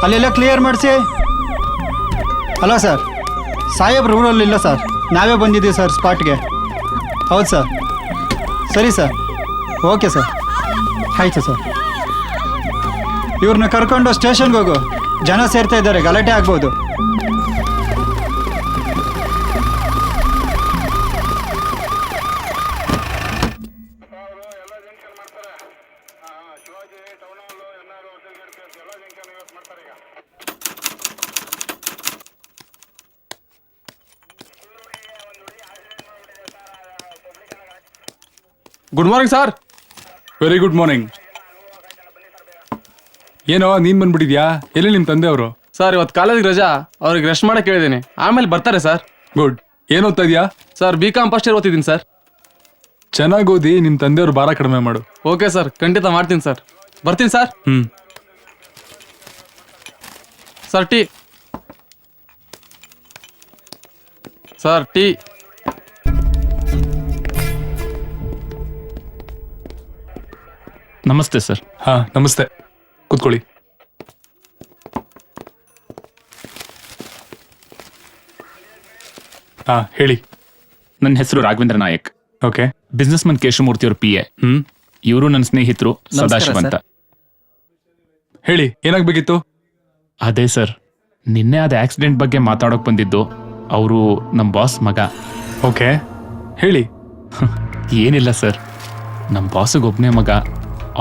ಅಲ್ಲೆಲ್ಲ ಕ್ಲಿಯರ್ ಮಾಡಿಸಿ. ಅಲ್ಲ ಸರ್, ಸಾಹೇಬ್ರು ಊರಲ್ಲಿಲ್ಲ ಸರ್, ನಾವೇ ಬಂದಿದ್ದೀವಿ ಸರ್ ಸ್ಪಾಟ್ಗೆ. ಹೌದು ಸರ್. ಸರಿ ಸರ್, ಓಕೆ ಸರ್, ಆಯಿತು ಸರ್. ಇವ್ರನ್ನ ಕರ್ಕೊಂಡು ಸ್ಟೇಷನ್ಗೆ ಹೋಗು, ಜನ ಸೇರ್ತಾ ಇದ್ದಾರೆ, ಗಲಾಟೆ ಆಗ್ಬೋದು. Good morning sir. Very good morning. ಏನೋ ನೀನ್ ಬಂದ್ಬಿಟ್ಟಿದ್ಯಾ? ಎಲ್ಲಿ ನಿಮ್ಮ ತಂದೆ ಅವರು? ಸರ್ ಇವತ್ತು ಕಾಲೇಜಿಗೆ ರಜಾ, ಅವ್ರಿಗೆ ರೆಸ್ಟ್ ಮಾಡಕ್ಕೆ ಹೇಳಿದ್ದೀನಿ, ಆಮೇಲೆ ಬರ್ತಾರೆ ಸರ್. ಗುಡ್. ಏನು ಓದ್ತಾ ಇದೆಯಾ? ಸರ್ BCom ಫಸ್ಟ್ ಇಯರ್ ಓದ್ತಿದ್ದೀನಿ ಸರ್. ಚೆನ್ನಾಗಿ ಓದಿ, ನಿಮ್ಮ ತಂದೆಯವ್ರು ಭಾರ ಕಡಿಮೆ ಮಾಡು. ಓಕೆ ಸರ್, ಖಂಡಿತ ಮಾಡ್ತೀನಿ ಸರ್. ಬರ್ತೀನಿ sir. Sir tea. Sir tea. ನಮಸ್ತೆ ಸರ್. ಹಾ ನಮಸ್ತೆ, ಕೂತ್ಕೊಳ್ಳಿ. ಹಾ ಹೇಳಿ. ನನ್ನ ಹೆಸರು ರಾಘವೇಂದ್ರ ನಾಯಕ್. ಓಕೆ. ಬಿಸ್ನೆಸ್ ಮನ್ ಕೇಶವಮೂರ್ತಿ ಅವ್ರ PA. ಇವರು ನನ್ನ ಸ್ನೇಹಿತರು ಸದಾಶಿವ ಅಂತ. ಹೇಳಿ, ಏನಾಗ್ಬೇಕಿತ್ತು? ಅದೇ ಸರ್, ನಿನ್ನೆ ಅದ ಆಕ್ಸಿಡೆಂಟ್ ಬಗ್ಗೆ ಮಾತಾಡೋಕ್ ಬಂದಿದ್ದು. ಅವರು ನಮ್ಮ ಬಾಸ್ ಮಗ. ಓಕೆ, ಹೇಳಿ. ಏನಿಲ್ಲ ಸರ್, ನಮ್ಮ ಬಾಸಿಗೆ ಒಬ್ಬನೇ ಮಗ.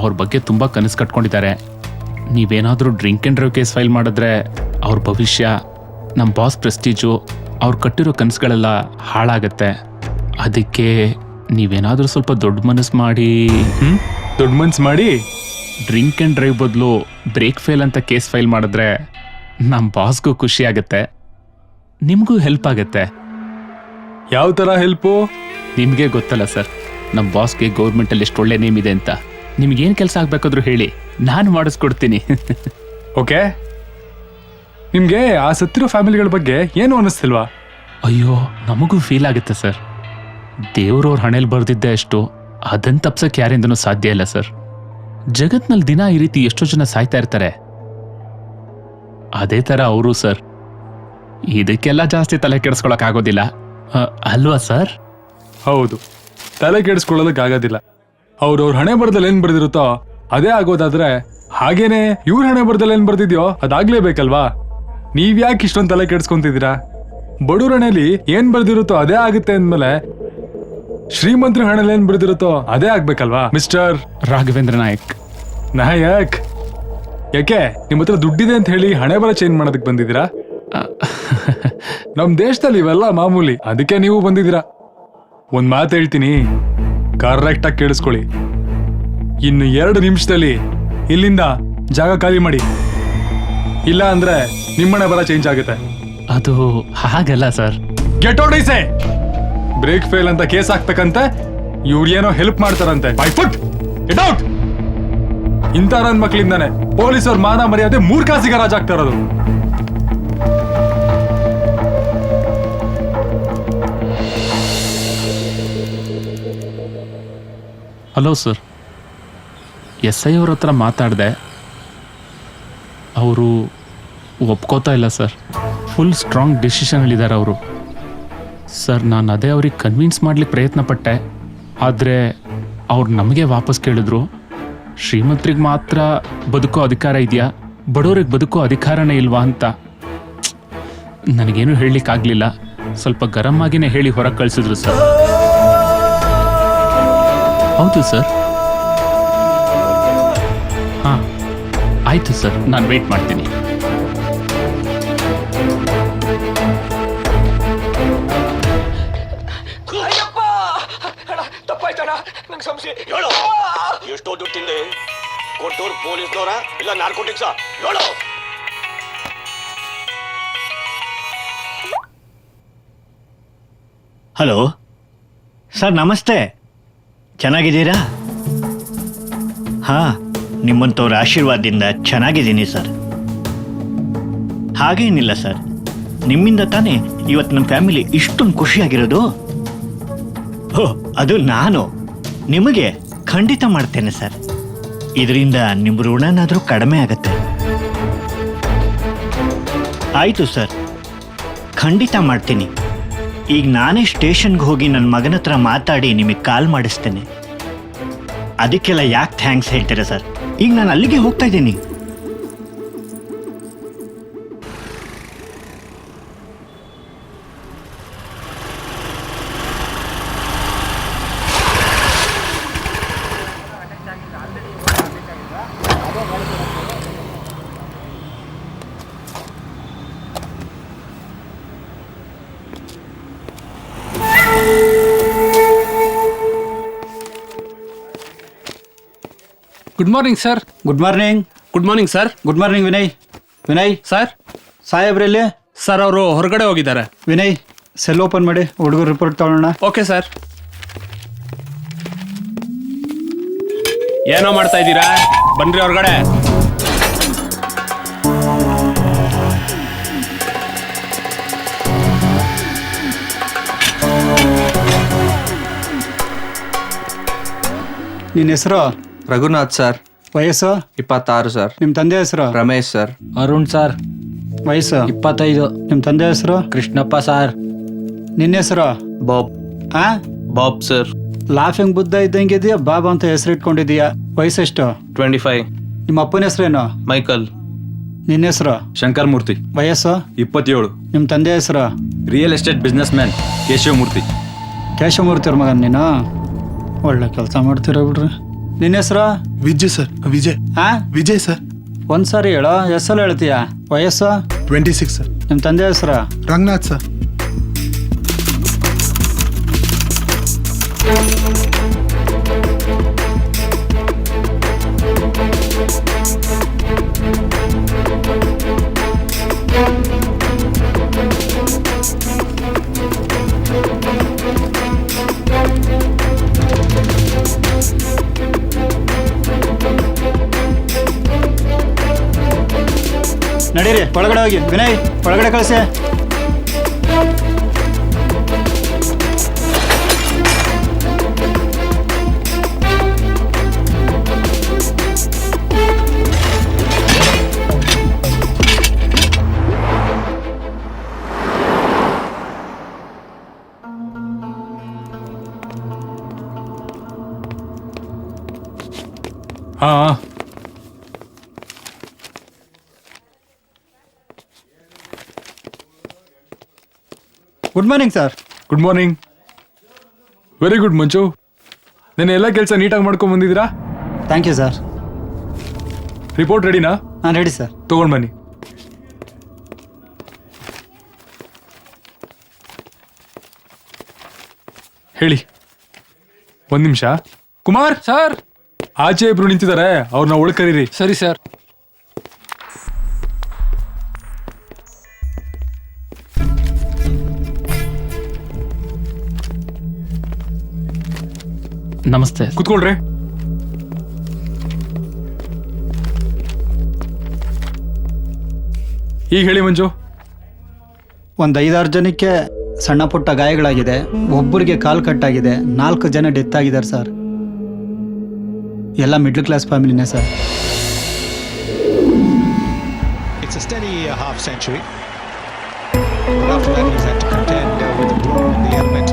ಅವ್ರ ಬಗ್ಗೆ ತುಂಬ ಕನಸು ಕಟ್ಕೊಂಡಿದ್ದಾರೆ. ನೀವೇನಾದರೂ drink and drive case file ಮಾಡಿದ್ರೆ ಅವ್ರ ಭವಿಷ್ಯ, ನಮ್ಮ ಬಾಸ್ ಪ್ರೆಸ್ಟೀಜು, ಅವ್ರು ಕಟ್ಟಿರೋ ಕನಸುಗಳೆಲ್ಲ ಹಾಳಾಗತ್ತೆ. ಅದಕ್ಕೆ ನೀವೇನಾದರೂ ಸ್ವಲ್ಪ ದೊಡ್ಡ ಮನಸ್ಸು ಮಾಡಿ ದೊಡ್ಡ ಮನ್ಸು ಮಾಡಿ ಡ್ರಿಂಕ್ ಆ್ಯಂಡ್ ಡ್ರೈವ್ ಬದಲು ಬ್ರೇಕ್ ಫೇಲ್ ಅಂತ ಕೇಸ್ ಫೈಲ್ ಮಾಡಿದ್ರೆ ನಮ್ಮ ಬಾಸ್ಗೂ ಖುಷಿ ಆಗುತ್ತೆ, ನಿಮಗೂ ಹೆಲ್ಪ್ ಆಗುತ್ತೆ. ಯಾವ ಥರ ಹೆಲ್ಪು? ನಿಮಗೆ ಗೊತ್ತಲ್ಲ ಸರ್, ನಮ್ಮ ಬಾಸ್ಗೆ ಗೌರ್ಮೆಂಟಲ್ಲಿ ಎಷ್ಟು ಒಳ್ಳೆ ನೇಮ್ ಇದೆ ಅಂತ. ನಿಮ್ಗೇನು ಕೆಲಸ ಆಗಬೇಕಾದ್ರೂ ಹೇಳಿ, ನಾನು ಮಾಡಿಸ್ಕೊಡ್ತೀನಿ. ಓಕೆ. ನಿಮಗೆ ಆ ಸತ್ತಿರೋ ಫ್ಯಾಮಿಲಿಗಳ ಬಗ್ಗೆ ಏನು ಅನ್ನಿಸ್ತಿಲ್ವಾ? ಅಯ್ಯೋ, ನಮಗೂ ಫೀಲ್ ಆಗುತ್ತೆ ಸರ್. ದೇವ್ರವ್ರ ಹಣೆಯಲ್ಲಿ ಬರೆದಿದ್ದೆ ಅಷ್ಟು, ಅದನ್ನು ತಪ್ಸಕ್ಕೆ ಯಾರಿಂದನೂ ಸಾಧ್ಯ ಇಲ್ಲ ಸರ್. ಜಗತ್ನಲ್ಲಿ ದಿನ ಈ ರೀತಿ ಎಷ್ಟೋ ಜನ ಸಾಯ್ತಾ ಇರ್ತಾರೆ. ಅದೇ ಥರ ಅವರು ಸರ್. ಇದಕ್ಕೆಲ್ಲ ಜಾಸ್ತಿ ತಲೆ ಕೆಡಿಸ್ಕೊಳಕ್ ಆಗೋದಿಲ್ಲ ಅಲ್ವಾ ಸರ್? ಹೌದು, ತಲೆ ಕೆಡಿಸ್ಕೊಳ್ಳೋದಕ್ಕಾಗೋದಿಲ್ಲ. ಅವ್ರವ್ರ ಹಣೆ ಬರದಲ್ಲಿ ಏನ್ ಬರ್ದಿರುತ್ತೋ ಅದೇ ಆಗೋದಾದ್ರೆ, ಹಾಗೇನೆ ಇವ್ರ ಹಣೆ ಬರದಲ್ಲಿ ಏನ್ ಬರ್ದಿದ್ಯೋ ಅದಾಗ್ಲೇಬೇಕಲ್ವಾ? ನೀವ್ ಯಾಕೆ ಇಷ್ಟೊಂದು ತಲೆ ಕೆಡಿಸ್ಕೊಂತಿದ್ದೀರಾ? ಬಡವ್ರ ಹಣೆಯಲ್ಲಿ ಏನ್ ಬರ್ದಿರುತ್ತೋ ಅದೇ ಆಗುತ್ತೆ ಅಂದ್ಮೇಲೆ ಶ್ರೀಮಂತರ ಹಣೆಯಲ್ಲಿ ಏನ್ ಬರ್ದಿರುತ್ತೋ ಅದೇ ಆಗ್ಬೇಕಲ್ವಾ ಮಿಸ್ಟರ್ ರಾಘವೇಂದ್ರ ನಾಯಕ್? ನಾಯಕ್, ಯಾಕೆ ನಿಮ್ ಹತ್ರ ದುಡ್ಡಿದೆ ಅಂತ ಹೇಳಿ ಹಣೆ ಬರ ಚೇಂಜ್ ಮಾಡೋದಕ್ಕೆ ಬಂದಿದ್ದೀರಾ? ನಮ್ ದೇಶದಲ್ಲಿ ಇವೆಲ್ಲ ಮಾಮೂಲಿ, ಅದಕ್ಕೆ ನೀವು ಬಂದಿದ್ದೀರಾ. ಒಂದ್ ಮಾತು ಹೇಳ್ತೀನಿ, ಕರೆಕ್ಟ್ ಆಗಿ ಕೇಳಿಸ್ಕೊಳ್ಳಿ. ಇನ್ನು 2 ನಿಮಿಷದಲ್ಲಿ ಇಲ್ಲಿಂದ ಜಾಗ ಖಾಲಿ ಮಾಡಿ, ಇಲ್ಲ ಅಂದ್ರೆ ನಿಮ್ಮನೆ ಬರ ಚೇಂಜ್ ಆಗುತ್ತೆ. ಅದು ಹಾಗಲ್ಲ ಸರ್. ಗೆಟ್ ಔಟ್ ಐಸೆ. ಬ್ರೇಕ್ ಫೇಲ್ ಅಂತ ಕೇಸ್ ಹಾಕ್ಬೇಕಂತೆ, ಇವ್ರು ಏನೋ ಹೆಲ್ಪ್ ಮಾಡ್ತಾರಂತೆ. ಬೈ ಫುಟ್ ಗೆಟ್ ಔಟ್. ಇಂಥ ನನ್ನ ಮಕ್ಕಳಿಂದಾನೆ ಪೊಲೀಸವ್ರ ಮಾನ ಮರ್ಯಾದೆ 3 ಕಾಸಿಗೆ ರಾಜಾಗ್ತಾ ಇರೋದು. ಹಲೋ ಸರ್, SI ಅವ್ರ ಹತ್ರ ಮಾತಾಡಿದೆ. ಅವರು ಒಪ್ಕೋತಾ ಇಲ್ಲ ಸರ್. ಫುಲ್ ಸ್ಟ್ರಾಂಗ್ ಡಿಸಿಷನಲ್ಲಿದ್ದಾರೆ ಅವರು. ಸರ್, ನಾನು ಅದೇ ಅವ್ರಿಗೆ ಕನ್ವಿನ್ಸ್ ಮಾಡ್ಲಿಕ್ಕೆ ಪ್ರಯತ್ನ ಪಟ್ಟೆ, ಆದರೆ ಅವ್ರು ನಮಗೆ ವಾಪಸ್ ಕೇಳಿದ್ರು, ಶ್ರೀಮಂತರಿಗೆ ಮಾತ್ರ ಬದುಕೋ ಅಧಿಕಾರ ಇದೆಯಾ, ಬಡವರಿಗೆ ಬದುಕೋ ಅಧಿಕಾರನೇ ಇಲ್ವಾ ಅಂತ. ನನಗೇನು ಹೇಳಲಿಕ್ಕಾಗಲಿಲ್ಲ. ಸ್ವಲ್ಪ ಗರಂ ಆಗಿನೇ ಹೇಳಿ ಹೊರಗೆ ಕಳಿಸಿದ್ರು ಸರ್. ಹೌದು ಸರ್. ಹಾಂ ಆಯಿತು ಸರ್, ನಾನು ವೆಯ್ಟ್ ಮಾಡ್ತೀನಿ. ಎಷ್ಟೋ ದುಡ್ಡು ತಿಂದೆ? ಕೊಟ್ಟೋರು ಪೊಲೀಸ್ನವರ ಇಲ್ಲ ನಾರ್ಕೋಟಿಕ್ಸಾ? ಹೇಳೋ. ಹಲೋ ಸರ್, ನಮಸ್ತೆ. ಚೆನ್ನಾಗಿದ್ದೀರಾ? ಹಾಂ, ನಿಮ್ಮಂಥವ್ರ ಆಶೀರ್ವಾದದಿಂದ ಚೆನ್ನಾಗಿದ್ದೀನಿ ಸರ್. ಹಾಗೇನಿಲ್ಲ ಸರ್, ನಿಮ್ಮಿಂದ ತಾನೇ ಇವತ್ತು ನಮ್ಮ ಫ್ಯಾಮಿಲಿ ಇಷ್ಟೊಂದು ಖುಷಿಯಾಗಿರೋದು. ಓ, ಅದು ನಾನು ನಿಮಗೆ ಖಂಡಿತ ಮಾಡ್ತೇನೆ ಸರ್. ಇದರಿಂದ ನಿಮ್ಮ ಋಣನಾದರೂ ಕಡಿಮೆ ಆಗತ್ತೆ. ಆಯಿತು ಸರ್, ಖಂಡಿತ ಮಾಡ್ತೀನಿ. ಈಗ ನಾನೇ ಸ್ಟೇಷನ್ಗೆ ಹೋಗಿ ನನ್ನ ಮಗನ ಹತ್ರ ಮಾತಾಡಿ ನಿಮಗೆ ಕಾಲ್ ಮಾಡಿಸ್ತೇನೆ. ಅದಕ್ಕೆಲ್ಲ ಯಾಕೆ ಥ್ಯಾಂಕ್ಸ್ ಹೇಳ್ತೀರಾ ಸರ್? ಈಗ ನಾನು ಅಲ್ಲಿಗೆ ಹೋಗ್ತಾ ಇದ್ದೀನಿ. Good morning sir. Good morning. Good morning sir. Good morning Vinay. Vinay sir. ಸಾಹೇಬ್ರಲ್ಲಿ? ಸರ್ ಅವರು ಹೊರಗಡೆ ಹೋಗಿದ್ದಾರೆ. ವಿನಯ್ ಸೆಲ್ ಓಪನ್ ಮಾಡಿ, ಹುಡುಗರು ರಿಪೋರ್ಟ್ ತಗೊಳ್ಳೋಣ. Okay sir. ಏನೋ ಮಾಡ್ತಾ ಇದ್ದೀರಾ? ಬನ್ರಿ ಹೊರಗಡೆ. ನಿನ್ನ ಹೆಸರು? ರಘುನಾಥ್ ಸರ್. ವಯಸ್ಸು? 26 ಸರ್. ನಿಮ್ಮ ತಂದೆ ಹೆಸರು? ರಮೇಶ್ ಸರ್. ಅರುಣ್ ಸರ್. ವಯಸ್ಸು? 25. ನಿಮ್ಮ ತಂದೆ ಹೆಸರು? ಕೃಷ್ಣಪ್ಪ ಸರ್. ನಿನ್ನ ಹೆಸರು? ಬಾಬ್. ಆ ಬಾಬ್ ಸರ್. ಲಾಫಿಂಗ್ ಬುದ್ಧ ಇದ್ದಂಗೆ ಇದೆಯಾ? ಬಾಬಾ ಅಂತ ಹೆಸರು ಇಟ್ಕೊಂಡಿದೀಯಾ? ವಯಸ್ಸೆಷ್ಟು? 25. ನಿಮ್ಮ ಅಪ್ಪನ ಹೆಸರೇನು? ಮೈಕಲ್. ನಿನ್ನ ಹೆಸರು? ಶಂಕರ್ ಮೂರ್ತಿ. ವಯಸ್ಸು? 27. ನಿಮ್ಮ ತಂದೆ ಹೆಸರು? Real estate business man Keshavamurthy. Keshavamurthy ಅವ್ರ ಮಗನ್ ನೀನು? ಒಳ್ಳೆ ಕೆಲಸ ಮಾಡ್ತೀರ ಬಿಡ್ರಿ. ನಿನ್ನ ಹೆಸರು? ವಿಜಯ್ ಸರ್. ವಿಜಯ್. ಆ ವಿಜಯ್ ಸರ್. ಒಂದ್ಸಾರಿ ಹೇಳೋ, ಹೆಸರು ಹೇಳ್ತೀಯಾ? ವಯಸ್ಸು? 26 ಸರ್. ನಿಮ್ಮ ತಂದೆ ಹೆಸರು? ರಂಗನಾಥ್ ಸರ್. ನಡೀರಿ ಒಳಗಡೆ ಹೋಗಿ. ವಿನಯ್ ಒಳಗಡೆ ಕಳಿಸಿ. ಹಾ. Good morning sir. Good morning. Very good Manju. ನೆನ್ನೆ ಎಲ್ಲ ಕೆಲಸ ನೀಟಾಗಿ ಮಾಡ್ಕೊಂಡ್ ಬಂದಿದ್ದೀರಾ? Thank you sir. ರಿಪೋರ್ಟ್ ರೆಡಿನಾ? ನಾನು ರೆಡಿ ಸರ್. ತಗೊಂಡ್ ಬನ್ನಿ. ಹೇಳಿ. ಒಂದ್ ನಿಮಿಷ. ಕುಮಾರ್ ಸರ್. ಆಚೆ ಇಬ್ರು ನಿಂತಿದ್ದಾರೆ, ಅವ್ರನ್ನ ಒಳಗ್ ಕರೀರಿ. ಸರಿ ಸರ್. ನಮಸ್ತೆ. ಕುತ್ಕೊಳ್ರಿ. ಈಗ ಹೇಳಿ ಮಂಜು. ಒಂದು 5-6 ಜನಕ್ಕೆ ಸಣ್ಣ ಪುಟ್ಟ ಗಾಯಗಳಾಗಿದೆ. ಒಬ್ಬರಿಗೆ ಕಾಲು ಕಟ್ಟಾಗಿದೆ. 4 ಜನ ಡೆತ್ ಆಗಿದ್ದಾರೆ ಸರ್. ಎಲ್ಲ ಮಿಡ್ಲ್ ಕ್ಲಾಸ್ ಫ್ಯಾಮಿಲಿನೇ sir. It's a steady half century. But after that he's had to contend with the brawn and the element.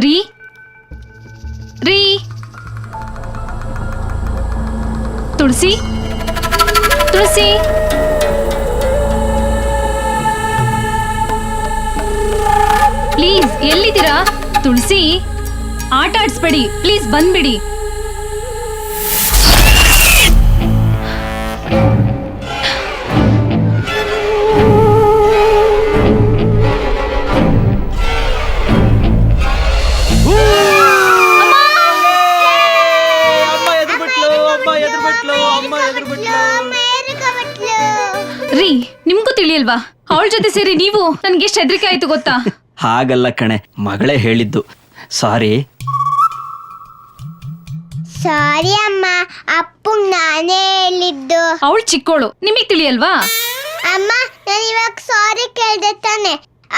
ರೀ ರೀ ತುಳಸಿ ತುಳಸಿ ಪ್ಲೀಸ್ ಎಲ್ಲಿದ್ದೀರಾ? ತುಳಸಿ ಆಟ ಆಡಿಸ್ಬೇಡಿ ಪ್ಲೀಸ್, ಬಂದ್ಬಿಡಿ. ಅಮ್ಮ ಎದುರು ಬಿಟ್ಲು. ತಿಳಿಯಲ್ವಾ? ಅವಳ ಜೊತೆ ಸೇರಿ ನೀವು ನನ್ಗೆ ಎಷ್ಟು ಹೆದರಿಕೆ ಆಯ್ತು ಗೊತ್ತಾ? ಹಾಗಲ್ಲ ಕಣೆ, ಮಗಳೇ ಹೇಳಿದ್ದು. ಸಾರಿ. ಸಾರಿ ಅಮ್ಮ, ಅಪ್ಪಂಗ್ ನಾನೇ ಹೇಳಿದ್ದು. ಅವಳು ಚಿಕ್ಕೋಳು, ನಿಮಗ್ ತಿಳಿಯಲ್ವಾ? ಅಮ್ಮ, ನಾನು ಇವಾಗ ಸಾರಿ ಕೇಳ್ದೆ ತಾನೆ.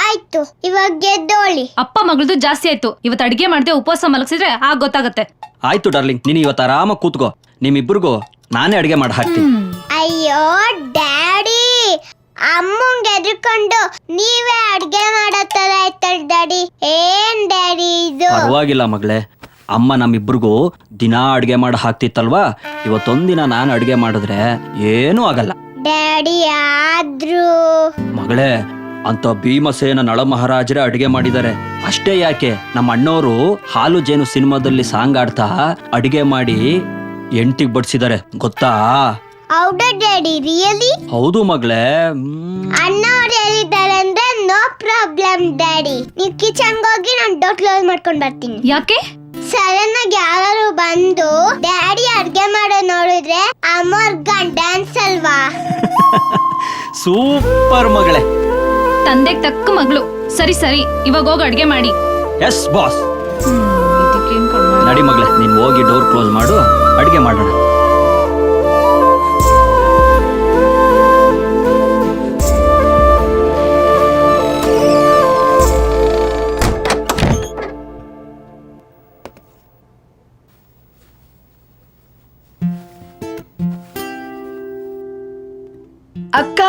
ಆಯ್ತು, ಇವಾಗ ಗೆದ್ದೋಳಿ. ಅಪ್ಪ ಮಗಳದು ಜಾಸ್ತಿ ಆಯ್ತು. ಇವತ್ತು ಅಡಿಗೆ ಮಾಡದೆ ಉಪವಾಸ ಮಲಗಿಸಿದ್ರೆ ಆಗ ಗೊತ್ತಾಗತ್ತೆ. ಆಯ್ತು ಡಾರ್ಲಿಂಗ್, ನೀನು ಇವತ್ತು ಆರಾಮಾಗಿ ಕೂತ್ಕೋ. ನಿಮ್ಮಿಬ್ರಿಗೂ ನಾನೇ ಅಡುಗೆ ಮಾಡಿ ಹಾಕ್ತೀನಿ. ಅಯ್ಯೋ ಡ್ಯಾಡಿ, ಅಮ್ಮಂಗ್ ಎದ್ರುಕೊಂಡು ನೀವೇ ಅಡ್ಗೆ ಮಾಡೋ ತರ ಆಯ್ತಲ್ ಡ್ಯಾಡಿ. ಏನ್ ಡ್ಯಾಡಿ ಇದು? ಪರವಾಗಿಲ್ಲ ಮಗಳೇ, ಅಮ್ಮ ನಮ್ಮಿಬ್ರಿಗೂ ದಿನ ಅಡುಗೆ ಮಾಡಿ ಹಾಕ್ತಿತ್ತಲ್ವಾ? ಇವತ್ತೊಂದಿನ ನಾನು ಅಡುಗೆ ಮಾಡಿದ್ರೆ ಏನೂ ಆಗಲ್ಲ. ಡ್ಯಾಡಿ ಆದ್ರೂ ಮಗಳೇ, ಅಂತ ಭೀಮಸೇನ ನಳಮಹಾರಾಜರೇ ಅಡುಗೆ ಮಾಡಿದ್ದಾರೆ. ಅಷ್ಟೇ ಯಾಕೆ, ನಮ್ಮ ಅಣ್ಣವರು ಹಾಲು ಜೇನು ಸಿನಿಮಾದಲ್ಲಿ ಸಾಂಗ್ ಆಡ್ತಾ ಅಡುಗೆ ಮಾಡಿ ಎಂಟಿಗೆ ಬಡಿಸಿದ್ದಾರೆ ಗೊತ್ತಾ? ಹೌದಾ ಡ್ಯಾಡಿ, ರಿಯಲಿ? ಹೌದು ಮಗಳೇ. ಅಣ್ಣ ಅವ್ರು ಹೇಳಿದ್ದಾರೆ ಅಂದ್ರೆ ನೋ ಪ್ರಾಬ್ಲಮ್ ಡ್ಯಾಡಿ. ನೀವು ಕಿಚನ್ಗೆ ಹೋಗಿ ನಾನು ಡೋರ್ ಕ್ಲೋಸ್ ಮಾಡ್ಕೊಂಡ್ ಬರ್ತೀನಿ. ಯಾಕೆ? ಸಡನ್ ಆಗಿ ಯಾರು ಬಂದು ಡ್ಯಾಡಿ ಅಡ್ಗೆ ಮಾಡೋ ನೋಡಿದ್ರೆ ಅಮ್ಮೋರ್ ಡ್ಯಾನ್ಸ್ ಅಲ್ವಾ? ಸೂಪರ್ ಮಗಳೇ. ತಂದೆಗ್ ತಕ್ಕ ಮಗಳು. ಸರಿ ಸರಿ, ಇವಾಗ ಹೋಗಿ ಅಡ್ಗೆ ಮಾಡಿ. Yes boss. ನಡಿ ಮಗಳೇ, ನೀನ್ ಹೋಗಿ ಡೋರ್ ಕ್ಲೋಸ್ ಮಾಡು, ಅಡುಗೆ ಮಾಡೋಣ. ಅಕ್ಕ,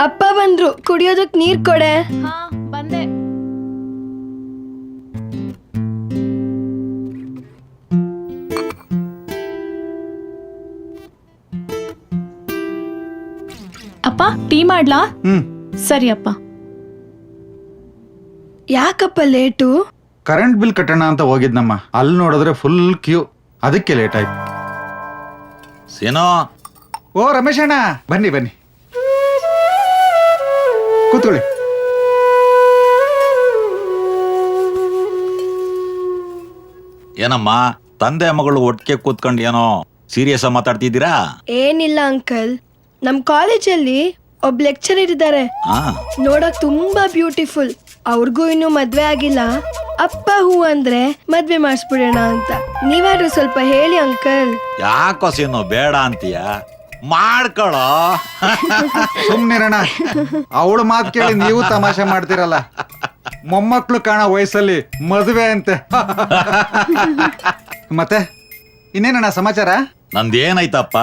ಅಪ್ಪ ಬಂದ್ರು, ಕುಡಿಯೋದಕ್ ನೀರ್ ಕೊಡೆ. ಬಂದೆ. ಅಪ್ಪ, ಟೀ ಮಾಡ್ಲಾ? ಸರಿ ಅಪ್ಪ. ಯಾಕಪ್ಪ ಲೇಟು? ಕರೆಂಟ್ ಬಿಲ್ ಕಟ್ಟೋಣ ಅಂತ ಹೋಗಿದ್ನಮ್ಮ, ಅಲ್ಲಿ ನೋಡಿದ್ರೆ ಫುಲ್ ಕ್ಯೂ, ಅದಕ್ಕೆ ಲೇಟ್ ಆಯ್ತು. ಏನೋ? ಓ ರಮೇಶ್ ಅಣ್ಣ, ಬನ್ನಿ ಬನ್ನಿ, ಕೂತ್ಕೊಳ್ಳಿ. ಏನಮ್ಮ, ತಂದೆ ಮಗಳು ಒಟ್ಟಿಗೆ ಕೂತ್ಕೊಂಡು ಏನೋ ಸೀರಿಯಸ್ ಆಗಿ ಮಾತಾಡ್ತಿದ್ದೀರಾ? ಏನಿಲ್ಲ ಅಂಕಲ್, ನಮ್ ಕಾಲೇಜಲ್ಲಿ ಒಬ್ಬ ಲೆಕ್ಚರರ್ ಇದ್ದಾರೆ. ನೋಡಕ್ ತುಂಬಾ ಬ್ಯೂಟಿಫುಲ್. ಅವ್ರಿಗೂ ಇನ್ನು ಮದ್ವೆ ಆಗಿಲ್ಲ. ಅಪ್ಪ ಹೂ ಅಂದ್ರೆ ಮದ್ವೆ ಮಾಡಿಸ್ಬಿಡೋಣ ಅಂತ. ನೀವಾದ್ರೂ ಸ್ವಲ್ಪ ಹೇಳಿ ಅಂಕಲ್. ಯಾಕೋ ಸೀನು ಬೇಡ ಅಂತೀಯ? ಮಾಡ್ಕೊಳ್ಳೋ. ಸುಮ್ನಿರಣ್ಣ, ಅವಳು ಮಾತು ಕೇಳಿ ನೀವು ತಮಾಷೆ ಮಾಡ್ತಿರಲ್ಲ. ಮೊಮ್ಮಕ್ಳು ಕಾಣೋ ವಯಸ್ಸಲ್ಲಿ ಮದುವೆ ಅಂತೆ. ಮತ್ತೆ ಇನ್ನೇನಣ್ಣ ಸಮಾಚಾರ? ನಂದೇನಾಯ್ತಪ್ಪ,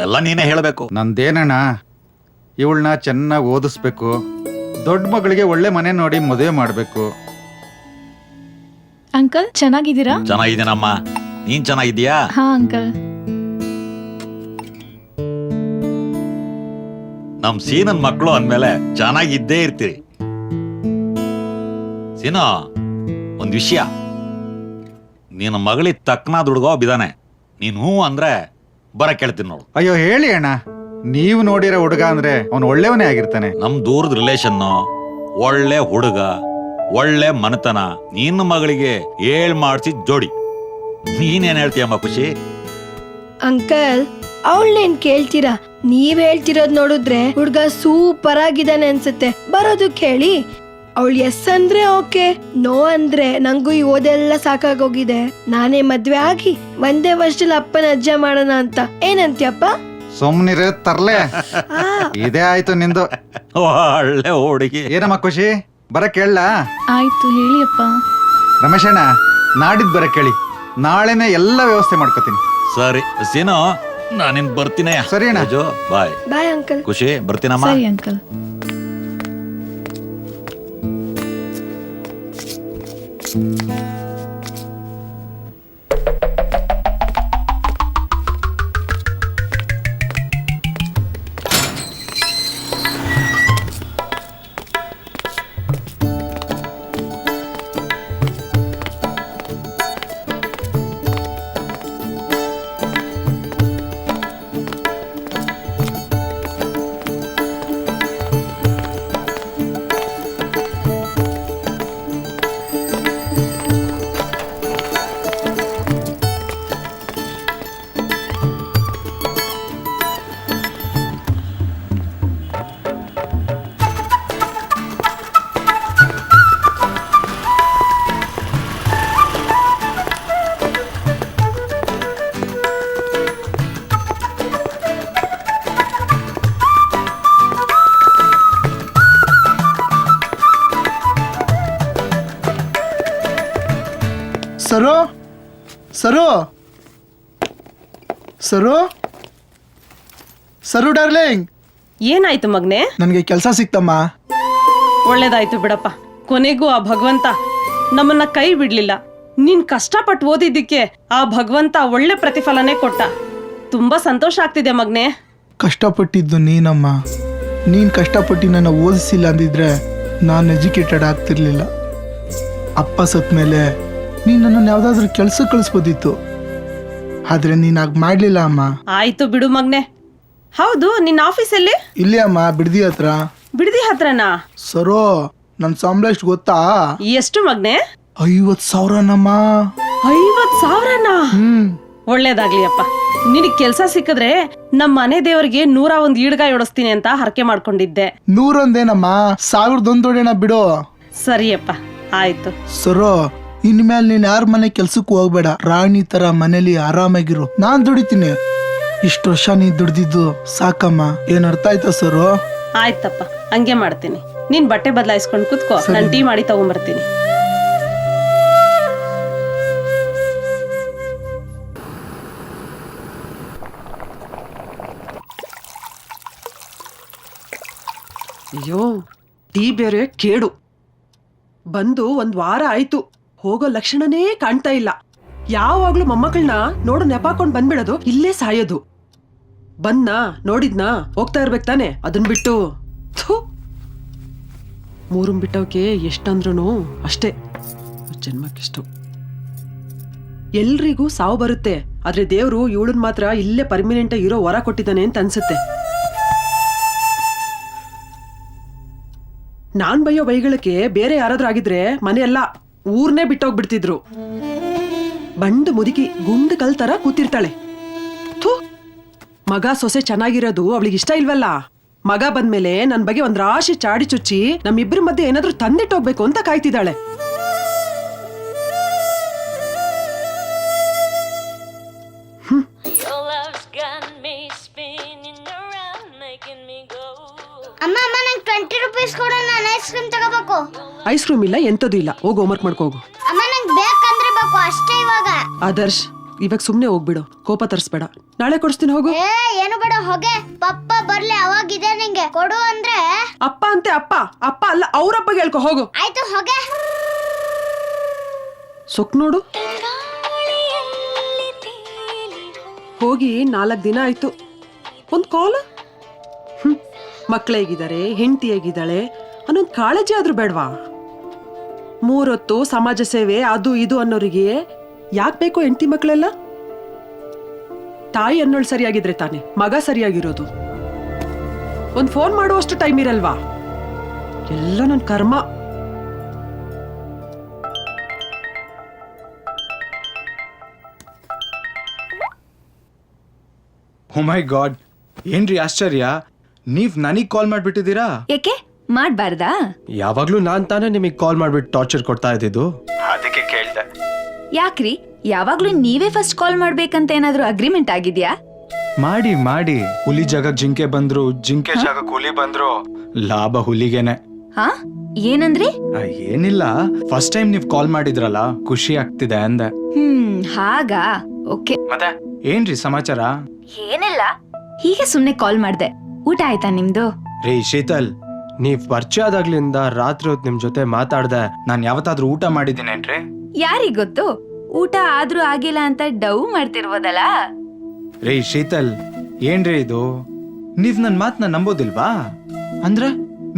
ಎಲ್ಲ ನೀನೇ ಹೇಳ್ಬೇಕು. ನಂದೇನಣ್ಣ, ಇವಳನ್ನ ಚೆನ್ನಾಗಿ ಓದಿಸ್ಬೇಕು, ದೊಡ್ಡ ಮಗಳಿಗೆ ಒಳ್ಳೆ ಮನೆ ನೋಡಿ ಮದುವೆ ಮಾಡ್ಬೇಕು. ಅಂಕಲ್ ಚೆನ್ನಾಗಿದ್ದೀರಾ? ಚೆನ್ನಾಗಿದ್ದೀನಮ್ಮ, ನೀನ್ ಚೆನ್ನಾಗಿದ್ದೀಯಾ? ಹಾ ಅಂಕಲ್. ನಮ್ ಸೀನನ್ ಮಕ್ಕಳು ಅಂದ್ಮೇಲೆ ಚೆನ್ನಾಗಿದ್ದೇ ಇರ್ತೀರಿ. ಸೀನೋ, ಒಂದ್ ವಿಷಯ, ನಿನ್ನ ಮಗಳಿಗೆ ತಕ್ಕನಾದ ಹುಡುಗ ಬಿದ್ದಾನೆ. ನೀನ್ ಹೂ ಅಂದ್ರೆ ಬರ ಕೇಳ್ತೀನಿ ನೋಡು. ಅಯ್ಯೋ ಹೇಳಿ ಅಣ್ಣ, ನೀವು ನೋಡಿರೋ ಹುಡುಗ ಅಂದ್ರೆ ಅವನು ಒಳ್ಳೆಯವನೇ ಆಗಿರ್ತಾನೆ. ನಮ್ ದೂರದ ರಿಲೇಷನ್ನು, ಒಳ್ಳೆ ಹುಡುಗ, ಒಳ್ಳೆ ಮನೆತನ, ನಿನ್ನ ಮಗಳಿಗೆ ಮಾಡ್ಸಿದ್ ಜೋಡಿ. ನೀನೇನ್ ಹೇಳ್ತೀಯಮ್ಮ ಖುಷಿ? ಅಂಕಲ್, ಅವಳನ್ನೇನ್ ಕೇಳ್ತೀರಾ? ನೀವ್ ಹೇಳ್ತಿರೋದ್ ನೋಡಿದ್ರೆ ಹುಡ್ಗ ಸೂಪರ್ ಆಗಿದ್ದಾನೆ ಅನ್ಸುತ್ತೆ. ಬರೋದಕ್ಕೆ ಹೇಳಿ. ಅವಳು ಎಸ್ ಅಂದ್ರೆ ಓಕೆ, ನೋ ಅಂದ್ರೆ ನಂಗೂ ಈ ಓದೆಲ್ಲ ಸಾಕಾಗೋಗಿದೆ. ನಾನೇ ಮದ್ವೆ ಆಗಿ ಒಂದೇ ವರ್ಷದಲ್ಲಿ ಅಪ್ಪನ ಅಜ್ಜ ಮಾಡೋಣ ಅಂತ. ಏನಂತ್ಯಪ್ಪ? ಸುಮ್ನಿರೇ ತರ್ಲೆ. ಇದೇ ಆಯ್ತು ನಿಂದು. ಒಳ್ಳೆ ಹುಡುಗಿ. ಏನಮ್ಮ ಖುಷಿ, ಬರ ಕೇಳ? ಆಯ್ತು ಹೇಳಿ ಅಪ್ಪ. ರಮೇಶ್ ಅಣ್ಣ, ನಾಡಿದ್ ಬರ ಕೇಳಿ, ನಾಳೆನೆ ಎಲ್ಲ ವ್ಯವಸ್ಥೆ ಮಾಡ್ಕೋತೀನಿ. ಸರಿ ಸೀನೋ, ನಾನಿನ್ ಬರ್ತೀನಿ. ಸರಿ ಅಣ್ಣ. ಬಾಯ್. Bye uncle. ಖುಷಿ, ಬರ್ತೀನಮ್ಮ. ಸರಿ ಅಂಕಲ್. ಸರು ಸರು ಸರು ಸರು ಡಾರ್ಲಿಂಗ್, ಏನಾಯ್ತು ಮಗ್ನೆ? ನನಗೆ ಕೆಲಸ ಸಿಕ್ತಮ್ಮ. ಒಳ್ಳೇದಾಯ್ತು ಬಿಡಪ್ಪ. ಕೊನೆಗೂ ಆ ಭಗವಂತ ನಮ್ಮನ್ನ ಕೈ ಬಿಡ್ಲಿಲ್ಲ. ನೀನ್ ಕಷ್ಟಪಟ್ಟು ಓದಿದ್ದಕ್ಕೆ ಆ ಭಗವಂತ ಒಳ್ಳೆ ಪ್ರತಿಫಲನೇ ಕೊಟ್ಟ. ತುಂಬಾ ಸಂತೋಷ ಆಗ್ತಿದೆ ಮಗ್ನೆ. ಕಷ್ಟಪಟ್ಟಿದ್ದು ನೀನಮ್ಮ. ನೀನು ಕಷ್ಟಪಟ್ಟು ನನ್ನ ಓದಿಸಿಲ್ಲ ಅಂದಿದ್ರೆ ನಾನು ಎಜುಕೇಟೆಡ್ ಆಗ್ತಿರ್ಲಿಲ್ಲ. ಅಪ್ಪ ಸತ್ ಮೇಲೆ ನೀನು ನನ್ನನ್ನು ಯಾವುದಾದ್ರೂ ಕೆಲಸ ಕಳಿಸ್ಬೋದಿತ್ತು, ಆದರೆ ನೀನು ಹಾಗೆ ಮಾಡಲಿಲ್ಲ ಅಮ್ಮ. ಆಯ್ತು ಬಿಡು ಮಗ್ನೆ. ಹೌದು, ನಿನ್ನ ಆಫೀಸಲ್ಲಿ? ಇಲ್ಲೇ ಅಮ್ಮ, ಬಿಡ್ದಿ ಹತ್ರ. ಬಿಡದಿ ಹತ್ರನಾ? ಸರೋ, ನನ್ನ ಸಂಬಳ ಎಷ್ಟು ಗೊತ್ತಾ? ಎಷ್ಟು ಮಗ್ನೆ? 50,000ನಮ್ಮ. 50,000ನಾ? ಒಳ್ಳೇದಾಗ್ಲಿ ಅಪ್ಪ. ನಿನಗ್ ಕೆಲ್ಸ ಸಿಕ್ಕಿದ್ರೆ ನಮ್ಮ ಮನೆ ದೇವರಿಗೆ 101 ಈಡ್ಗಾಯಿ ಹೊಡಿಸ್ತೀನಿ ಅಂತ ಹರಕೆ ಮಾಡ್ಕೊಂಡಿದ್ದೆ. 101 1,001 ಹೊಡೆಣ ಬಿಡು. ಸರಿಯಪ್ಪ, ಆಯ್ತು. ಸರೋ, ಇನ್ಮೇಲೆ ನೀನ್ ಯಾರ ಮನೆ ಕೆಲ್ಸಕ್ಕೆ ಹೋಗ್ಬೇಡ. ರಾಣಿ ತರ ಮನೇಲಿ ಆರಾಮಾಗಿರು. ನಾನ್ ದುಡಿತೀನಿ. ಇಷ್ಟು ವರ್ಷ ನೀ ದುಡ್ದಿದ್ದು ಸಾಕಮ್ಮ. ಏನ್ ಅರ್ಥ ಆಯ್ತಾ ಸರೋ? ಆಯ್ತಪ್ಪ, ಹಂಗೆ ಮಾಡ್ತೀನಿ. ನೀನ್ ಬಟ್ಟೆ ಬದಲಾಯಿಸ್ಕೊಂಡು ಕುತ್ಕೋ, ನಾನು ಟೀ ಮಾಡಿ ತಗೊಂಡ್ಬರ್ತೀನಿ. ಅಯ್ಯೋ, ಟೀ ಬೇರೆ ಕೇಡು. ಬಂದು 1 ವಾರ ಆಯ್ತು, ಹೋಗೋ ಲಕ್ಷಣನೇ ಕಾಣ್ತಾ ಇಲ್ಲ. ಯಾವಾಗ್ಲೂ ಮೊಮ್ಮಕ್ಕಳನ್ನ ನೋಡು ನೆಪಾಕೊಂಡ್ ಬಂದ್ಬಿಡೋದು, ಇಲ್ಲೇ ಸಾಯೋದು. ಬಂದ್ನಾ, ನೋಡಿದ್ನಾ, ಹೋಗ್ತಾ ಇರ್ಬೇಕು ತಾನೆ. ಅದನ್ ಬಿಟ್ಟು ಮೂರನ್ ಬಿಟ್ಟವಕ್ಕೆ ಎಷ್ಟಂದ್ರೂ ಅಷ್ಟೇ. ಜನ್ಮಕ್ಕಿಷ್ಟು. ಎಲ್ರಿಗೂ ಸಾವು ಬರುತ್ತೆ, ಆದ್ರೆ ದೇವ್ರು ಇವಳನ್ ಮಾತ್ರ ಇಲ್ಲೇ ಪರ್ಮಿನೆಂಟ್ ಇರೋ ವರ ಕೊಟ್ಟಿದ್ದಾನೆ ಅಂತ ಅನ್ಸುತ್ತೆ. ನಾನ್ ಬೈಯೋ ಬೈಗಳಕ್ಕೆ ಬೇರೆ ಯಾರಾದ್ರೂ ಆಗಿದ್ರೆ ಮನೆಯೆಲ್ಲ ಊರ್ನೇ ಬಿಟ್ಟೋಗ್ಬಿಡ್ತಿದ್ರು. ಬಂಡು ಮುದುಕಿ ಗುಂಡು ಕಲ್ ತರ ಕೂತಿರ್ತಾಳೆ. ಥೂ, ಮಗ ಸೊಸೆ ಚೆನ್ನಾಗಿರೋದು ಅವಳಿಗೆ ಇಷ್ಟ ಇಲ್ವಲ್ಲ. ಮಗ ಬಂದ್ಮೇಲೆ ನನ್ ಬಗ್ಗೆ ಒಂದ್ ರಾಶಿ ಚಾಡಿ ಚುಚ್ಚಿ ನಮ್ಮಿಬ್ರ ಮಧ್ಯೆ ಏನಾದ್ರೂ ತಂದಿಟ್ಟೋಗ್ಬೇಕು ಅಂತ ಕಾಯ್ತಿದ್ದಾಳೆ. ಐಸ್ ಕ್ರೀಮ್ ಇಲ್ಲ, ಎಂತದ್ದು ಇಲ್ಲ. ಹೋಗು, ಹೋಮ್ವರ್ಕ್ ಮಾಡ್ಕೋ ಹೋಗು. ಆದರ್ಶ್, ಇವಾಗ ಸುಮ್ನೆ ಹೋಗ್ಬಿಡು, ಕೋಪ ತರಿಸ್ಬೇಡ. ನಾಳೆ ಕೊಡಿಸ್ತೀನಿ, ಹೋಗು. ಏನು ಬೇಡ, ಹೋಗೆ. ಪಪ್ಪ ಬರ್ಲಿ, ಅವಾಗಿದೆ ನಿಂಗೆ ಕೊಡು ಅಂದ್ರೆ. ಅಪ್ಪ ಅಂತೆ, ಅಪ್ಪ ಅಪ್ಪ ಅಲ್ಲ, ಅವ್ರಪ್ಪಗೆ ಹೇಳ್ಕೊ, ಹೋಗು. ಆಯ್ತು, ಹೋಗೆ. ಸೊಕ್ ನೋಡು, ಹೋಗಿ 4 ದಿನ ಆಯ್ತು. ಒಂದ್ ಕಾಲ್. ಮಕ್ಳು ಹೇಗಿದ್ದಾರೆ, ಹೆಂಡತಿ ಹೇಗಿದ್ದಾಳೆ ಅನ್ನೊಂದ್ ಕಾಳಜಿ ಆದ್ರೂ ಬೇಡವಾ? 3 ಹೊತ್ತು ಸಮಾಜ ಸೇವೆ ಅದು ಇದು ಅನ್ನೋರಿಗೆ ಯಾಕೆ ಬೇಕು ಹೆಂಡತಿ ಮಕ್ಕಳೆಲ್ಲ? ತಾಯಿ ಅನ್ನೋಳು ಸರಿಯಾಗಿದ್ರೆ ತಾನೆ ಮಗ ಸರಿಯಾಗಿರೋದು. ಒಂದ್ ಫೋನ್ ಮಾಡುವಷ್ಟು ಟೈಮ್ ಇರಲ್ವಾ? ಎಲ್ಲ ನನ್ ಕರ್ಮ. ಓ ಮೈ ಗಾಡ್, ಏನ್ರಿ ಆಶ್ಚರ್ಯ, ನೀವ್ ನನಗ್ ಕಾಲ್ ಮಾಡ್ಬಿಟ್ಟಿದ್ದೀರಾ? ಯಾಕೆ ಮಾಡ್ಬಾರ್ದಾ? ಯಾವಾಗ್ಲೂ ನಾನ್ ತಾನೇ ನಿಮಗ್ ಕಾಲ್ ಮಾಡ್ಬಿಟ್ಟು ಟಾರ್ಚರ್ ಕೊಡ್ತಾ ಇದ್ದಿದ್ದು, ಅದಕ್ಕೆ ಕೇಳ್ದೆ. ಯಾಕ್ರಿ ಯಾವಾಗ್ಲೂ ನೀವೇ ಫಸ್ಟ್ ಕಾಲ್ ಮಾಡ್ಬೇಕಂತ ಏನಾದ್ರೂ ಅಗ್ರಿಮೆಂಟ್ ಆಗಿದ್ಯಾ? ಮಾಡಿ ಮಾಡಿ, ಹುಲಿ ಜಾಗಕ್ ಜಿಂಕೆ ಬಂದ್ರು, ಜಿಂಕೆ ಜಾಗಕ್ ಹುಲಿ ಬಂದ್ರು, ಲಾಭ ಹುಲಿಗೆನೆ. ಹಾ, ಏನಂದ್ರಿ? ಏನಿಲ್ಲ, ಫಸ್ಟ್ ಟೈಮ್ ನೀವ್ ಕಾಲ್ ಮಾಡಿದ್ರಲ್ಲ, ಖುಷಿ ಆಗ್ತಿದೆ ಅಂದೆ. ಹಾಗಾ, ಓಕೆ. ಮತ್ತೆ ಏನ್ರಿ ಸಮಾಚಾರ? ಏನಿಲ್ಲ, ಹೀಗೆ ಸುಮ್ನೆ ಕಾಲ್ ಮಾಡ್ದೆ. ಊಟ ಆಯ್ತಾ ನಿಮ್ದು? ರೀ ಶೀತಲ್, ನೀವ್ ಪರಿಚಯ ಆದಾಗ್ಲಿಂದ ರಾತ್ರಿ ಹೊತ್ತು ನಿಮ್ ಜೊತೆ ಮಾತಾಡ್ದೆ ನಾನ್ ಯಾವತ್ತಾದ್ರೂ ಊಟ ಮಾಡಿದ್ದೀನೇನ್ರಿ? ಯಾರಿಗ್ ಗೊತ್ತು, ಊಟ ಆದ್ರೂ ಆಗಿಲ್ಲ ಅಂತ ಡವ್ ಮಾಡ್ತಿರ್ಬೋದಲ್ಲ. ರೀ ಶೀತಲ್, ಏನ್ರಿ ಇದು? ನೀವ್ ನನ್ ಮಾತ್ನ ನಂಬೋದಿಲ್ವಾ? ಅಂದ್ರೆ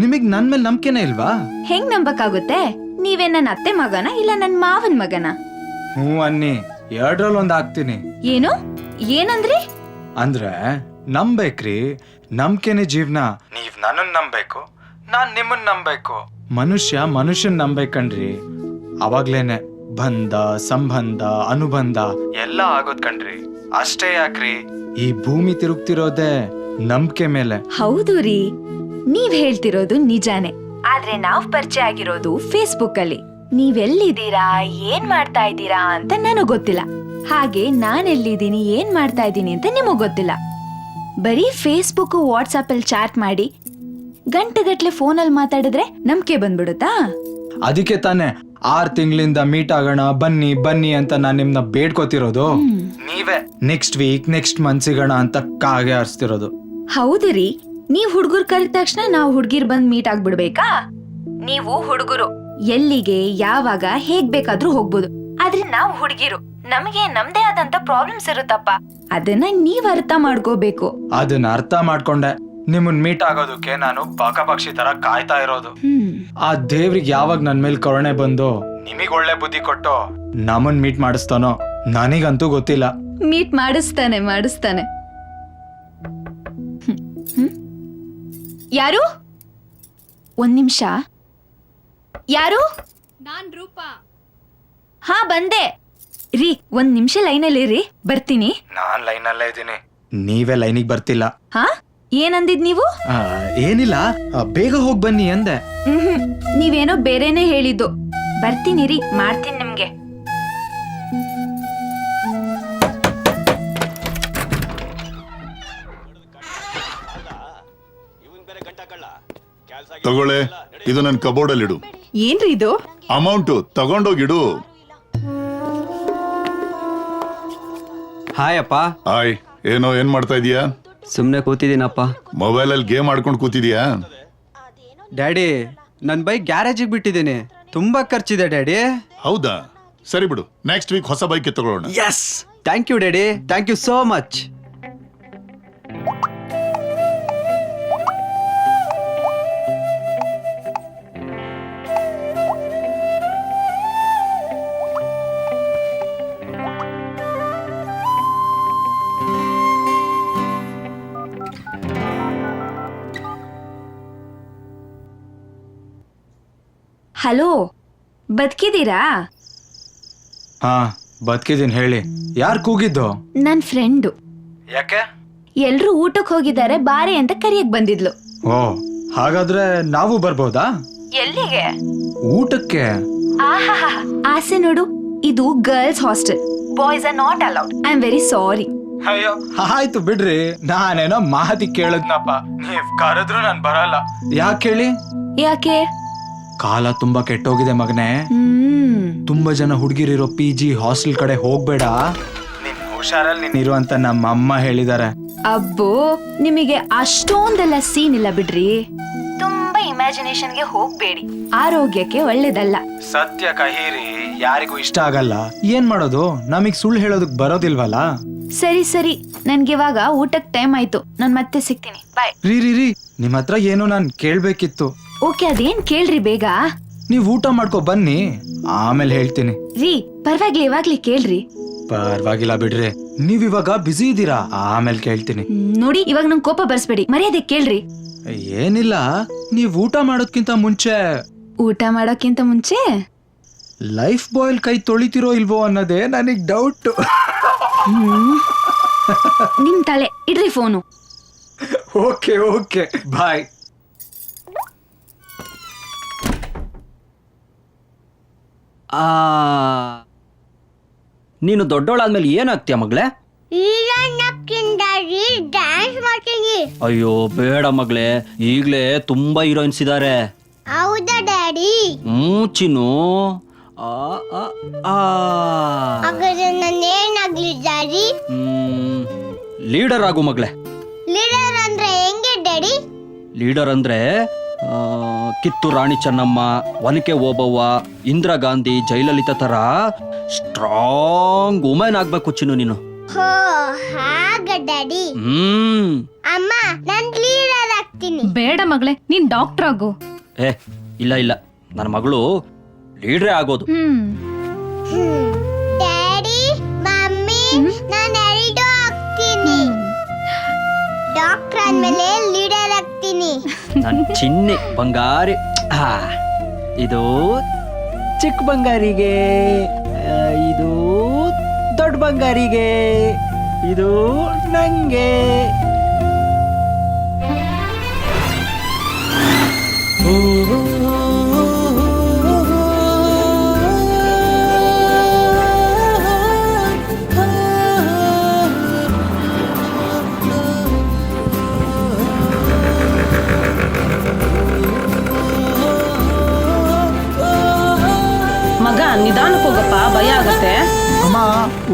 ನಿಮಗ್ ನನ್ ಮೇಲೆ ನಂಬಿಕೆನೇ ಇಲ್ವಾ? ಹೆಂಗ್ ನಂಬಕ್ಕಾಗುತ್ತೆ? ನೀವೇ ನನ್ನ ಅತ್ತೆ ಮಗನ ಇಲ್ಲ ನನ್ ಮಾವನ್ ಮಗನ? ಅನ್ನಿ, 2ರಲ್ಲಿ 1 ಆಗ್ತೀನಿ. ಏನು? ಏನಂದ್ರಿ? ಅಂದ್ರೆ ನಂಬೇಕ್ರಿ, ನಂಬಿಕೆನೆ ಜೀವನ. ನೀವ್ ನನ್ನನ್ ನಂಬೇಕು, ನಾನ್ ನಿಮ್ಮನ್ ನಂಬೇಕು. ಮನುಷ್ಯ ಮನುಷ್ಯನ್ ನಂಬೇಕಣ್ರಿ, ಅವಾಗ್ಲೇನೆ ಬಂಧ ಸಂಬಂಧ ಅನುಬಂಧ ಎಲ್ಲ ಆಗೋದ್ ಕಣ್ರಿ. ಅಷ್ಟೇ ಯಾಕ್ರಿ, ಈ ಭೂಮಿ ತಿರುಗ್ತಿರೋದೇ ನಂಬಿಕೆ ಮೇಲೆ. ಹೌದು ರೀ, ನೀವ್ ಹೇಳ್ತಿರೋದು ನಿಜಾನೇ. ಆದ್ರೆ ನಾವ್ ಪರಿಚಯ ಆಗಿರೋದು ಫೇಸ್ಬುಕ್ ಅಲ್ಲಿ. ನೀವೆಲ್ಲಿದ್ದೀರಾ, ಏನ್ ಮಾಡ್ತಾ ಇದ್ದೀರಾ ಅಂತ ನನಗ್ ಗೊತ್ತಿಲ್ಲ. ಹಾಗೆ ನಾನೆಲ್ಲಿದ್ದೀನಿ, ಏನ್ ಮಾಡ್ತಾ ಇದ್ದೀನಿ ಅಂತ ನಿಮಗ್ ಗೊತ್ತಿಲ್ಲ. ಬರೀ ಫೇಸ್ಬುಕ್ ವಾಟ್ಸ್ಆಪ್ ಅಲ್ಲಿ ಚಾಟ್ ಮಾಡಿ ಗಂಟೆಗಟ್ಲೆ ಫೋನಲ್ಲಿ ಮಾತಾಡಿದ್ರೆ ನಂಬಿಕೆ ಬಂದ್ಬಿಡುತ್ತಾ? ಅದಕ್ಕೆ ತಾನೆ 6 ತಿಂಗಳಿಂದ ಮೀಟ್ ಆಗೋಣ ಬನ್ನಿ ಬನ್ನಿ ಅಂತ ನಾನು ನಿಮ್ನ ಬೇಡ್ಕೋತಿರೋದು. ನೀವೇ ನೆಕ್ಸ್ಟ್ ವೀಕ್ ನೆಕ್ಸ್ಟ್ ಮಂತ್ ಸಿಗೋಣ ಅಂತ ಕಾಗೆ ಆರಿಸ್ತಿರೋದು. ಹೌದು ರೀ, ನೀವ್ ಹುಡುಗರು ಕರೆದ ತಕ್ಷಣ ನಾವು ಹುಡುಗಿರ್ ಬಂದ್ ಮೀಟ್ ಆಗ್ಬಿಡ್ಬೇಕಾ? ನೀವು ಹುಡುಗರು ಎಲ್ಲಿಗೆ ಯಾವಾಗ ಹೇಗ್ ಬೇಕಾದ್ರೂ ಹೋಗ್ಬೋದು. ಆದ್ರೆ ನಾವು ಹುಡುಗಿರು ನಮಗೆ ನಮ್ದೇ ಆದಂತ ಪ್ರಾಬ್ಲಮ್ಸ್ ಇರುತ್ತಪ್ಪ. ಅದನ್ನ ನೀವ್ ಅರ್ಥ ಮಾಡ್ಕೋಬೇಕು. ಅದನ್ನ ಅರ್ಥ ಮಾಡ್ಕೊಂಡೆ ನಿಮ್ಮನ್ ಮೀಟ್ ಆಗೋದಕ್ಕೆ ನಾನು ಪಕ್ಷಿ ತರ ಕಾಯ್ತಾ ಇರೋದು. ಆ ದೇವ್ರಿಗೆ ಯಾವಾಗ ನನ್ ಮೇಲೆ ಕರುಣೆ ಬಂದು ನಿಮಗ್ ಒಳ್ಳೆ ಬುದ್ಧಿ ಕೊಟ್ಟು ನಮ್ಮನ್ ಮೀಟ್ ಮಾಡಿಸ್ತಾನೋ ನನಗಂತೂ ಗೊತ್ತಿಲ್ಲ. ಮೀಟ್ ಮಾಡಿಸ್ತಾನೆ. ಯಾರು? ಒಂದ್ ನಿಮಿಷ. ಯಾರು? ನಾನ್ ರೂಪಾ. ಹಾ ಬಂದೆ ರೀ, ಒಂದ್ ನಿಮಿಷ ಲೈನಲ್ಲಿ ರೀ, ಬರ್ತೀನಿ. ನಾನ್ ಲೈನ್ ಅಲ್ಲೇ ಇದ್ದೀನಿ, ನೀವೇ ಲೈನಿಗೆ ಬರ್ತಿಲ್ಲ. ಹಾ ಏನಂದಿದ್ ನೀವು? ಏನಿಲ್ಲ, ಬೇಗ ಹೋಗ್ ಬನ್ನಿ ಅಂದೆ. ನೀವೇನೋ ಬೇರೆನೆ ಹೇಳಿದ್ದು. ಬರ್ತೀನಿ ರೀ, ಮಾಡ್ತೀನಿ ನಿಮ್ಗೆ. ತಗೊಳ್ಳೆ, ಇದು ನನ್ನ ಕಬೋರ್ಡ್ ಅಲ್ಲಿ ಇಡು. ಏನ್ರಿ ಇದು? ಅಮೌಂಟ್ ತಗೊಂಡೋಗಿಡು. ಹಾಯ್ ಅಪ್ಪ. ಹಾಯ್. ಏನೋ ಏನ್ ಮಾಡ್ತಾ ಇದೀಯಾ? ಸುಮ್ನೆ ಕೂತಿದ್ದೀನಪ್ಪ. ಮೊಬೈಲ್ ಅಲ್ಲಿ ಗೇಮ್ ಆಡ್ಕೊಂಡು ಕೂತಿದ್ಯಾ? ಡ್ಯಾಡಿ, ನನ್ ಬೈಕ್ ಗ್ಯಾರೇಜಿಗೆ ಬಿಟ್ಟಿದ್ದೀನಿ, ತುಂಬಾ ಖರ್ಚಿದೆ ಡ್ಯಾಡಿ. ಹೌದಾ, ಸರಿ ಬಿಡು, ನೆಕ್ಸ್ಟ್ ವೀಕ್ ಹೊಸ ಬೈಕ್ ತಗೊಳ್ಳೋಣ. Yes, thank you daddy, thank you so much. Hello, ಬದುಕಿದೀರಾ? ಹಾ ಬದುಕಿದೀನಿ. ಹೇಳಿ, ಯಾರು ಕೂಗಿದ್ದು? ನನ್ ಫ್ರೆಂಡು. ಯಾಕೆ? ಎಲ್ರು ಊಟಕ್ ಹೋಗಿದ್ದಾರೆ, ಬಾರೆ ಅಂತ ಕರಿಯಕ್ ಬಂದಿದ್ಲು. ಓ, ಹಾಗಾದ್ರೆ ನಾವು ಬರ್ಬೋದಾ? ಎಲ್ಲಿಗೆ? ಊಟಕ್ಕೆ. ಆಹಾ, ಆಸೆ ನೋಡು, ಇದು girls hostel. Boys are not allowed. I am very sorry. ಅಯ್ಯೋ ಆಯ್ತು ಬಿಡ್ರಿ, ನಾನೇನೋ ಮಾತಿ ಕೇಳದ್ನಪ್ಪ, ನೀವ್ ಕರೆದ್ರು ನಾನ್ ಬರಲ್ಲ. ಯಾಕೆ ಹೇಳಿ? ಯಾಕೆ? ಕಾಲ ತುಂಬಾ ಕೆಟ್ಟೋಗಿದೆ ಮಗನೇ. ತುಂಬಾ ಜನ ಹುಡುಗಿರಿರೋ PG ಹಾಸ್ಟೆಲ್ ಕಡೆ ಹೋಗ್ಬೇಡ, ನಿನ್ ಹುಷಾರಲ್ಲಿ ನೀನಿರು ಅಂತ ನಮ್ಮ ಅಮ್ಮ ಹೇಳಿದಾರೆ. ಅಬ್ಬೋ, ನಿಮಗೆ ಅಷ್ಟೊಂದೆಲ್ಲ ಸೀನ್ ಇಲ್ಲ ಬಿಡ್ರಿ. ತುಂಬಾ ಇಮ್ಯಾಜಿನೇಷನ್ಗೆ ಹೋಗ್ಬೇಡಿ, ಆರೋಗ್ಯಕ್ಕೆ ಒಳ್ಳೇದಲ್ಲ. ಸತ್ಯ ಕಹೀರಿ ಯಾರಿಗೂ ಇಷ್ಟ ಆಗಲ್ಲ, ಏನ್ ಮಾಡೋದು, ನಮಗ್ ಸುಳ್ಳು ಹೇಳೋದಕ್ ಬರೋದಿಲ್ವಲ್ಲ. ಸರಿ, ನನ್ಗಿವಾಗ ಊಟಕ್ ಟೈಮ್ ಆಯ್ತು, ನಾನ್ ಮತ್ತೆ ಸಿಗ್ತೀನಿ. ಬಾಯ್. ರೀ ನಿಮ್ ಹತ್ರ ಏನೋ ನಾನ್ ಕೇಳ್ಬೇಕಿತ್ತು. ಓಕೆ, ಅದೇನ್ ಕೇಳ್ರಿ ಬೇಗ. ನೀವ್ ಊಟ ಮಾಡ್ಕೊ ಬನ್ನಿ, ಆಮೇಲೆ ಹೇಳ್ತೀನಿ. ರೀ ಪರವಾಗಿಲ್ಲ, ಇವಾಗ್ಲೇ ಕೇಳ್ರಿ. ಪರವಾಗಿಲ್ಲ ಬಿಡ್ರಿ, ನೀವ್ ಇವಾಗ ಬ್ಯುಸಿ ಇದ್ದೀರಾ, ಆಮೇಲೆ ಕೇಳ್ತೀನಿ. ನೋಡಿ, ಇವಾಗ ನಂಗೆ ಕೋಪ ಬರ್ಸ್ಬೇಡಿ, ಮರ್ಯಾದೆ ಕೇಳ್ರಿ. ಏನಿಲ್ಲ, ನೀವ್ ಊಟ ಮಾಡೋದ್ಕಿಂತ ಮುಂಚೆ ಊಟ ಮಾಡೋಕ್ಕಿಂತ ಮುಂಚೆ ಲೈಫ್ ಬಾಯ್ಲ್ ಕೈ ತೊಳಿತಿರೋ ಇಲ್ವೋ ಅನ್ನೋದೇ ನನಗ್ ಡೌಟ್. ನಿಮ್ ತಲೆ ಇಡ್ರಿ ಫೋನು. Okay bye. ನೀನು ದೊಡ್ಡವಳಾದ್ಮೇಲೆ ಏನಾಗ್ತೀಯ ಮಗ್ಳೆ? ಡ್ಯಾನ್ಸ್ ಮಾಡ್ತೀನಿ. ಅಯ್ಯೋ ಬೇಡ ಮಗ್ಳೆ, ಈಗ್ಲೇ ತುಂಬಾ ಹೀರೋಯಿನ್ಸ್ ಇದಾರೆ. ಹೌದಾ ಡ್ಯಾಡಿ? ಚಿನ್ನು. ಹಾಗಾದ್ರೆ ನಾನೇನಾಗ್ಲಿ ಡ್ಯಾಡಿ? ಲೀಡರ್ ಆಗು ಮಗ್ಳೆ. ಲೀಡರ್ ಅಂದ್ರೆ ಹೆಂಗೆ ಡ್ಯಾಡಿ? ಲೀಡರ್ ಅಂದ್ರೆ ಕಿತ್ತೂರು ರಾಣಿ ಚೆನ್ನಮ್ಮ, ಒನಕೆ ಓಬವ್ವ, ಇಂದಿರಾ ಗಾಂಧಿ, ಜಯಲಲಿತಾ ತರ ಸ್ಟ್ರಾಂಗ್ ವುಮೆನ್ ಆಗ್ಬೇಕು ಚಿನ್ನು ನೀನು. ಹೋ ಹಾಗ ಡ್ಯಾಡಿ? ಅಮ್ಮ, ನಾನ್ ಲೀಡರ್ ಆಗ್ತೀನಿ. ಬೇಡ ಮಗಳೇ, ನೀನ್ ಡಾಕ್ಟರ್ ಆಗು. ಇಲ್ಲ, ನನ್ನ ಮಗಳು ಲೀಡ್ರೇ ಆಗೋದು. ಡ್ಯಾಡಿ, ಮಮ್ಮಿ, ನಾನು ಎರಡು ಆಗ್ತೀನಿ. ಡಾಕ್ಟರ್ ಆದ್ಮೇಲೆ ಲೀಡರ್ ಆಗ್ತೀನಿ. ನಾನು ಚಿನ್ನಿ ಬಂಗಾರಿ. ಇದು ಚಿಕ್ಕ ಬಂಗಾರಿಗೆ, ಇದು ದೊಡ್ಡ ಬಂಗಾರಿಗೆ, ಇದು ನಂಗೆ.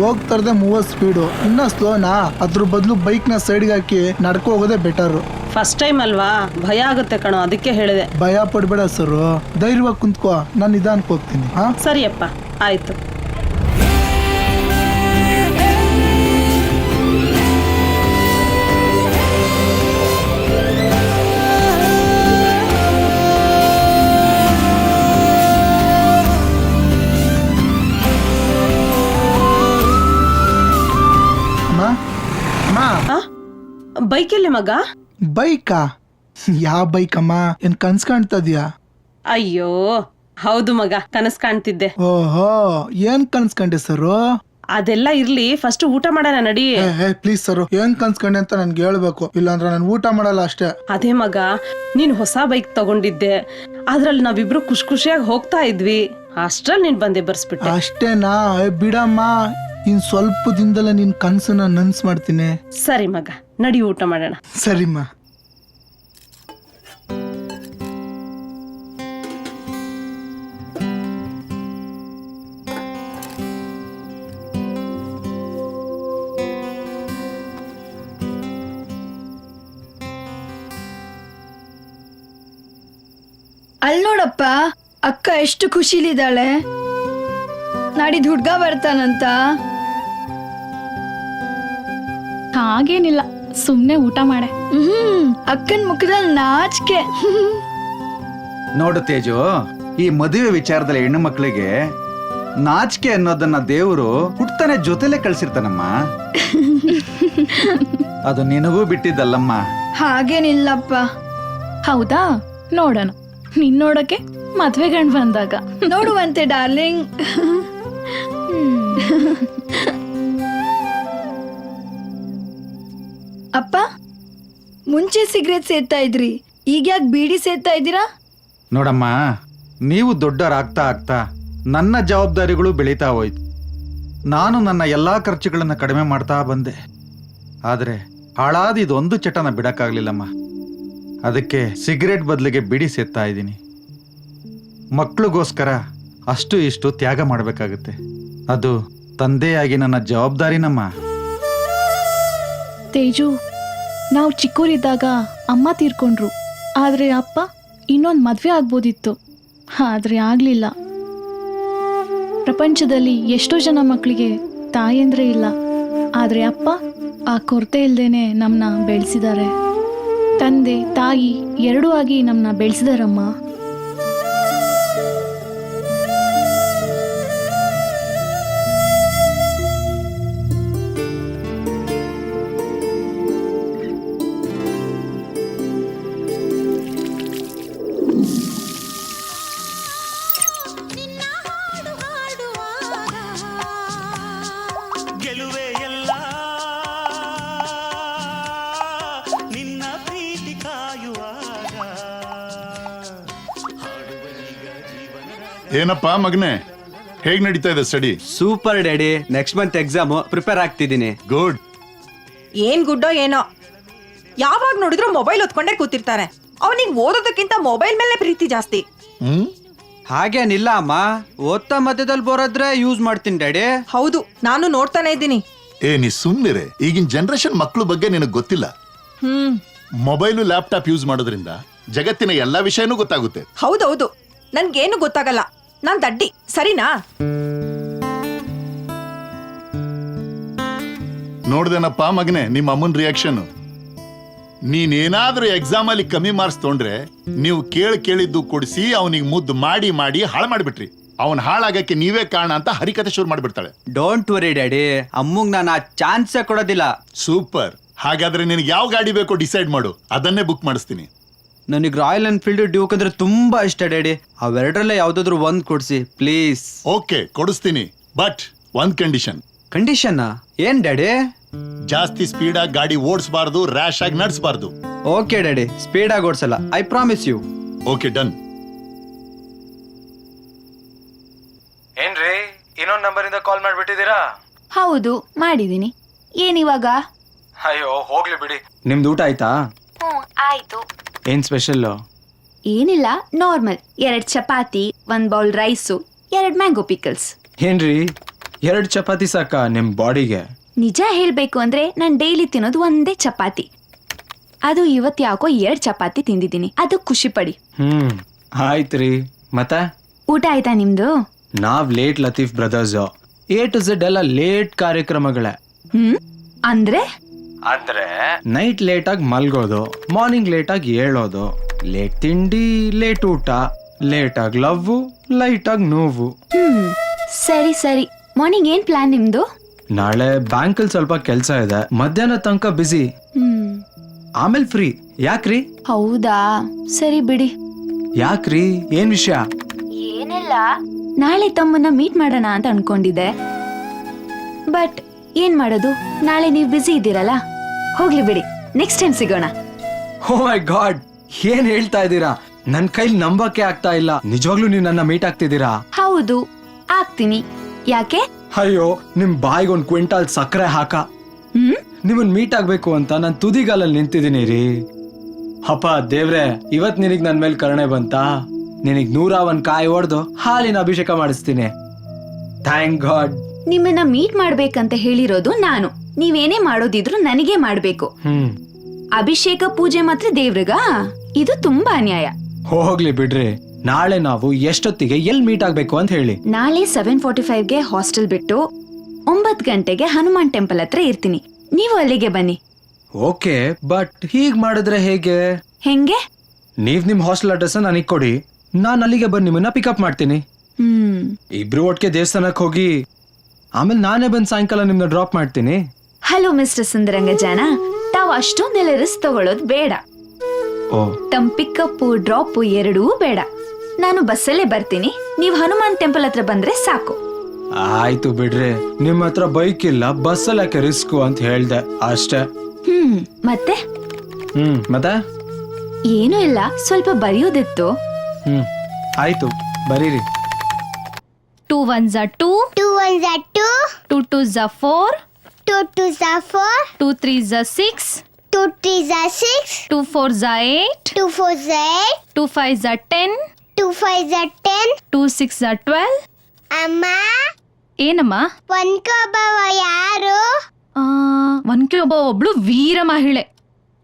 ಹೋಗ್ತಾ ಇರದೆ 30 ಸ್ಪೀಡು, ಇನ್ನ ಸ್ಲೋನಾ? ಅದ್ರ ಬದಲು ಬೈಕ್ನ ಸೈಡ್ಗೆ ಹಾಕಿ ನಡ್ಕೊ ಹೋಗೋದೇ ಬೆಟರು. ಫಸ್ಟ್ ಟೈಮ್ ಅಲ್ವಾ, ಭಯ ಆಗುತ್ತೆ ಕಣೋ, ಅದಕ್ಕೆ ಹೇಳಿದೆ. ಭಯ ಪಡ್ಬೇಡ ಸರ್, ಧೈರ್ಯವಾಗಿ ಕುಂತ್ಕೋ, ನಾನು ನಿಧಾನಕ್ಕೆ ಹೋಗ್ತೀನಿ. ಹಾ ಸರಿಯಪ್ಪ, ಆಯ್ತು. ಬೈಕೆಲ್ಲಿ ಮಗ? ಬೈಕಾ? ಯಾವ ಬೈಕ್ ಅಮ್ಮ? ಏನ್ ಕನ್ಸ್ ಕಾಣ್ತಾ ಇದೀಯಾ? ಅಯ್ಯೋ ಹೌದು ಮಗ, ಕನಸ್ ಕಾಣ್ತಿದ್ದೆ. ಓಹೋ, ಏನ್ ಕನ್ಸ್ಕೊಂಡೆ ಸರ್? ಅದೆಲ್ಲ ಇರ್ಲಿ, ಫಸ್ಟ್ ಊಟ ಮಾಡೋಣ ನಡಿ. ಪ್ಲೀಸ್ ಸರ್, ಏನ್ ಕನ್ಸ್ಕೊಂಡೆ ಅಂತ ನನ್ಗೆ ಹೇಳ್ಬೇಕು, ಇಲ್ಲಾಂದ್ರೆ ನಾನು ಊಟ ಮಾಡಲ್ಲ ಅಷ್ಟೇ. ಅದೇ ಮಗ, ನೀನ್ ಹೊಸ ಬೈಕ್ ತಗೊಂಡಿದ್ದೆ, ಅದ್ರಲ್ಲಿ ನಾವಿಬ್ರು ಖುಷಿಯಾಗಿ ಹೋಗ್ತಾ ಇದ್ವಿ, ಅಷ್ಟ್ರಲ್ಲಿ ನೀನ್ ಬಂದೆ ಬರ್ಸ್ಬಿಟ್ಟೆ. ಅಷ್ಟೇನಾ? ಬಿಡಮ್ಮ, ಇನ್ ಸ್ವಲ್ಪ ದಿನದಲ್ಲ ನಿನ್ ಕನ್ಸನ್ನ ನನ್ಸ್ ಮಾಡ್ತೀನಿ. ಸರಿ ಮಗ, ನಡಿ ಊಟ ಮಾಡೋಣ. ಸರಿಮ್ಮ. ಅಲ್ ನೋಡಪ್ಪ, ಅಕ್ಕ ಎಷ್ಟು ಖುಷಿಲಿದ್ದಾಳೆ. ನಾಡಿದ್ ಹುಡ್ಗ ಬರ್ತಾನಂತ. ಹಾಗೇನಿಲ್ಲ, ಸುಮ್ನೆ ಊಟ ಮಾಡೆ. ಅಕ್ಕನ್ ಮುಖದಲ್ಲಿ ನಾಚಿಕೆ. ನೋಡು ತೇಜು, ಈ ಮದುವೆ ವಿಚಾರದಲ್ಲಿ ಹೆಣ್ಣು ಮಕ್ಕಳಿಗೆ ನಾಚಿಕೆ ಅನ್ನೋದನ್ನ ದೇವರು ಹುಟ್ತಾನೆ ಜೊತೆಲೆ ಕಳ್ಸಿರ್ತಾನಮ್ಮ. ಅದು ನಿನಗೂ ಬಿಟ್ಟಿದ್ದಲ್ಲಮ್ಮ. ಹಾಗೇನಿಲ್ಲಪ್ಪ. ಹೌದಾ? ನೋಡೋಣ, ನಿನ್ ನೋಡಕ್ಕೆ ಮದ್ವೆ ಗಂಡ್ ಬಂದಾಗ ನೋಡುವಂತೆ ಡಾರ್ಲಿಂಗ್. ಅಪ್ಪ, ಮುಂಚೆ ಸಿಗರೇಟ್ ಸೇರ್ತಾ ಇದ್ರಿ, ಈಗ ಯಾಕೆ ಬೀಡಿ ಸೇರ್ತಾ ಇದ್ದೀರಾ? ನೋಡಮ್ಮ, ನೀವು ದೊಡ್ಡವರಾಗ್ತಾ ಆಗ್ತಾ ನನ್ನ ಜವಾಬ್ದಾರಿಗಳು ಬೆಳೀತಾ ಹೋಯ್ತು. ನಾನು ನನ್ನ ಎಲ್ಲಾ ಖರ್ಚುಗಳನ್ನ ಕಡಿಮೆ ಮಾಡ್ತಾ ಬಂದೆ. ಆದ್ರೆ ಹಾಳಾದ ಇದೊಂದು ಚಟನ ಬಿಡಕ್ಕಾಗ್ಲಿಲ್ಲಮ್ಮ. ಅದಕ್ಕೆ ಸಿಗರೇಟ್ ಬದಲಿಗೆ ಬಿಡಿ ಸೇರ್ತಾ ಇದ್ದೀನಿ. ಮಕ್ಕಳಿಗೋಸ್ಕರ ಅಷ್ಟು ಇಷ್ಟು ತ್ಯಾಗ ಮಾಡಬೇಕಾಗುತ್ತೆ. ಅದು ತಂದೆಯಾಗಿ ನನ್ನ ಜವಾಬ್ದಾರಿನಮ್ಮ. ತೇಜು, ನಾವು ಚಿಕ್ಕವರಿದ್ದಾಗ ಅಮ್ಮ ತೀರ್ಕೊಂಡ್ರು, ಆದ್ರೆ ಅಪ್ಪ ಇನ್ನೊಂದು ಮದ್ವೆ ಆಗ್ಬೋದಿತ್ತು, ಆದ್ರೆ ಆಗ್ಲಿಲ್ಲ. ಪ್ರಪಂಚದಲ್ಲಿ ಎಷ್ಟೋ ಜನ ಮಕ್ಕಳಿಗೆ ತಾಯಂದ್ರೆ ಇಲ್ಲ, ಆದ್ರೆ ಅಪ್ಪ ಆ ಕೊರತೆ ಇಲ್ದೇನೆ ನಮ್ಮನ್ನ ಬೆಳೆಸಿದ್ದಾರೆ. ತಂದೆ ತಾಯಿ ಎರಡೂ ಆಗಿ ನಮ್ಮನ್ನ ಬೆಳೆಸಿದಾರಮ್ಮ. ಏನಪ್ಪಾ ಮಗನೆ, ಹೇಗ್ ನಡೀತಾ ಇದೆ study? Super daddy, next month exam prepare ಆಗ್ತಿದ್ದೀನಿ. ಗುಡ್. ಏನ್ ಗುಡ್ಡೋ ಏನೋ, ಯಾವಾಗ ನೋಡಿದ್ರು ಮೊಬೈಲ್ ಹೊತ್ಕೊಂಡೇ ಕೂತಿರ್ತಾನೆ. ಅವನಿಗೆ ಓದೋದಕ್ಕಿಂತ ಮೊಬೈಲ್ ಮೇಲೆ ಪ್ರೀತಿ ಜಾಸ್ತಿ. ಹಾಗೇನಿಲ್ಲ ಅಮ್ಮ, ಓದ್ತಾ ಮಧ್ಯದಲ್ಲಿ ಬರೋದ್ರೆ ಯೂಸ್ ಮಾಡ್ತೀನಿ ಡ್ಯಾಡಿ. ಹೌದು, ನಾನು ನೋಡ್ತಾನೆ ಇದ್ದೀನಿ. ನೀ ಸುಮ್ನಿರೆ, ಈಗಿನ ಜನರೇಷನ್ ಮಕ್ಕಳು ಬಗ್ಗೆ ನಿನಗೆ ಗೊತ್ತಿಲ್ಲ. ಮೊಬೈಲು ಲ್ಯಾಪ್ಟಾಪ್ ಯೂಸ್ ಮಾಡೋದ್ರಿಂದ ಜಗತ್ತಿನ ಎಲ್ಲಾ ವಿಷಯನೂ ಗೊತ್ತಾಗುತ್ತೆ. ಹೌದೌದು, ನನ್ಗೇನು ಗೊತ್ತಾಗಲ್ಲ, ನಾನ್ ದಡ್ಡಿ, ಸರಿನಾ? ನೋಡ್ದೇನಪ್ಪ ಮಗನೆ ನಿಮ್ಮ ಅಮ್ಮನ್ ರಿಯಾಕ್ಷನ್. ನೀನೇನಾದ್ರೂ ಎಕ್ಸಾಮ್ ಅಲ್ಲಿ ಕಮ್ಮಿ ಮಾರ್ಕ್ಸ್ ತೊಗೊಂಡ್ರೆ ನೀವು ಕೇಳಿದ್ದು ಕೊಡಿಸಿ ಅವನಿಗೆ ಮುದ್ದು ಮಾಡಿ ಮಾಡಿ ಹಾಳು ಮಾಡಿಬಿಟ್ರಿ. ಅವನ್ ಹಾಳಾಗಕ್ಕೆ ನೀವೇ ಕಾರಣ ಅಂತ ಹರಿಕತೆ ಶುರು ಮಾಡ್ಬಿಡ್ತಾಳೆ. ಡೋಂಟ್ ವರಿ ಡ್ಯಾಡಿ, ಅಮ್ಮಂಗ್ ನಾನು ಆ ಚಾನ್ಸೇ ಕೊಡೋದಿಲ್ಲ. ಸೂಪರ್. ಹಾಗಾದ್ರೆ ನಿನಗೆ ಯಾವ ಗಾಡಿ ಬೇಕೋ ಡಿಸೈಡ್ ಮಾಡು, ಅದನ್ನೇ ಬುಕ್ ಮಾಡಿಸ್ತೀನಿ. ನನಗೆ ರಾಯಲ್ ಎನ್ಫೀಲ್ಡ್ ಡ್ಯೂಕ್ ಅಂದ್ರೆ ತುಂಬಾ ಇಷ್ಟ ಡ್ಯಾಡಿ. ಅವೆರಡರಲ್ಲೇ ಯಾವ್ದಾದ್ರು ಒಂದ್ ಕೊಡ್ಸಿ ಪ್ಲೀಸ್. ಓಕೆ, ಕೊಡಿಸ್ತೀನಿ, ಬಟ್ ಒಂದ್ ಕಂಡೀಷನ್. ಕಂಡೀಷನ್ ಏನ್ ಡ್ಯಾಡಿ? ಜಾಸ್ತಿ ಸ್ಪೀಡ್ ಆಗಿ ಗಾಡಿ ಓಡಿಸಬಾರ್ದು, ರ್ಯಾಶ್ ಆಗಿ ನಡೆಸಬಾರ್ದು. ಓಕೆ ಡ್ಯಾಡಿ, ಸ್ಪೀಡ್ ಆಗಿ ಓಡಿಸಲ್ಲ, I promise you. Okay, done. ಏನ್ರಿ, ಇನ್ನೊಂದ್ ನಂಬರ್ ಇಂದ ಕಾಲ್ ಮಾಡ್ಬಿಟ್ಟಿದ್ದೀರಾ? ಹೌದು, ಮಾಡಿದೀನಿ. ಏನಿವಾಗ? ಅಯ್ಯೋ ಹೋಗ್ಲಿ ಬಿಡಿ. ನಿಮ್ದು ಊಟ ಆಯ್ತಾ? ಆಯ್ತು. ಏನ್ ಸ್ಪೆಷಲ್? ಏನಿಲ್ಲ, normal. 2 chapati, 1 bowl rice, 2 mango pickles. ಏನ್ರಿ, 2 ಚಪಾತಿ ಸಾಕ ನಿಮ್ ಬಾಡಿಗೆ? ನಿಜ ಹೇಳ್ಬೇಕು ಅಂದ್ರೆ ನಾನ್ ಡೈಲಿ ತಿನ್ನೋದು ಒಂದೇ ಚಪಾತಿ. ಅದು ಇವತ್ ಯಾಕೋ 2 ಚಪಾತಿ ತಿಂದಿದ್ದೀನಿ. ಅದು ಖುಷಿ ಪಡಿ. ಆಯ್ತ್ರಿ. ಮತ್ತೆ ಊಟ ಆಯ್ತಾ ನಿಮ್ದು? ನಾವ್ late Latif brothers. A to Z ಎಲ್ಲ ಲೇಟ್ ಕಾರ್ಯಕ್ರಮಗಳೇ. ಅಂದ್ರೆ ನೈಟ್ ಲೇಟ್ ಆಗಿ ಮಲ್ಗೋದು, ಮಾರ್ನಿಂಗ್ ಲೇಟ್ ಆಗಿ ಏಳೋದು, ಲೇಟ್ ತಿಂಡಿ, ಲೇಟ್ ಊಟ, ಲೇಟ್ ಆಗಿ ಲವ್, ಲೈಟ್ ಆಗಿ ನೋವು. ಸರಿ ಸರಿ. ಮಾರ್ನಿಂಗ್ ಏನ್ ಪ್ಲಾನ್ ನಿಮ್ದು? ನಾಳೆ ಬ್ಯಾಂಕಲ್ಲಿ ಸ್ವಲ್ಪ ಕೆಲ್ಸ ಇದೆ, ಮಧ್ಯಾಹ್ನ ತನಕ ಬಿಸಿ, ಆಮೇಲೆ ಫ್ರೀ. ಯಾಕ್ರಿ? ಹೌದಾ, ಸರಿ ಬಿಡಿ. ಯಾಕ್ರಿ, ಏನ್ ವಿಷಯ? ಏನಿಲ್ಲ, ನಾಳೆ ತಮ್ಮನ್ನ ಮೀಟ್ ಮಾಡೋಣ ಅಂತ ಅನ್ಕೊಂಡಿದ್ದೆ. ಬಟ್ ಏನ್ ಮಾಡೋದು, ನಾಳೆ ನೀವು ಬಿಸಿ ಇದ್ದೀರಲ್ಲ. ಹೋಗ್ಲಿ ಬಿಡಿ, ನೆಕ್ಸ್ಟ್ ಟೈಮ್ ಸಿಗೋಣ. ಓ ಮೈ ಗಾಡ್, ಏನ್ ಹೇಳ್ತಾ ಇದ್ದೀರಾ? ನನ್ ಕೈಲಿ ನಂಬಕ್ಕೆ ಆಗ್ತಾ ಇಲ್ಲ. ನಿಜವಾಗ್ಲೂ ನೀವು ನನ್ನ ಮೀಟ್ ಆಗ್ತಿದ್ದೀರಾ? ಹೌದು, ಆಗ್ತೀನಿ. ಯಾಕೆ? ಅಯ್ಯೋ, ನಿಮ್ ಬಾಯಿಗೆ 1 ಕ್ವಿಂಟಾಲ್ ಸಕ್ಕರೆ ಹಾಕ. ನಿಮ್ಮನ್ ಮೀಟ್ ಆಗ್ಬೇಕು ಅಂತ ನಾನ್ ತುದಿಗಾಲಲ್ಲಿ ನಿಂತಿದ್ದೀನಿ ರೀ. ಅಪ್ಪ ದೇವ್ರೆ, ಇವತ್ ನಿನಗ್ ನನ್ ಮೇಲೆ ಕರುಣೆ ಬಂತಾ? ನಿನಗ್ 101 ಕಾಯಿ ಹೊಡೆದು ಹಾಲಿನ ಅಭಿಷೇಕ ಮಾಡಿಸ್ತೀನಿ. Thank god. ನಿಮ್ಮನ್ನ ಮೀಟ್ ಮಾಡ್ಬೇಕಂತ ಹೇಳಿರೋದು ನಾನು. ನೀವೇನೇ ಮಾಡೋದಿದ್ರು ನನಗೆ ಮಾಡ್ಬೇಕು. ಅಭಿಷೇಕ ಪೂಜೆ ಮಾತ್ರ ದೇವ್ರಿಗ? ಇದು ತುಂಬಾ ಅನ್ಯಾಯ. ಹೋಗ್ಲಿ ಬಿಡ್ರಿ. ನಾಳೆ ನಾವು ಎಷ್ಟೊತ್ತಿಗೆ ಎಲ್ಲಿ ಮೀಟ್ ಆಗ್ಬೇಕು ಅಂತ ಹೇಳಿ. ನಾಳೆ 7:45ಗೆ ಹಾಸ್ಟೆಲ್ ಬಿಟ್ಟು 9 ಗಂಟೆಗೆ ಹನುಮಾನ್ ಟೆಂಪಲ್ ಹತ್ರ ಇರ್ತೀನಿ. ನೀವು ಅಲ್ಲಿಗೆ ಬನ್ನಿ. ಓಕೆ, ಬಟ್ ಹೀಗ್ ಮಾಡಿದ್ರೆ ಹೇಗೆ? ಹೆಂಗೆ? ನೀವ್ ನಿಮ್ ಹಾಸ್ಟೆಲ್ ಅಡ್ರೆಸ್ ನನಗ್ ಕೊಡಿ, ನಾನ್ ಅಲ್ಲಿಗೆ ಬಂದು ನಿಮ್ಮನ್ನ ಪಿಕಪ್ ಮಾಡ್ತೀನಿ. ಇಬ್ರು ಒಟ್ಟಿಗೆ ದೇವಸ್ಥಾನಕ್ಕೆ ಹೋಗಿ ಆಮೇಲೆ ನಾನೇ ಬಂದು ಸಾಯಂಕಾಲ ನಿಮ್ನ ಡ್ರಾಪ್ ಮಾಡ್ತೀನಿ. ಹಲೋ ಮಿಸ್ಟರ್ ಸುಂದರಂಗಜಾನ, ತಾವು ಅಷ್ಟೊಂದೆಲ್ಲ ರಿಸ್ಕ್ ತಗೊಳ್ಳೋದು ಬೇಡ. ತಮ್ ಪಿಕಪ್ ಡ್ರಾಪ್ ಎರಡೂ ಬೇಡ. ನಾನು ಬಸ್ಸಲ್ಲೇ ಬರ್ತೀನಿ. ನೀವು ಹನುಮಾನ್ ಟೆಂಪಲ್ ಹತ್ರ ಬಂದ್ರೆ ಸಾಕು. ಆಯ್ತು ಬಿಡ್ರಿ, ನಿಮ್ ಹತ್ರ ಬೈಕ್ ಇಲ್ಲ, ಬಸ್ಸಲ್ಲಿ ಯಾಕೆ ರಿಸ್ಕ್ ಅಂತ ಹೇಳ್ದೆ ಅಷ್ಟೇ. ಮತ್ತೆ ಮತ್ತೆ ಏನೂ ಇಲ್ಲ, ಸ್ವಲ್ಪ ಬರೆಯೋದಿತ್ತು. ಆಯ್ತು, ಬರೀರಿ. 2 1s are 2, 2 1s are 2, 2 2s are 4, 2 2s are 4, 2 3s are 6, 2 3s are 6, 2 4s are 8, 2 4s are 8, 2 5s are 10, 2 5s are 10, 2 6s are 12. ಅಮ್ಮ, ಏನಮ್ಮ? ಒನ್ಕೊಬ್ಬವ ಯಾರು? ಒನ್ಕೆ ಒಬ್ಳು ವೀರ ಮಹಿಳೆ.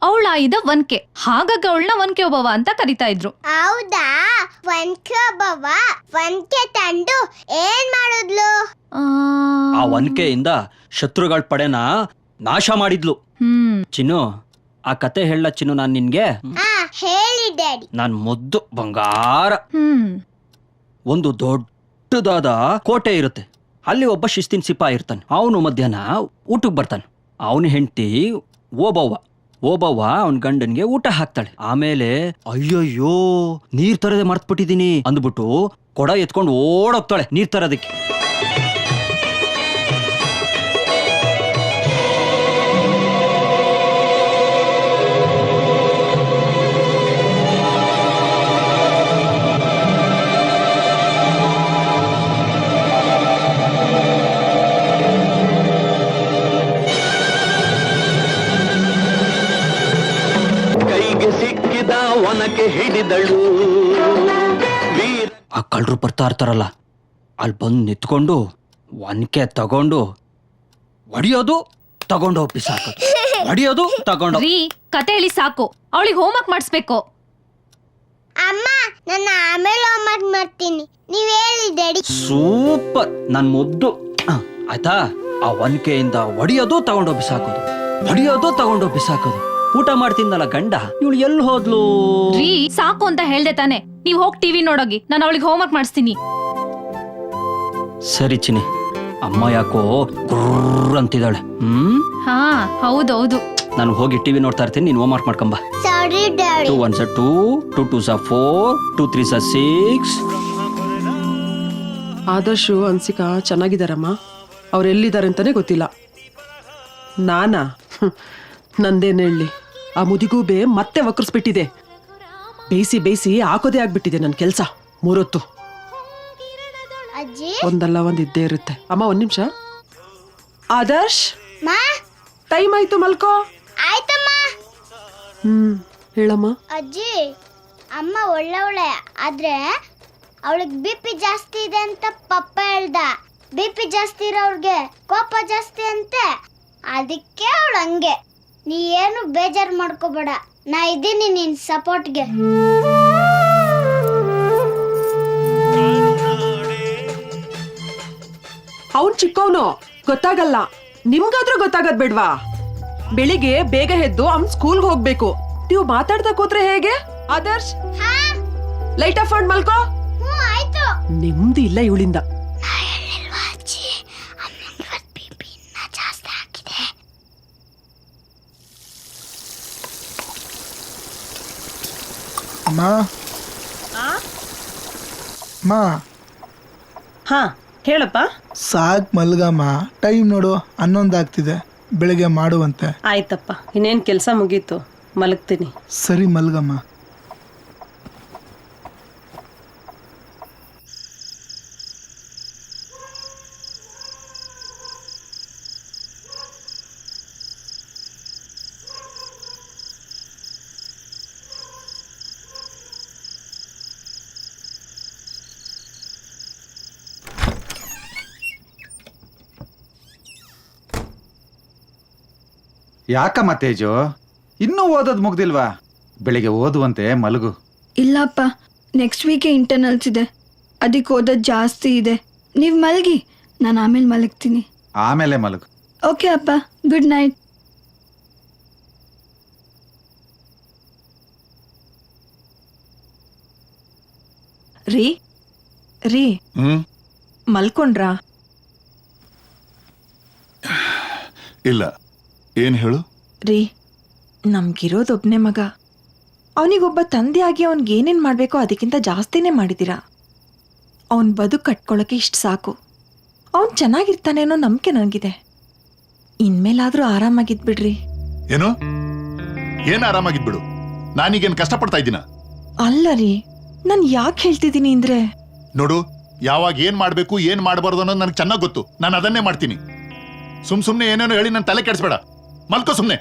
ಅವಳ ಆಯ್ದ ಒನ್ಕೆ, ಹಾಗಾಗಿ ಅವಳನ್ನ ಒನ್ಕೆ ಒಬ್ಬವ ಅಂತ ಕರಿತಾ ಇದ್ರು. ಹೌದಾ? ಒನ್ಕೊಬ್ಬವ ಒನ್ಕೆ ತಂದು ಏನ್ ಮಾಡಿದ್ಲು? ಆ ಒನ್ಕೆಯಿಂದ ಶತ್ರುಗಳ ಪಡೆನ ನಾಶ ಮಾಡಿದ್ಲು. ಚಿನ್ನು, ಆ ಕತೆ ಹೇಳ ಚಿನ್ನು ನಾನ್ ನಿನ್ಗೆ. ಹೇಳಿ ಡ್ಯಾಡಿ. ನಾನ್ ಮುದ್ದು ಬಂಗಾರ. ಒಂದು ದೊಡ್ಡದಾದ ಕೋಟೆ ಇರುತ್ತೆ. ಅಲ್ಲಿ ಒಬ್ಬ ಶಿಸ್ತಿನ ಸಿಪಾಯಿ ಇರ್ತಾನೆ. ಅವನು ಮಧ್ಯಾಹ್ನ ಊಟಕ್ಕೆ ಬರ್ತಾನೆ. ಅವನ ಹೆಂಡತಿ ಓಬವ್ವ ಅವನ್ ಗಂಡನ್ಗೆ ಊಟ ಹಾಕ್ತಾಳೆ. ಆಮೇಲೆ ಅಯ್ಯಯ್ಯೋ ನೀರ್ ತರದೆ ಮರ್ತ್ಬಿಟ್ಟಿದೀನಿ ಅಂದ್ಬಿಟ್ಟು ಕೊಡ ಎತ್ಕೊಂಡು ಓಡೋಗ್ತಾಳೆ ನೀರ್ ತರೋದಕ್ಕೆ. ಹಿಡಿದಳು. ಆ ಕಳ್ಳರು ಬರ್ತಾ ಇರ್ತಾರಲ್ಲ, ಅಲ್ಲಿ ಬಂದು ನಿಂತ್ಕೊಂಡು ಒನ್ಕೆ ತಗೊಂಡು ಹೊಡಿಯೋದು, ತಗೊಂಡು ಬಿಸಾಕೋದು, ಹೊಡಿಯೋದು, ತಗೊಂಡು. ಕತೆ ಹೇಳಿ ಸಾಕು, ಅವಳಿಗೆ ಹೋಮ್ವರ್ಕ್ ಮಾಡಿಸ್ಬೇಕು. ಅಮ್ಮ, ನನ್ನ ಆಮೇಲೆ ಹೋಮ್ವರ್ಕ್ ಮಾಡ್ತೀನಿ, ನೀವ್ ಹೇಳಿ ಡ್ಯಾಡಿ. ಸೂಪರ್, ನನ್ ಮುದ್ದು. ಆಯ್ತಾ? ಆ ಒನ್ಕೆಯಿಂದ ಹೊಡಿಯೋದು, ತಗೊಂಡು ಬಿಸಾಕೋದು, ಹೊಡಿಯೋದು, ತಗೊಂಡು ಬಿಸಾಕೋದು. ಊಟ ಮಾಡ್ತಿದ್ದಲ್ಲ ಗಂಡ, ಇವಳು ಎಲ್ಲಿ ಹೋದ್ಲು? ಸಾಕು ಅಂತ ಹೇಳ್ದೆ ತಾನೆ. ನೀವ್ ಹೋಗಿ ಟಿವಿ ನೋಡೋಗಿ, ನಾನು ಅವಳಿಗೆ ಹೋಮ್ವರ್ಕ್ ಮಾಡಿಸ್ತೀನಿ. ಸರಿ ಚಿನಿ, ಅಮ್ಮ ಯಾಕೋ ಗುರ್ರ್ ಅಂತಿದ್ದಾಳೆ. ಹಾ ಹೌದೌದು. ನಾನು ಹೋಗಿ ಟಿವಿ ನೋಡ್ತಾ ಇರ್ತೀನಿ, ನೀನು ಹೋಮ್ವರ್ಕ್ ಮಾಡ್ಕೊಂಬ. Sorry daddy. 2 1s are 2, 2 2s are 4, 2 3s are 6. ಆದರ್ಶು ಅನ್ಸಿಕಾ ಚೆನ್ನಾಗಿದ್ದಾರಮ್ಮ. ಅವ್ರು ಎಲ್ಲಿದ್ದಾರೆ ಅಂತಾನೆ ಗೊತ್ತಿಲ್ಲ. ನಾನಾ ನಂದೇನು ಹೇಳಿ, ಆ ಮುದಿಗೂಬೆ ಮತ್ತೆ ವಕ್ರಿಸ್ಬಿಟ್ಟಿದೆ. ಬೇಯಿಸಿ ಹಾಕೋದೇ ಆಗ್ಬಿಟ್ಟಿದೆ ನನ್ನ ಕೆಲಸ. 3 ಹೊತ್ತು ಒಂದಲ್ಲ ಒಂದ್ ಇದ್ದೇ ಇರುತ್ತೆ. ಅಮ್ಮ 1 ನಿಮಿಷ. ಆದರ್ಶ್, ಟೈಮ್ ಆಯ್ತು, ಮಲ್ಕೋ. ಆಯ್ತಮ್ಮ. ಹೇಳಮ್ಮ. ಅಜ್ಜಿ, ಅಮ್ಮ ಒಳ್ಳೆವಳೆ, ಆದ್ರೆ ಅವಳಿಗೆ BP ಜಾಸ್ತಿ ಇದೆ ಅಂತ ಪಪ್ಪ ಹೇಳ್ದ. BP ಜಾಸ್ತಿ ಇರೋರ್ಗೆ ಕೋಪ ಜಾಸ್ತಿ ಅಂತೆ, ಅದಕ್ಕೆ ಅವಳು ಹಂಗೆ. ನೀ ಏನು ಬೇಜಾರು ಮಾಡ್ಕೋಬೇಡ, ನಾ ಇದ್ದೀನಿ ನಿನ್ ಸಪೋರ್ಟ್ಗೆ. ಅವ್ನ್ ಚಿಕ್ಕವನು, ಗೊತ್ತಾಗಲ್ಲ. ನಿಮ್ಗಾದ್ರೂ ಗೊತ್ತಾಗದ್ ಬೇಡ್ವಾ? ಬೆಳಿಗ್ಗೆ ಬೇಗ ಎದ್ದು ಅವ್ನ್ ಸ್ಕೂಲ್ಗೆ ಹೋಗ್ಬೇಕು. ನೀವು ಮಾತಾಡ್ತಾ ಕೂತ್ರೆ ಹೇಗೆ? ಆದರ್ಶ್, ಲೈಟ್ ಆಫ್ ಮಾಡಿ ಮಲ್ಕೋ. ಆಯ್ತು. ನೆಮ್ಮದಿ ಇಲ್ಲ ಇವಳಿಂದ. ಅಮ್ಮ ಅಮ್ಮ, ಹಾ ಹೇಳಪ್ಪ. ಸಾಕ್ ಮಲ್ಗಮ್ಮ, ಟೈಮ್ ನೋಡು 11 ಆಗ್ತಿದೆ, ಬೆಳಿಗ್ಗೆ ಮಾಡುವಂತೆ. ಆಯ್ತಪ್ಪ, ಇನ್ನೇನ್ ಕೆಲಸ ಮುಗೀತು, ಮಲಗ್ತೀನಿ. ಸರಿ ಮಲ್ಗಮ್ಮ. ಯಾಕಮ್ಮ ತೇಜು, ಇನ್ನೂ ಓದೋದು ಮುಗ್ದಿಲ್ವಾ? ಬೆಳಿಗ್ಗೆ ಓದುವಂತೆ ಮಲಗು. ಇಲ್ಲಪ್ಪ, ನೆಕ್ಸ್ಟ್ ವೀಕೆ ಇಂಟರ್ನಲ್ಸ್ ಇದೆ, ಅದಕ್ಕೆ ಓದೋದು ಜಾಸ್ತಿ ಇದೆ. ನೀವು ಮಲಗಿ, ನಾನು ಆಮೇಲೆ ಮಲಗ್ತೀನಿ. ಆಮೇಲೆ ಮಲಗು. ಓಕೆ ಅಪ್ಪ, ಗುಡ್ ನೈಟ್. ರೀ ರೀ ಮಲ್ಕೊಂಡ್ರಾ? ಇಲ್ಲ, ಏನ್ ಹೇಳು? ರೀ, ನಮ್ಗಿರೋದೊಬ್ನೇ ಮಗ. ಅವನಿಗೊಬ್ಬ ತಂದೆಯಾಗಿ ಅವ್ನಿಗೆ ಏನೇನು ಮಾಡಬೇಕೋ ಅದಕ್ಕಿಂತ ಜಾಸ್ತಿನೇ ಮಾಡಿದ್ದೀರಾ. ಅವನ ಬದುಕು ಕಟ್ಕೊಳ್ಳೋಕೆ ಇಷ್ಟು ಸಾಕು. ಅವನು ಚೆನ್ನಾಗಿರ್ತಾನೆ ಅನ್ನೋ ನಂಬಿಕೆ ನನಗಿದೆ. ಇನ್ಮೇಲಾದ್ರೂ ಆರಾಮಾಗಿದ್ಬಿಡ್ರಿ. ಏನು? ಏನ್ ಆರಾಮಾಗಿದ್ಬಿಡು? ನಾನೀಗೇನ್ ಕಷ್ಟಪಡ್ತಾ ಇದ್ದೀನ? ಅಲ್ಲ ರೀ, ನಾನು ಯಾಕೆ ಹೇಳ್ತಿದ್ದೀನಿ ಅಂದ್ರೆ, ನೋಡು, ಯಾವಾಗ ಏನ್ ಮಾಡ್ಬೇಕು ಏನ್ ಮಾಡಬಾರ್ದು ಅನ್ನೋದು ನನಗೆ ಚೆನ್ನಾಗಿ ಗೊತ್ತು. ನಾನು ಅದನ್ನೇ ಮಾಡ್ತೀನಿ. ಸುಮ್ನೆ ಏನೇನೋ ಹೇಳಿ ನನ್ನ ತಲೆ ಕೆಡಿಸ್ಬೇಡ. ಮಲ್ಕೋ ಸುಮ್ನೆ.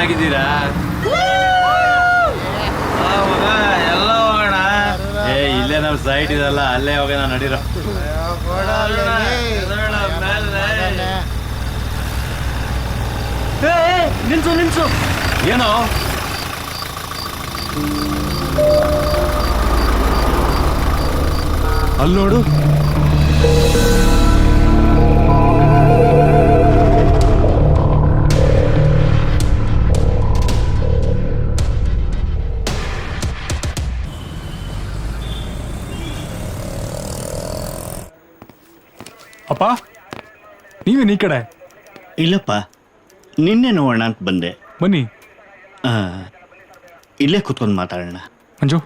ಆಗಿದ್ದೀರಾ? ಎಲ್ಲ ಹೋಗೋಣ. ಇಲ್ಲೇ ನಮ್ ಸೈಟ್ ಇದಲ್ಲ, ಅಲ್ಲೇ ಹೋಗೋಣ ನಡೀರೋ. ನಿಲ್ಸು ಏನೋ ಅಲ್ಲಿ ನೋಡು. ಅಪ್ಪ ನೀವೇನು ಈ ಕಡೆ? ಇಲ್ಲಪ್ಪ, ನಿನ್ನೆ ನೋಡೋಣ ಅಂತ ಬಂದೆ. ಬನ್ನಿ. ಇಲ್ಲೇ ಕೂತ್ಕೊಂಡು ಮಾತಾಡೋಣ. ಮಂಜು,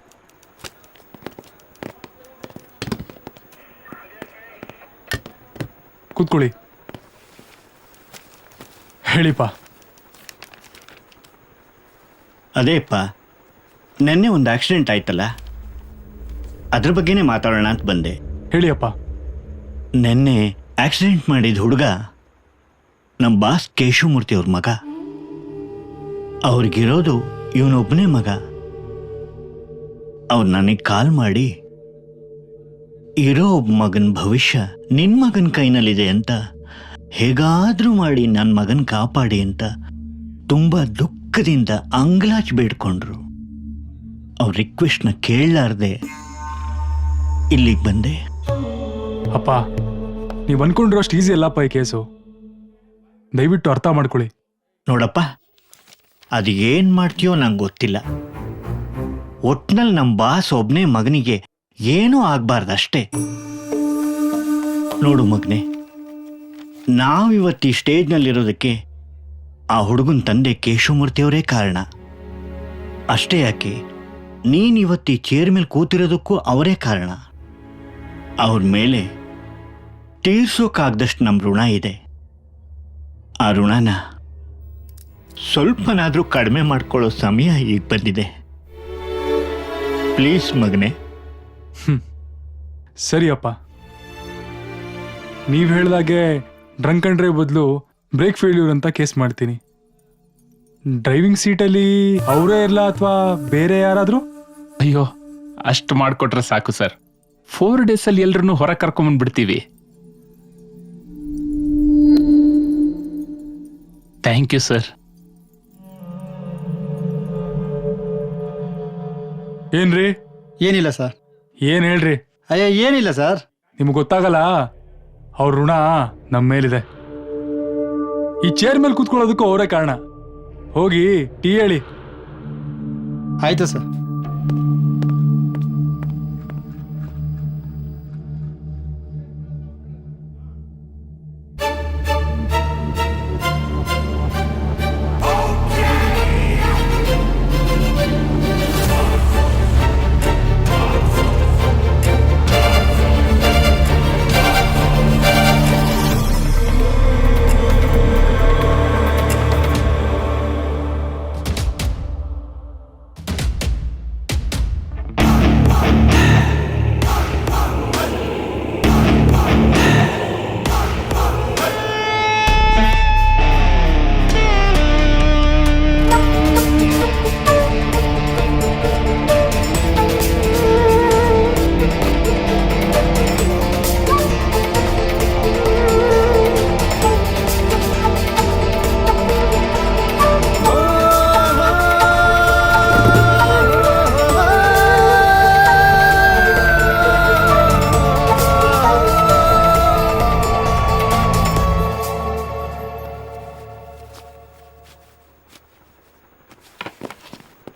ಕೂತ್ಕೊಳ್ಳಿ. ಹೇಳಿಪ್ಪ. ಅದೇಪ್ಪ, ನೆನ್ನೆ ಒಂದು ಆಕ್ಸಿಡೆಂಟ್ ಆಯ್ತಲ್ಲ, ಅದ್ರ ಬಗ್ಗೆನೇ ಮಾತಾಡೋಣ ಅಂತ ಬಂದೆ. ಹೇಳಿಯಪ್ಪ. ನೆನ್ನೆ ಆಕ್ಸಿಡೆಂಟ್ ಮಾಡಿದ ಹುಡುಗ ನಮ್ಮ ಬಾಸ್ ಕೇಶವಮೂರ್ತಿ ಅವ್ರ ಮಗ. ಅವ್ರಿಗಿರೋದು ಇವನೊಬ್ಬನೇ ಮಗ. ಅವ್ರು ನನಗೆ ಕಾಲ್ ಮಾಡಿ ಇರೋ ಒಬ್ಬ ಮಗನ ಭವಿಷ್ಯ ನಿನ್ನ ಮಗನ ಕೈನಲ್ಲಿದೆ ಅಂತ, ಹೇಗಾದ್ರೂ ಮಾಡಿ ನನ್ನ ಮಗನ ಕಾಪಾಡಿ ಅಂತ ತುಂಬ ದುಃಖದಿಂದ ಅಂಗಲಾಚಿ ಬೇಡ್ಕೊಂಡ್ರು. ಅವ್ರ ರಿಕ್ವೆಸ್ಟ್ನ ಕೇಳಲಾರ್ದೆ ಇಲ್ಲಿಗೆ ಬಂದೆ. ಅಪ್ಪ, ನೀವು ಅನ್ಕೊಂಡಿರೋಷ್ಟು ಈಸಿ ಅಲ್ಲಪ್ಪ ಈ ಕೇಸು. ದಯವಿಟ್ಟು ಅರ್ಥ ಮಾಡ್ಕೊಳ್ಳಿ. ನೋಡಪ್ಪ, ಅದು ಏನು ಮಾಡ್ತೀಯೋ ನಂಗೆ ಗೊತ್ತಿಲ್ಲ. ಒಟ್ನಲ್ಲಿ ನಮ್ಮ ಬಾಸ್ ಒಬ್ಬನೇ ಮಗನಿಗೆ ಏನೂ ಆಗ್ಬಾರ್ದಷ್ಟೇ. ನೋಡು ಮಗನೆ, ನಾವಿವತ್ತು ಈ ಸ್ಟೇಜ್ನಲ್ಲಿರೋದಕ್ಕೆ ಆ ಹುಡುಗನ ತಂದೆ ಕೇಶವಮೂರ್ತಿಯವರೇ ಕಾರಣ. ಅಷ್ಟೇ ಯಾಕೆ, ನೀನಿವತ್ತು ಈ ಚೇರ್ ಮೇಲೆ ಕೂತಿರೋದಕ್ಕೂ ಅವರೇ ಕಾರಣ. ಅವ್ರ ಮೇಲೆ ತೀರ್ಸೋಕ್ಕಾಗ್ದಷ್ಟು ನಮ್ಮ ಋಣ ಇದೆ. ಆ ಋಣನ ಸ್ವಲ್ಪನಾದರೂ ಕಡಿಮೆ ಮಾಡ್ಕೊಳ್ಳೋ ಸಮಯ ಈಗ ಬಂದಿದೆ. ಪ್ಲೀಸ್ ಮಗನೆ. ಸರಿಯಪ್ಪ, ನೀವು ಹೇಳ್ದಾಗೆ ಡ್ರಂಕ್ ಅಂಡ್ ಡ್ರೈವ್ ಬದಲು ಬ್ರೇಕ್ ಫೇಲ್ಯೂರ್ ಅಂತ ಕೇಸ್ ಮಾಡ್ತೀನಿ. ಡ್ರೈವಿಂಗ್ ಸೀಟಲ್ಲಿ ಅವರೇ ಇರಲ್ಲ ಅಥವಾ ಬೇರೆ ಯಾರಾದರೂ? ಅಯ್ಯೋ, ಅಷ್ಟು ಮಾಡಿಕೊಟ್ರೆ ಸಾಕು ಸರ್. 4 ಡೇಸಲ್ಲಿ ಎಲ್ರನ್ನೂ ಹೊರ ಕರ್ಕೊಂಬಂದ್ಬಿಡ್ತೀವಿ. Thank you sir. ಏನ್ರಿ? ಏನಿಲ್ಲ ಸರ್. ಏನ್ ಹೇಳ್ರಿ? ಅಯ್ಯ, ಏನಿಲ್ಲ ಸರ್. ನಿಮ್ಗೆ ಗೊತ್ತಾಗಲ್ಲ, ಅವ್ರ ಋಣ ನಮ್ಮ ಮೇಲಿದೆ. ಈ ಚೇರ್ ಮೇಲೆ ಕೂತ್ಕೊಳ್ಳೋದಕ್ಕೂ ಅವರೇ ಕಾರಣ. ಹೋಗಿ ಟೀ ಹೇಳಿ. ಆಯ್ತು ಸರ್.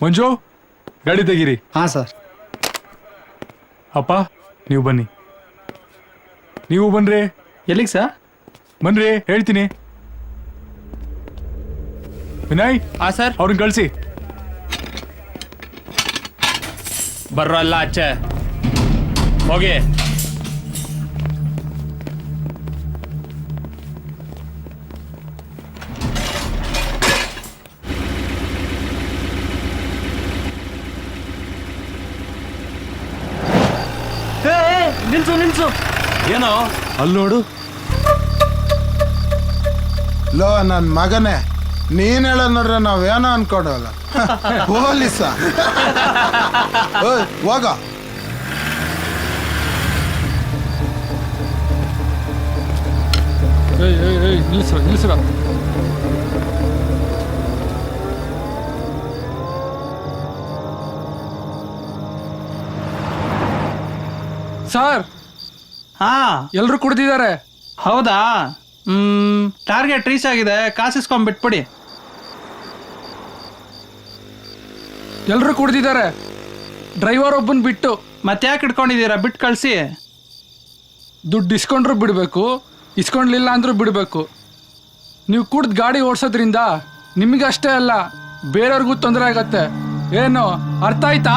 ಮಂಜು, ಗಾಡಿ ತೆಗೀರಿ. ಹಾಂ ಸರ್. ಅಪ್ಪ, ನೀವು ಬನ್ನಿ. ನೀವು ಬನ್ರಿ. ಎಲ್ಲಿಗೆ ಸರ್? ಬನ್ರಿ, ಹೇಳ್ತೀನಿ. ವಿನಯ್, ಸರ್, ಅವ್ರನ್ನ ಕಳಿಸಿ. ಬರ್ರಲ್ಲ ಆಚೆ ಹೋಗಿ. ನಿಲ್ಸು. ಏನೋ ಅಲ್ಲಿ ನೋಡು. ಲೋ ನನ್ನ ಮಗನೇ, ನೀನ್ ಹೇಳ ನೋಡ್ರೆ ನಾವೇನೋ ಅನ್ಕೊಡಲ್ಲ. ಪೊಲೀಸ ಹೋಗ. ನಿಲ್ಸ್ರ. ಸರ್ ಹಾ ಎಲ್ರು ಕುಡ್ದಿದ್ದಾರೆ. ಹೌದಾ? ಟಾರ್ಗೆಟ್ ರೀಚ್ ಆಗಿದೆ, ಕಾಸಿಸ್ಕೊಂಡ್ ಬಿಟ್ಬಿಡಿ. ಎಲ್ರು ಕುಡ್ದಿದ್ದಾರೆ, ಡ್ರೈವರ್ ಒಬ್ಬನ್ ಬಿಟ್ಟು. ಮತ್ತೆ ಯಾಕೆ ಇಟ್ಕೊಂಡಿದ್ದೀರಾ? ಬಿಟ್ಟು ಕಳಿಸಿ. ದುಡ್ಡು ಇಸ್ಕೊಂಡ್ರು ಬಿಡಬೇಕು, ಇಸ್ಕೊಂಡ್ಲಿಲ್ಲ ಅಂದ್ರೂ ಬಿಡಬೇಕು. ನೀವು ಕುಡ್ದು ಗಾಡಿ ಓಡಿಸೋದ್ರಿಂದ ನಿಮಗೆ ಅಷ್ಟೇ ಅಲ್ಲ, ಬೇರೆಯವ್ರಿಗೂ ತೊಂದರೆ ಆಗತ್ತೆ. ಏನು ಅರ್ಥ ಆಯ್ತಾ?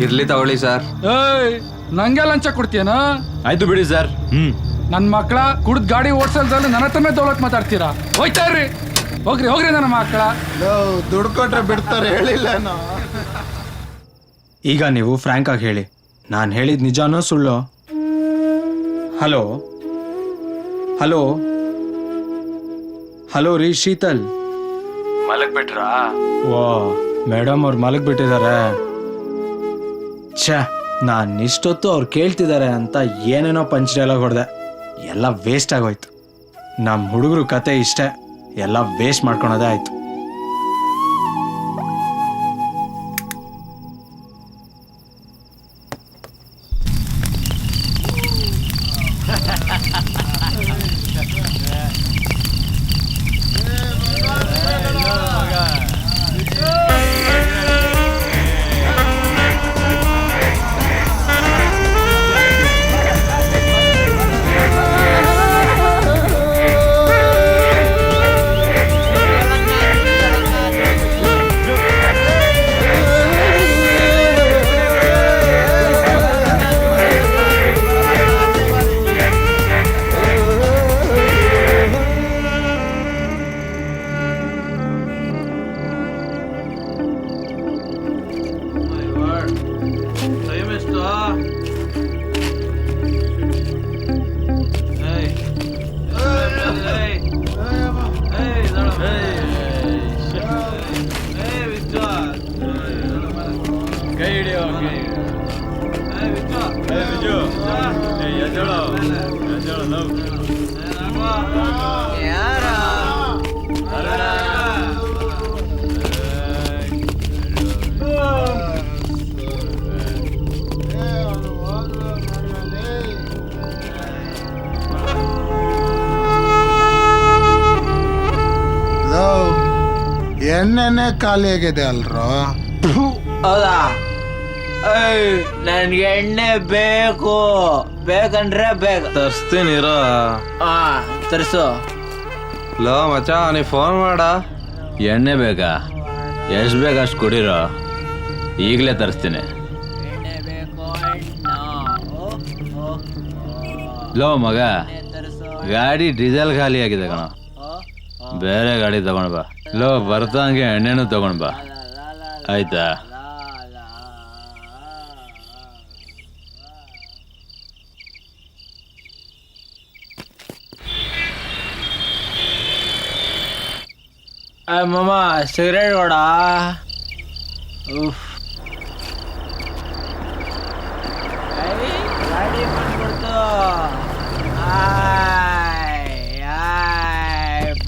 ಇರ್ಲಿ ತಗೊಳ್ಳಿ ಸರ್. ಏಯ್, ನಂಗೆ ಲಂಚ ಕೊಡ್ತೀಯನ? ಆಯ್ತು ಬಿಡಿ ಸರ್. ನನ್ನ ಮಕ್ಕಳ ಕುಡ್ದು ಗಾಡಿ ಓಡಿಸೋದ್ರಲ್ಲಿ ನನ್ನ ಹತ್ರನೇ ದೌಲತ್ ಮಾತಾಡ್ತೀರಾ? ಹೋಯ್ತಾ ಇರ್ರಿ, ಹೋಗ್ರಿ ಹೋಗ್ರಿ ನನ್ನ ಮಕ್ಕಳ. ದುಡ್ಡು ಕೊಟ್ರೆ ಬಿಡ್ತಾರೆ, ಹೇಳಿಲ್ಲ. ಈಗ ನೀವು ಫ್ರ್ಯಾಂಕ್ ಆಗಿ ಹೇಳಿ, ನಾನು ಹೇಳಿದ ನಿಜಾನೋ ಸುಳ್ಳು? ಹಲೋ ಹಲೋ ಹಲೋ ರೀ ಶೀತಲ್, ಮಲಗ್ಬಿಟ್ರಾ? ಓ ಮೇಡಮ್ ಅವ್ರು ಮಲಗ್ಬಿಟ್ಟಿದ್ದಾರೆ. ಛೇ, ನಾನು ಇಷ್ಟೊತ್ತು ಅವ್ರು ಕೇಳ್ತಿದ್ದಾರೆ ಅಂತ ಏನೇನೋ ಪಂಚ್ ಡೈಲಾಗ್ ಹೊಡೆದೆ, ಎಲ್ಲ ವೇಸ್ಟ್ ಆಗೋಯ್ತು. ನಮ್ಮ ಹುಡುಗರು ಕತೆ ಇಷ್ಟೇ, ಎಲ್ಲ ವೇಸ್ಟ್ ಮಾಡ್ಕೊಳೋದೇ ಆಯ್ತು. ಎಣ್ಣೆನೆ ಖಾಲಿ ಆಗಿದೆ ಅಲ್ರೋ? ಹೌದಾ? ನನ್ಗೆ ಎಣ್ಣೆ ಬೇಕು, ಬೇಕಂದ್ರೆ ಬೇಕು. ತರಿಸ್ತೀನಿರೋ. ತರಿಸು. ಲೋ ಮಚ್ಚ, ನೀ ಫೋನ್ ಮಾಡ. ಎಣ್ಣೆ ಬೇಕಾ? ಎಷ್ಟು ಬೇಕು ಅಷ್ಟು ಕೊಡಿರೋ, ಈಗಲೇ ತರಿಸ್ತೀನಿ. ಲೋ ಮಗ, ಗಾಡಿ ಡೀಸೆಲ್ ಖಾಲಿ ಆಗಿದೆ ಕಣ, ಬೇರೆ ಗಾಡಿ ತಗೊಂಡ್ ಬಾ. ಲೋ ಬರ್ತಾಂಗೆ ಎಣ್ಣೆನೂ ತಗೊಂಡ್ ಬಾ, ಆಯ್ತಾ? ಮಾಮ ಸಿಗರೇಟ್ ಕೊಡ. ಗಾಡಿ ಬಂದ್ಬಿಡ್ತು.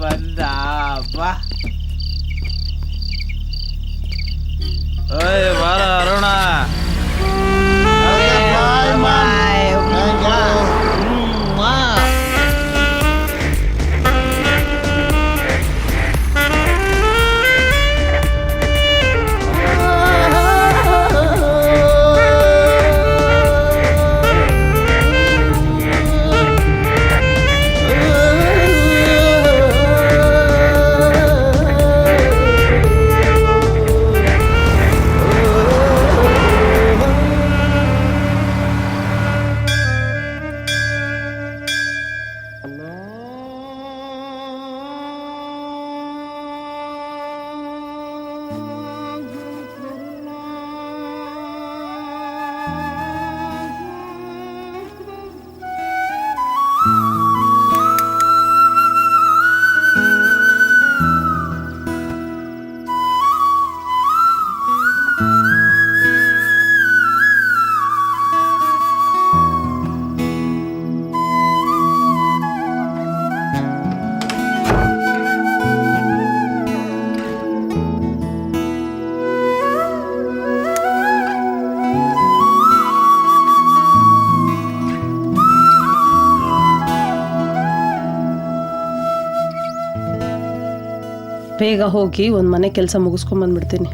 ಬಂದ ಬಾ. ಓಯ್ ಬಾರ ಅರುಣ. ಬೇಗ ಹೋಗಿ ಒಂದು ಮನೆ ಕೆಲಸ ಮುಗಿಸ್ಕೊಂಬಂದ್ಬಿಡ್ತೀನಿ.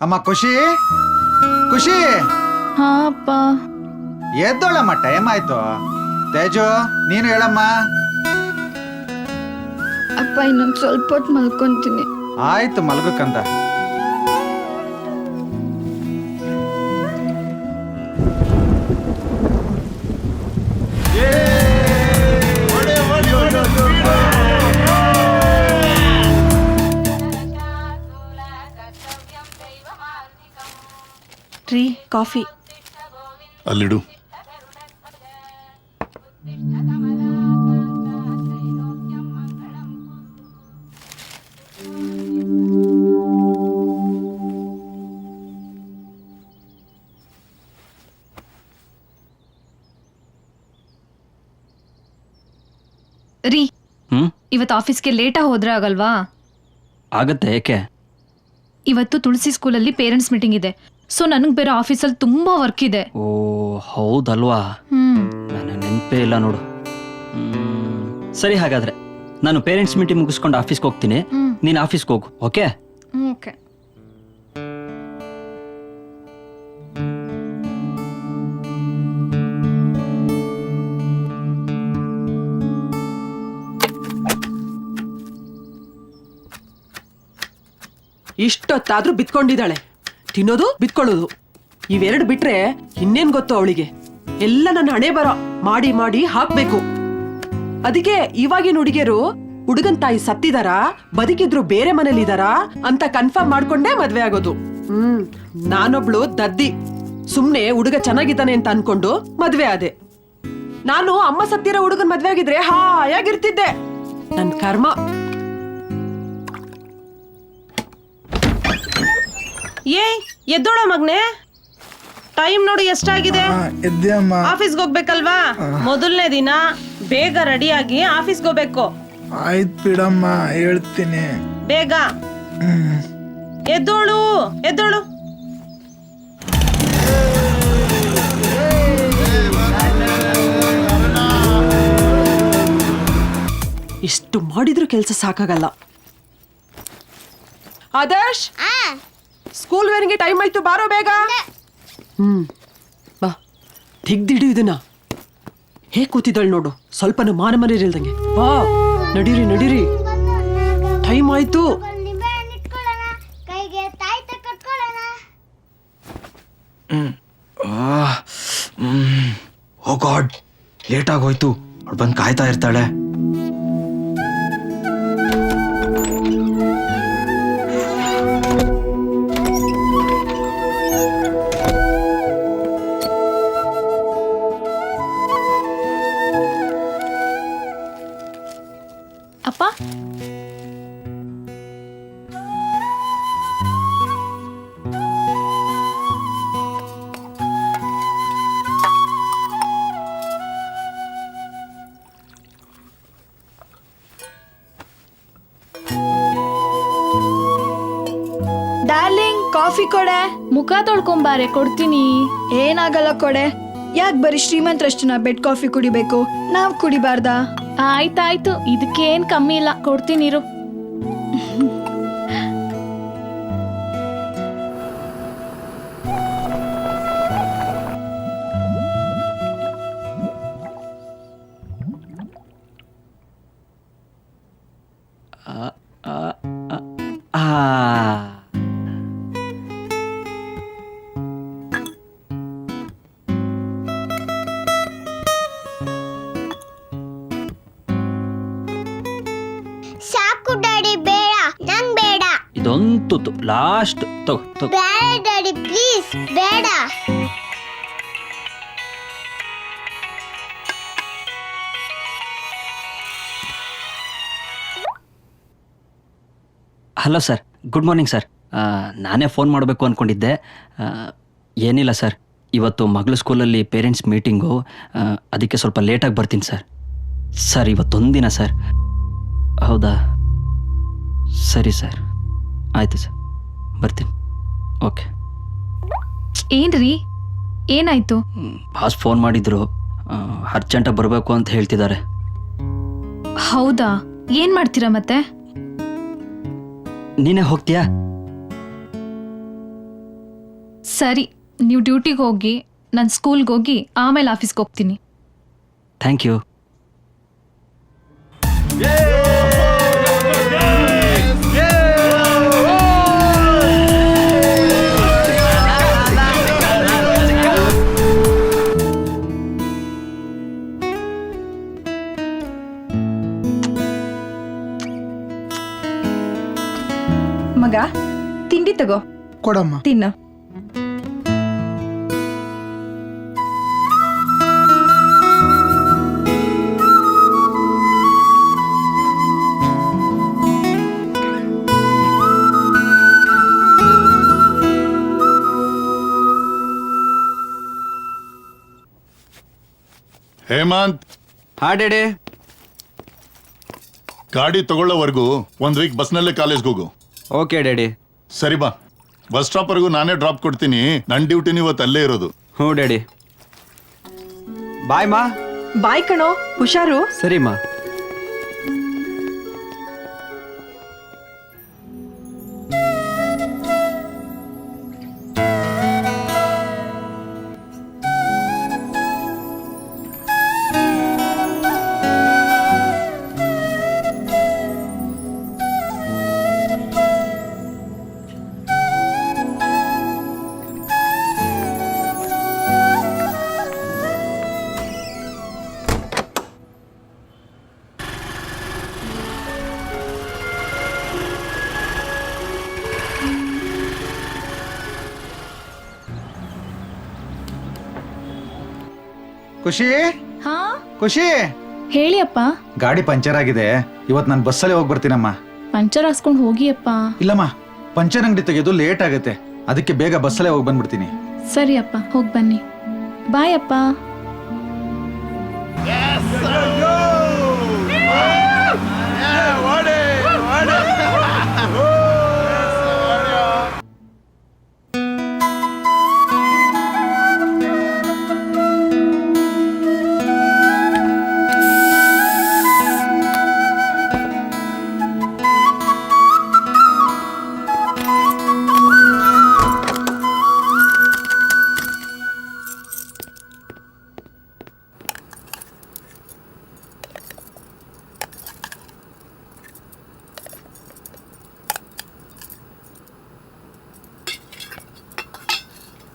ಅಮ್ಮ ಖುಷಿ ಖುಷಿ ಹಾ ಅಪ್ಪ. ಎದ್ದೋಳಮ್ಮ, ಟೈಮ್ ಆಯ್ತು. ತೇಜು ನೀನು ಹೇಳಮ್ಮ. ಅಪ್ಪ ಇನ್ನೊಂದು ಸ್ವಲ್ಪ ಹೊತ್ತು ಮಲ್ಕೊಂತೀನಿ. ಆಯ್ತು ಮಲ್ಗಕ್ಕಂದ. ರೀ ಕಾಫಿ. ಅಲ್ಲಿಡು. ರೀ ಹ್ಮ್ ಇವತ್ತು ಆಫೀಸ್ಗೆ ಲೇಟಾಗಿ ಹೋದ್ರೆ ಆಗಲ್ವಾ? ಆಗತ್ತೆ. ಏಕೆ? ಇವತ್ತು ತುಳಸಿ ಸ್ಕೂಲಲ್ಲಿ ಪೇರೆಂಟ್ಸ್ ಮೀಟಿಂಗ್ ಇದೆ. ಸೊ ನನಗೆ ಬೇರೆ ಆಫೀಸಲ್ಲಿ ತುಂಬಾ ವರ್ಕ್ ಇದೆ. ಓ ಹೌದಲ್ವಾ, ನಾನು ನೆನಪೇ ಇಲ್ಲ ನೋಡು. ಸರಿ, ಹಾಗಾದ್ರೆ ನಾನು ಪೇರೆಂಟ್ಸ್ ಮೀಟಿಂಗ್ ಮುಗಿಸ್ಕೊಂಡು ಆಫೀಸ್ಗೆ ಹೋಗ್ತೀನಿ. ನೀನು ಆಫೀಸ್ಗೆ ಹೋಗು. ಓಕೆ? ಓಕೆ. ಇಷ್ಟೊತ್ತಾದ್ರೂ ಬಿತ್ಕೊಂಡಿದ್ದಾಳೆ. ತಿನ್ನೋದು ಬಿತ್ಕೊಳ್ಳೋದು ಇವೆರಡು ಬಿಟ್ರೆ ಇನ್ನೇನ್ ಗೊತ್ತು ಅವಳಿಗೆ. ಎಲ್ಲ ನನ್ನ ಹಣೆ ಬರ ಮಾಡಿ ಮಾಡಿ ಹಾಕ್ಬೇಕು. ಅದಕ್ಕೆ ಇವಾಗಿನ ಹುಡುಗಿಯರು ಹುಡುಗನ್ ತಾಯಿ ಸತ್ತಿದಾರಾ ಬದುಕಿದ್ರು ಬೇರೆ ಮನೇಲಿದಾರಾ ಅಂತ ಕನ್ಫರ್ಮ್ ಮಾಡ್ಕೊಂಡೇ ಮದ್ವೆ ಆಗೋದು. ನಾನೊಬ್ಳು ದದ್ದಿ. ಸುಮ್ನೆ ಹುಡುಗ ಚೆನ್ನಾಗಿದ್ದಾನೆ ಅಂತ ಅನ್ಕೊಂಡು ಮದ್ವೆ ಆದೆ. ನಾನು ಅಮ್ಮ ಸತ್ತಿರೋ ಹುಡುಗನ್ ಮದ್ವೆ ಆಗಿದ್ರೆ ಹಾಯಾಗಿರ್ತಿದ್ದೆ. ನನ್ ಕರ್ಮ. ಏ ಎದ್ದೋಳ ಮಗ್ನೆ, ಟೈಮ್ ನೋಡಿ ಎಷ್ಟಾಗಿದೆ. ಆಫೀಸ್ಗೆ ಹೋಗ್ಬೇಕಲ್ವಾ? ಮೊದಲನೇ ದಿನ ಬೇಗ ರೆಡಿಯಾಗಿ ಆಫೀಸ್ಗೆ ಹೋಗ್ಬೇಕು. ಆಯ್ತು ಬಿಡಮ್ಮ, ಹೇಳ್ತೀನಿ. ಬೇಗ ಎದ್ದೋಳು ಎದ್ದೋಳು. ಎಷ್ಟು ಮಾಡಿದ್ರು ಕೆಲಸ ಸಾಕಾಗಲ್ಲ. ಆದರ್ಶ್, ಸ್ಕೂಲ್ ವೇರ್ಗೆ ಟೈಮ್ ಆಯ್ತು, ಬಾರೋ ಬೇಗ. ಬಾ, ತೆಗ್ದಿಡು ಇದನ್ನ. ಹೇಗ್ ಕೂತಿದ್ದಾಳೆ ನೋಡು, ಸ್ವಲ್ಪನೂ ಮಾನ ಮರಿಲ್ದಂಗೆ. ಬಾ, ನಡೀರಿ ನಡೀರಿ, ಟೈಮ್ ಆಯ್ತು. ಕೈಗೆ ತಾಯ್ತ ಕಟ್ಕೊಳ್ಳೋಣ. ಓ ಗಾಡ್, ಲೇಟ್ ಆಗೋಯ್ತು. ಅವ್ಳು ಬಂದು ಕಾಯ್ತಾ ಇರ್ತಾಳೆ. ಅಪ್ಪ, ಡಾರ್ಲಿಂಗ್ ಕಾಫಿ ಕೊಡೆ. ಮುಖ ತೊಳ್ಕೊಂಬಾರೆ, ಕೊಡ್ತೀನಿ. ಏನಾಗಲ್ಲ ಕೊಡೆ. ಯಾಕೆ ಬರೀ ಶ್ರೀಮಂತರಷ್ಟನ್ನ ಬೆಡ್ ಕಾಫಿ ಕುಡಿಬೇಕು, ನಾವ್ ಕುಡಿಬಾರ್ದಾ? ಆಯ್ತಾಯ್ತು, ಇದಕ್ಕೇನ್ ಕಮ್ಮಿ ಇಲ್ಲ, ಕೊಡ್ತೀನಿ ಇರು. ಸಾಕು ಡ್ಯಾಡಿ, ಬೇಡ, ನಂಗ್ ಬೇಡ. ಇದೊಂದು ಲಾಸ್ಟ್ ತಗೋ. ಬೇಡ ಡ್ಯಾಡಿ, ಪ್ಲೀಸ್ ಬೇಡ. Hello sir, good morning sir. ನಾನೇ ಫೋನ್ ಮಾಡಬೇಕು ಅಂದ್ಕೊಂಡಿದ್ದೆ. ಏನಿಲ್ಲ ಸರ್, ಇವತ್ತು ಮಗಳ ಸ್ಕೂಲಲ್ಲಿ ಪೇರೆಂಟ್ಸ್ ಮೀಟಿಂಗು, ಅದಕ್ಕೆ ಸ್ವಲ್ಪ ಲೇಟಾಗಿ ಬರ್ತೀನಿ ಸರ್. Sir ಇವತ್ತೊಂದಿನ sir. ಹೌದಾ, ಸರಿ ಸರ್, ಆಯಿತು ಸರ್, ಬರ್ತೀನಿ. ಓಕೆ. ಏನ್ರಿ, ಏನಾಯ್ತು? ಬಾಸ್ ಫೋನ್ ಮಾಡಿದ್ರು, ಅರ್ಜೆಂಟಾಗಿ ಬರಬೇಕು ಅಂತ ಹೇಳ್ತಿದ್ದಾರೆ. ಹೌದಾ, ಏನ್ ಮಾಡ್ತೀರಾ ಮತ್ತೆ? ನೀನೇ ಹೋಗ್ತೀಯಾ? ಸರಿ, ನೀವು ಡ್ಯೂಟಿಗೆ ಹೋಗಿ, ನಾನು ಸ್ಕೂಲ್ಗೆ ಹೋಗಿ ಆಮೇಲೆ ಆಫೀಸ್ಗೆ ಹೋಗ್ತೀನಿ. Thank you. ಮಗ, ತಿಂಡಿ ತಗೋ, ಕೊಡಮ್ಮ. ತಿನ್ನು. ಹೇಮಂತ್. ಹಾ ಡ್ಯಾಡಿ. ಗಾಡಿ ತಗೊಳ್ಳೋವರೆಗೂ 1 ವೀಕ್ ಬಸ್ನಲ್ಲೇ ಕಾಲೇಜ್ಗೆ ಹೋಗು. Okay daddy. ಸರಿ ಬಾ, ಬಸ್ ಸ್ಟಾಪ್ವರೆಗೂ ನಾನೇ ಡ್ರಾಪ್ ಕೊಡ್ತೀನಿ. ನನ್ನ ಡ್ಯೂಟಿನ ಇವತ್ತು ಅಲ್ಲೇ ಇರೋದು. ಹ್ಞೂ ಡ್ಯಾಡಿ. ಬಾಯ್ ಮಾ. ಬಾಯ್ ಕಣೋ, ಹುಷಾರು. ಸರಿ ಮಾ. ಖುಷಿ, ಹಾ, ಖುಷಿ, ಹೇಳಿ ಅಪ್ಪ. ಗಾಡಿ ಪಂಚರ್ ಆಗಿದೆ, ಇವತ್ತು ನಾನು ಬಸ್ಸಲ್ಲೇ ಹೋಗಿ ಬರ್ತೀನಮ್ಮ. ಪಂಚರ್ ಹಾಕ್ಸ್ಕೊಂಡು ಹೋಗಿ ಅಪ್ಪ. ಇಲ್ಲಮ್ಮ, ಪಂಚರ್ ಅಂಗಡಿ ತೆಗೆದು ಲೇಟ್ ಆಗುತ್ತೆ, ಅದಕ್ಕೆ ಬೇಗ ಬಸ್ಸಲ್ಲೇ ಹೋಗಿ ಬಂದ್ಬಿಡ್ತೀನಿ. ಸರಿ ಅಪ್ಪ, ಹೋಗಿ ಬನ್ನಿ. ಬಾಯ್ ಅಪ್ಪ.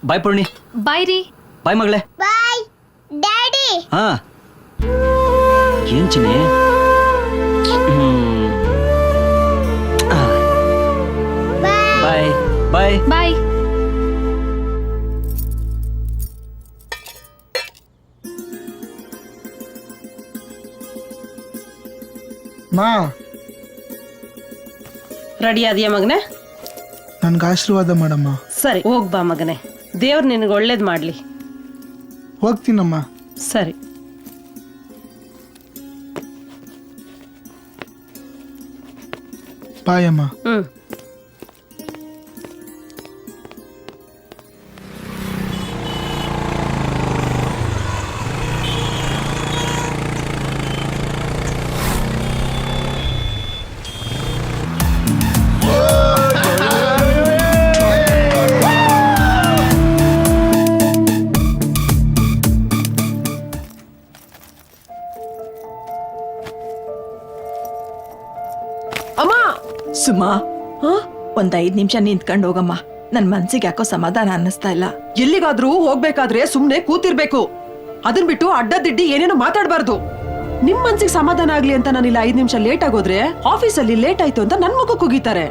ಬಾಯ್ ಪೂರ್ಣಿ. ಬಾಯ್ ರೀ. ಬಾಯ್ ಮಗಳೇ. Bye daddy. ಹಾ, ಏನ್ ಚಿನ್ನಿ? ಬಾಯ್ ಬಾಯ್ ಬಾಯ್. ಮಾ, ರೆಡಿ ಆದ್ಯಾ ಮಗನೇ? ನನ್ಗೆ ಆಶೀರ್ವಾದ ಮಾಡಮ್ಮ. ಸರಿ, ಹೋಗ್ಬಾ ಮಗನೇ, ದೇವ್ರು ನಿನಗೆ ಒಳ್ಳೇದು ಮಾಡ್ಲಿ. ಹೋಗ್ತೀನಮ್ಮ. ಸರಿ. ಬಾಯಮ್ಮ. ಹ್ಮ್. ಅಮ್ಮ. ಸುಮಾ, ಒಂದ್ 5 ನಿಮಿಷ ನಿಂತ್ಕೊಂಡು ಹೋಗಮ್ಮ. ನನ್ ಮನ್ಸಿಗೆ ಯಾಕೋ ಸಮಾಧಾನ ಅನ್ನಿಸ್ತಾ ಇಲ್ಲ. ಎಲ್ಲಿಗಾದ್ರೂ ಹೋಗ್ಬೇಕಾದ್ರೆ ಸುಮ್ನೆ ಕೂತಿರ್ಬೇಕು, ಅದನ್ ಬಿಟ್ಟು ಅಡ್ಡದಿಡ್ಡಿ ಏನೇನೋ ಮಾತಾಡ್ಬಾರ್ದು. ನಿಮ್ ಮನ್ಸಿಗೆ ಸಮಾಧಾನ ಆಗ್ಲಿ ಅಂತ ನಾನಿಲ್ಲ 5 ನಿಮಿಷ ಲೇಟ್ ಆಗೋದ್ರೆ ಆಫೀಸಲ್ಲಿ ಲೇಟ್ ಆಯ್ತು ಅಂತ ನನ್ ಮುಖಕ್ಕೆ ಹೋಗಿತಾರೆ.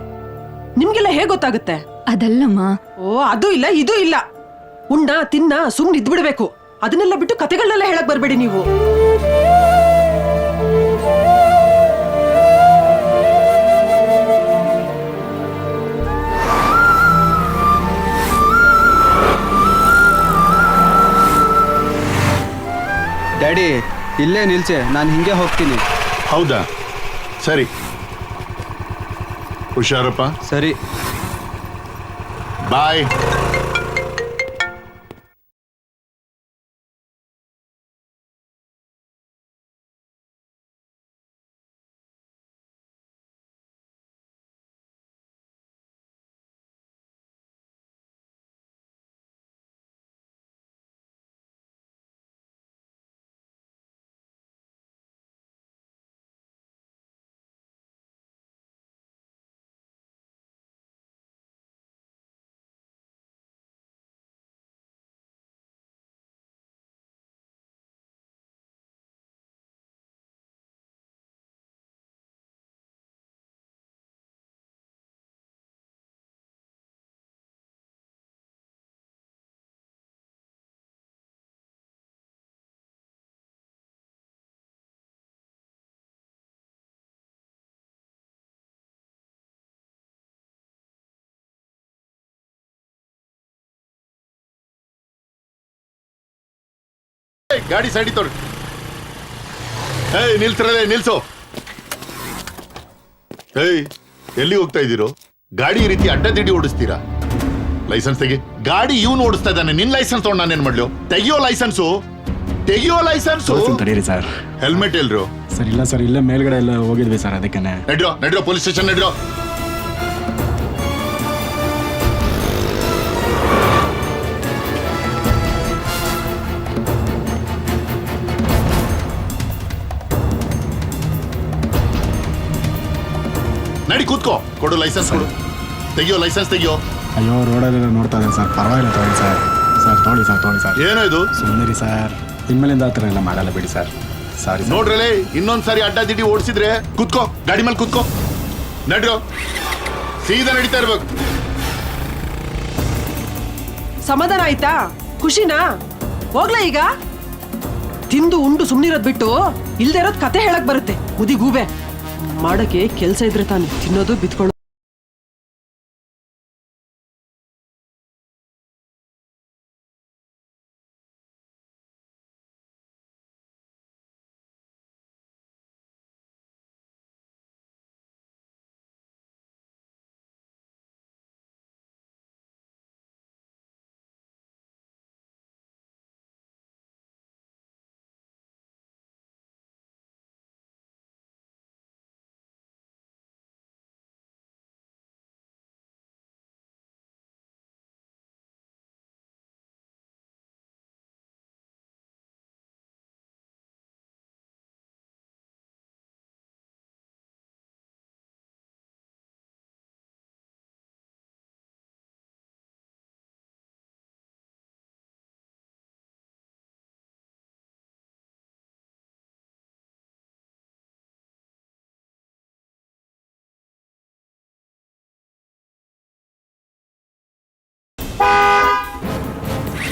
ನಿಮ್ಗೆಲ್ಲ ಹೇಗ್ ಗೊತ್ತಾಗುತ್ತೆ? ಅದಲ್ಲಮ್ಮ. ಓ, ಅದು ಇಲ್ಲ ಇದು ಇಲ್ಲ, ಉಣ್ಣ ತಿನ್ನ ಸುಮ್ನೆ ಇದ್ಬಿಡ್ಬೇಕು. ಅದನ್ನೆಲ್ಲ ಬಿಟ್ಟು ಕತೆಗಳನ್ನೆಲ್ಲ ಹೇಳಕ್ ಬರ್ಬೇಡಿ ನೀವು. ಡ್ಯಾಡಿ, ಇಲ್ಲೇ ನಿಲ್ಸೆ, ನಾನು ಹಿಂಗೆ ಹೋಗ್ತೀನಿ. ಹೌದಾ, ಸರಿ, ಹುಷಾರಪ್ಪ. ಸರಿ, ಬಾಯ್. ಗಾಡಿ ಸೈಡಿ ತೊಳಿ. ನಿಲ್ಸ್ರಲ್ಲೇ, ನಿಲ್ಸು. ಎಲ್ಲಿ ಹೋಗ್ತಾ ಇದ್ದೀರೋ? ಗಾಡಿ ಈ ರೀತಿ ಅಡ್ಡದಿಡ್ಡಿ ಓಡಿಸ್ತೀರಾ? ಲೈಸೆನ್ಸ್ ತೆಗಿ. ಗಾಡಿ ಇವನು ಓಡಿಸ್ತಾ ಇದ್ದಾನೆ, ನಿನ್ ಲೈಸೆನ್ಸ್ ತಗೊಂಡು ನಾನೇನ್ ಮಾಡ್ಲು? ತೆಗಿಯೋ ಲೈಸೆನ್ಸು, ತೆಗಿಯೋ ಲೈಸೆನ್ಸು. ತಡೀರಿ ಸರ್. ಹೆಲ್ಮೆಟ್ ಎಲ್ರು? ಸರ್ ಇಲ್ಲ ಸರ್, ಇಲ್ಲೇ ಮೇಲ್ಗಡೆ ಎಲ್ಲ ಹೋಗಿದ್ವಿ ಸರ್, ಅದಕ್ಕೆ. ನಡ್ರೋ ಪೊಲೀಸ್ ಸ್ಟೇಷನ್ ನಡ್ರೋ. ನಡಿ ಕೂತ್ಕೋ. ಕೊಡು ಲೈಸೆನ್ಸ್, ಕೊಡು. ತೆಗಿಯೋ ಲೈಸೆನ್ಸ್, ತೆಗಿಯೋ. ಅಯ್ಯೋ, ರೋಡಲ್ಲೆಲ್ಲ ನೋಡ್ತಾ ಇದ್ದೇನೆ ಸರ್, ಪರವಾಗಿಲ್ಲ ತೊಗೊಳ್ಳಿ ಸರ್. ಸರ್ ತೊಗೊಳ್ಳಿ ಸರ್, ತೊಗೊಳ್ಳಿ ಸರ್. ಏನೋ ಇದು? ಸುಮ್ಮನೆ ಸರ್, ಇನ್ಮೇಲಿಂದ ಆ ಥರ ಎಲ್ಲ ಮಾಡಲ್ಲ ಬಿಡಿ ಸರ್. ಸಾರಿ ನೋಡ್ರಲ್ಲೇ, ಇನ್ನೊಂದ್ಸಾರಿ ಅಡ್ಡದಿಡ್ಡಿ ಓಡಿಸಿದ್ರೆ ಕೂತ್ಕೋ, ಗಾಡಿ ಮೇಲೆ ಕೂತ್ಕೋ. ನಡ್ರೋ, ಸೀದಾ ನಡೀತಾ ಇರ್ಬೇಕು. ಸಮಾಧಾನ ಆಯ್ತಾ? ಖುಷಿನಾ? ಹೋಗ್ಲಾ ಈಗ? ತಿಂದು ಉಂಡು ಸುಮ್ನಿರೋದ್ ಬಿಟ್ಟು ಇಲ್ದೇ ಇರೋದ್ ಕತೆ ಹೇಳಕ್ ಬರುತ್ತೆ. ಮುದಿಗೂಬೆ ಮಾಡಕ್ಕೆ ಕೆಲ್ಸ ಇದ್ರೆ ತಾನೆ ತಿನ್ನೋದು ಬಿತ್ಕೊಳ್ಳೋದು.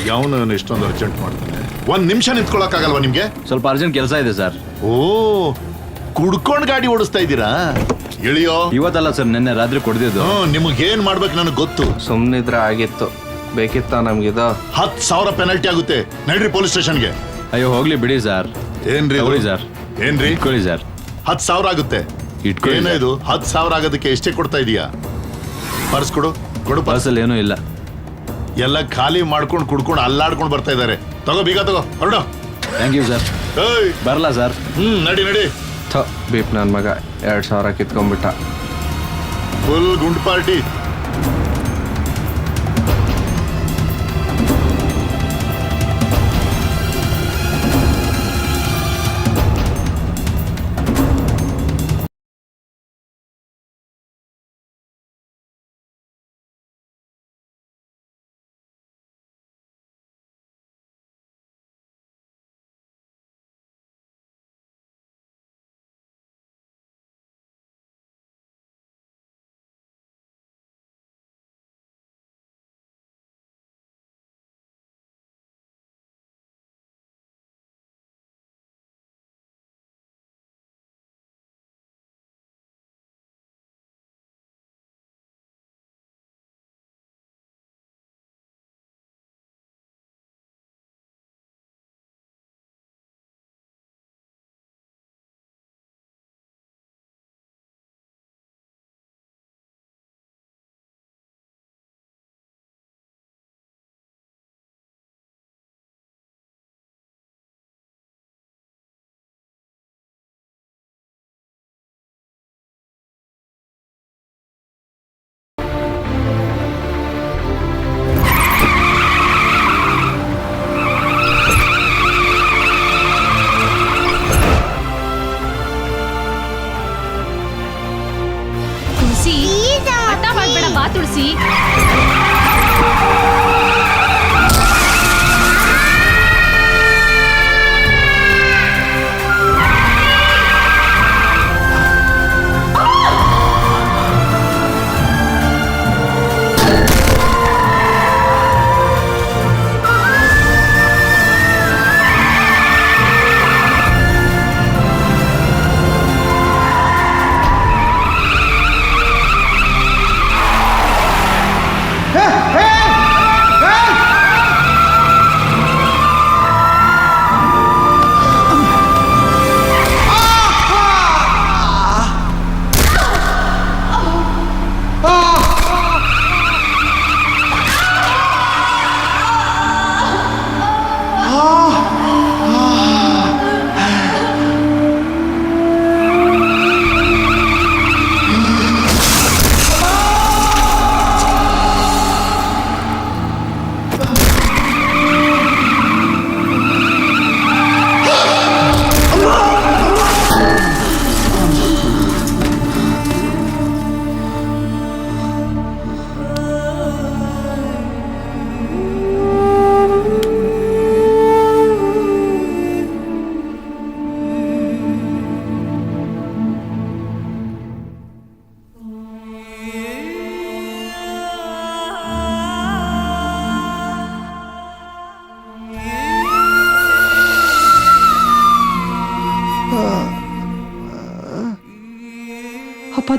ಯಾವನು ಇಷ್ಟೊಂದು ಅರ್ಜೆಂಟ್ ಮಾಡ್ತಾನೆ? ಒಂದ್ ನಿಮಿಷ ನಿಂತ್ಕೊಳಕ್ಕಾಗಲ್ವಾ ನಿಮ್ಗೆ? ಸ್ವಲ್ಪ ಅರ್ಜೆಂಟ್ ಕೆಲಸ ಇದೆ ಸರ್. ಓ, ಕುಡ್ಕೊಂಡ್ ಗಾಡಿ ಓಡಿಸ್ತಾ ಇದ್ದೀರಾ? ಇಳಿಯೋ. ಇವತ್ತಲ್ಲ ಸರ್, ನಿನ್ನೆ ರಾತ್ರಿ ಕುಡ್ದಿದ್ದು. ನಿಮಗೆ ಏನ್ ಮಾಡ್ಬೇಕು ನನಗೆ ಗೊತ್ತು. ಸುಮ್ನಿದ್ರೆ ಆಗಿತ್ತು, ಬೇಕಿತ್ತ ನಮ್ಗಿದು? 10,000 ಪೆನಲ್ಟಿ ಆಗುತ್ತೆ. ನಡ್ರಿ ಪೊಲೀಸ್ ಸ್ಟೇಷನ್ಗೆ. ಅಯ್ಯೋ ಹೋಗ್ಲಿ ಬಿಡಿ ಸರ್. ಏನ್ರಿ ಸರ್? ಏನ್ರಿ? ಇಟ್ಕೊಳ್ಳಿ ಸರ್. 10,000 ಆಗುತ್ತೆ. ಇಟ್ಕೊಳ್ಳಿ. ಇದು 10,000 ಆಗೋದಕ್ಕೆ ಎಷ್ಟೇ ಕೊಡ್ತಾ ಇದೀಯಾ? ಪರ್ಸ್ ಕೊಡು. ಕೊಡು. ಪರ್ಸಲ್ಲಿ ಏನೂ ಇಲ್ಲ. ಎಲ್ಲ ಖಾಲಿ ಮಾಡ್ಕೊಂಡು ಕುಡ್ಕೊಂಡು ಅಲ್ಲಾಡ್ಕೊಂಡು ಬರ್ತಾ ಇದಾರೆ. ತಗೋ, ಬೀಗ ತಗೋ, ಹೊರಡು. Thank you sir. ಬರಲ್ಲ ಸರ್. ನಡಿ ನಡಿ. ಬೀಪ್ ನನ್ನ ಮಗ 2,000 ಕಿತ್ಕೊಂಡ್ಬಿಟ್ಟ. ಫುಲ್ ಗುಂಡ್ ಪಾರ್ಟಿ.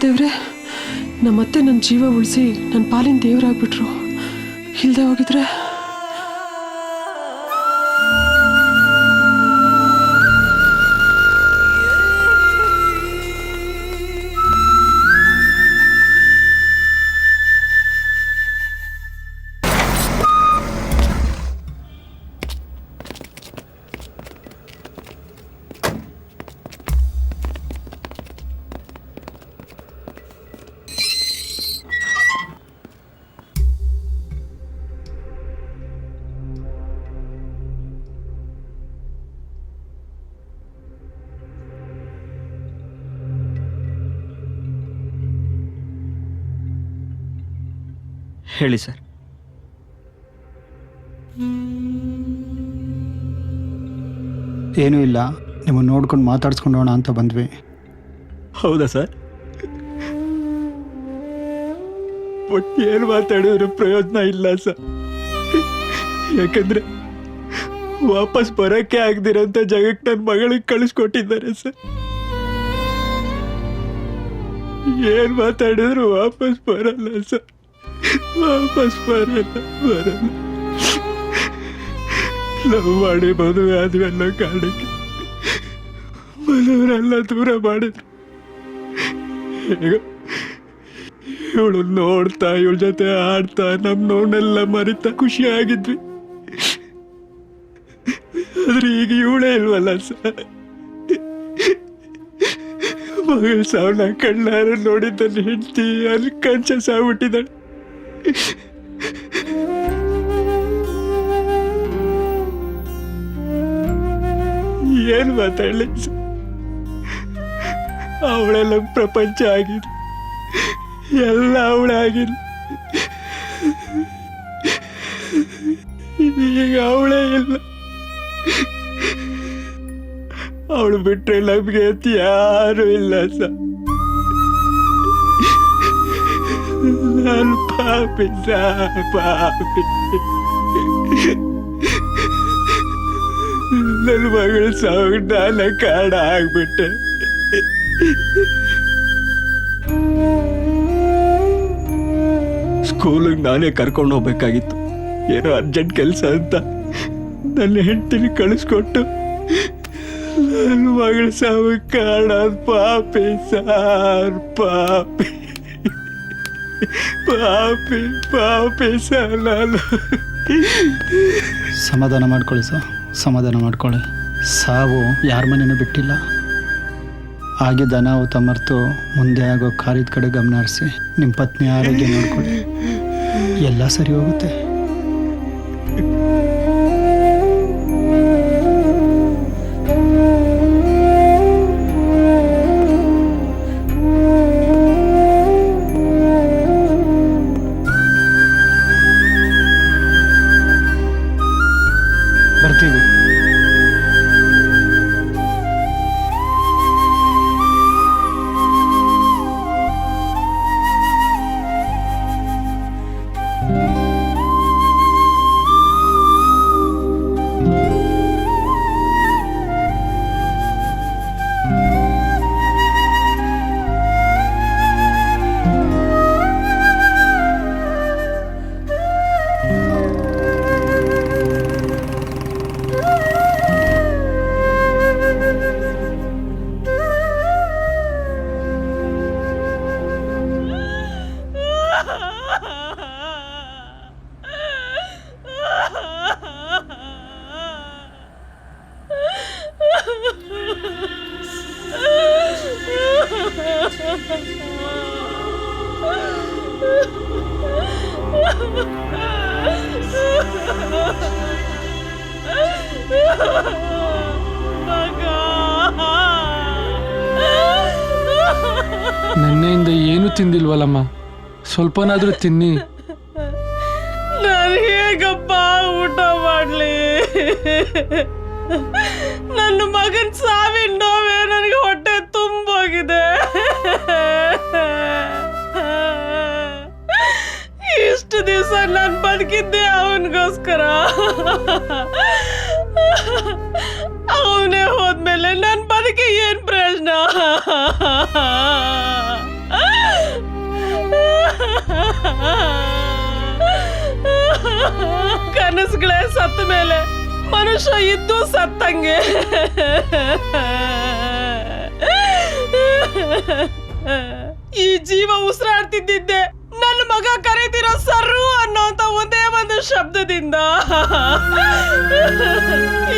ದೇವ್ರೆ, ನಮ್ಮತ್ತೆ ನನ್ನ ಜೀವ ಉಳಿಸಿ ನನ್ನ ಪಾಲಿನ ದೇವರಾಗ್ಬಿಟ್ರು. ಇಲ್ದೆ ಹೋಗಿದ್ರೆ ಹೇಳಿ ಸರ್. ಏನೂ ಇಲ್ಲ, ನಿಮ್ಮನ್ನು ನೋಡ್ಕೊಂಡು ಮಾತಾಡ್ಸ್ಕೊಂಡೋಣ ಅಂತ ಬಂದ್ವಿ. ಹೌದಾ ಸರ್? ಬಟ್ ಏನು ಮಾತಾಡಿದ್ರು ಪ್ರಯೋಜನ ಇಲ್ಲ ಸರ್. ಯಾಕಂದ್ರೆ ವಾಪಸ್ ಬರೋಕ್ಕೆ ಆಗದಿರೋಂಥ ಜಾಗಕ್ಕೆ ನನ್ನ ಮಗಳಿಗೆ ಕಳಿಸ್ಕೊಟ್ಟಿದ್ದಾರೆ ಸರ್. ಏನು ಮಾತಾಡಿದ್ರು ವಾಪಸ್ ಬರಲ್ಲ ಸರ್, ವಾಪಸ್ ಬರಲ್ಲ. ಲವ್ ಮಾಡಿ ಮದುವೆ ಆದ್ವಿ ಅನ್ನೋ ಕಾರಣಕ್ಕೆ ಮನೆಯವರೆಲ್ಲ ದೂರ ಮಾಡಿದ್ರು. ಇವಳು ನೋಡ್ತಾ ಇವಳ ಜೊತೆ ಆಡ್ತಾ ನಮ್ಮ ನೋವನ್ನೆಲ್ಲ ಮರಿತಾ ಖುಷಿಯಾಗಿದ್ವಿ. ಆದ್ರೆ ಈಗ ಇವಳೇ ಇಲ್ವಲ್ಲ ಸರ್. ಮಗಳ ಸಾವನ್ನ ಕಣ್ಣಾರ ನೋಡಿದ್ದನ್ನು ಹೆಂಡ್ತಿ ಅಲ್ಲಿ ಕನ್ಶಸ್ ಆಗ್ಬಿಟ್ಟಿದ್ದಾಳೆ. ಏನು ಮಾತಾಡಲಿ ಸರ್? ಅವಳೆಲ್ಲ ಪ್ರಪಂಚ ಆಗಿದೆ, ಎಲ್ಲ ಅವಳೇ ಆಗಿಲ್ಲ. ಈಗ ಅವಳೇ ಇಲ್ಲ. ಅವಳು ಬಿಟ್ರೆ ನಮ್ಗೆ ಯಾರು ಇಲ್ಲ ಸರ್. ನಾನು ಪಾಪಿ ಸರ್, ಪಾಪಿ. ನನ್ನ ಮಗಳ ಸಾವು ನಾನ ಕಾರಣ ಆಗ್ಬಿಟ್ಟೆ. ಸ್ಕೂಲಿಗೆ ನಾನೇ ಕರ್ಕೊಂಡು ಹೋಗ್ಬೇಕಾಗಿತ್ತು. ಏನೋ ಅರ್ಜೆಂಟ್ ಕೆಲಸ ಅಂತ ನನ್ನ ಹೆಂಡತಿನ ಕಳಿಸ್ಕೊಟ್ಟು ನನ್ನ ಮಗಳ ಸಾವು ಕಾರಣ. ಪಾಪಿ ಸಾರ್, ಪಾಪಿ ಪಾಪಿ ಪಾಪಿ ಸರ್. ನಾನು ಸಮಾಧಾನ ಮಾಡ್ಕೊಳ್ಳಿ ಸರ್, ಸಮಾಧಾನ ಮಾಡ್ಕೊಳ್ಳಿ. ಸಾವು ಯಾರ ಮನೇನೂ ಬಿಟ್ಟಿಲ್ಲ. ಆಗಿದ್ದ ಅನಾಹುತ ಮರೆತು ಮುಂದೆ ಆಗೋ ಕಾರ್ಯದ ಕಡೆ ಗಮನ ಹರಿಸಿ ನಿಮ್ಮ ಪತ್ನಿ ಆರೋಗ್ಯ ನೋಡ್ಕೊಳ್ಳಿ, ಎಲ್ಲ ಸರಿ ಹೋಗುತ್ತೆ. ಬರ್ತೀವಿ. ನೆನ್ನೆಯಿಂದ ಏನು ತಿಂದಿಲ್ವಲ್ಲಮ್ಮ, ಸ್ವಲ್ಪನಾದ್ರೂ ತಿನ್ನಿ. ನಾನು ಹೇಗಪ್ಪ ಊಟ ಮಾಡ್ಲಿ? ನನ್ನ ಮಗನ್ ಸಾವಿನ ನೋವೇ ನನಗೆ ಹೊಟ್ಟೆ ತುಂಬೋಗಿದೆ. ಇಷ್ಟು ದಿವಸ ನಾನು ಬದುಕಿದ್ದೆ ಅವನಿಗೋಸ್ಕರ. ಅವನೇ ಹೋದ್ಮೇಲೆ ನನ್ನ ಬದುಕಿ ಏನ್ ಪ್ರಯೋಜನ? ಮನಸ್ಸುಗಳೇ ಸತ್ತ ಮೇಲೆ ಮನುಷ್ಯ ಇದ್ದು ಸತ್ತಂಗೆ. ಈ ಜೀವ ಉಸಿರಾಡ್ತಿದ್ದಿದ್ದೆ ನನ್ನ ಮಗ ಕರೀತಿರೋ ಸರ್ರು ಅನ್ನೋಂತ ಒಂದೇ ಒಂದು ಶಬ್ದದಿಂದ.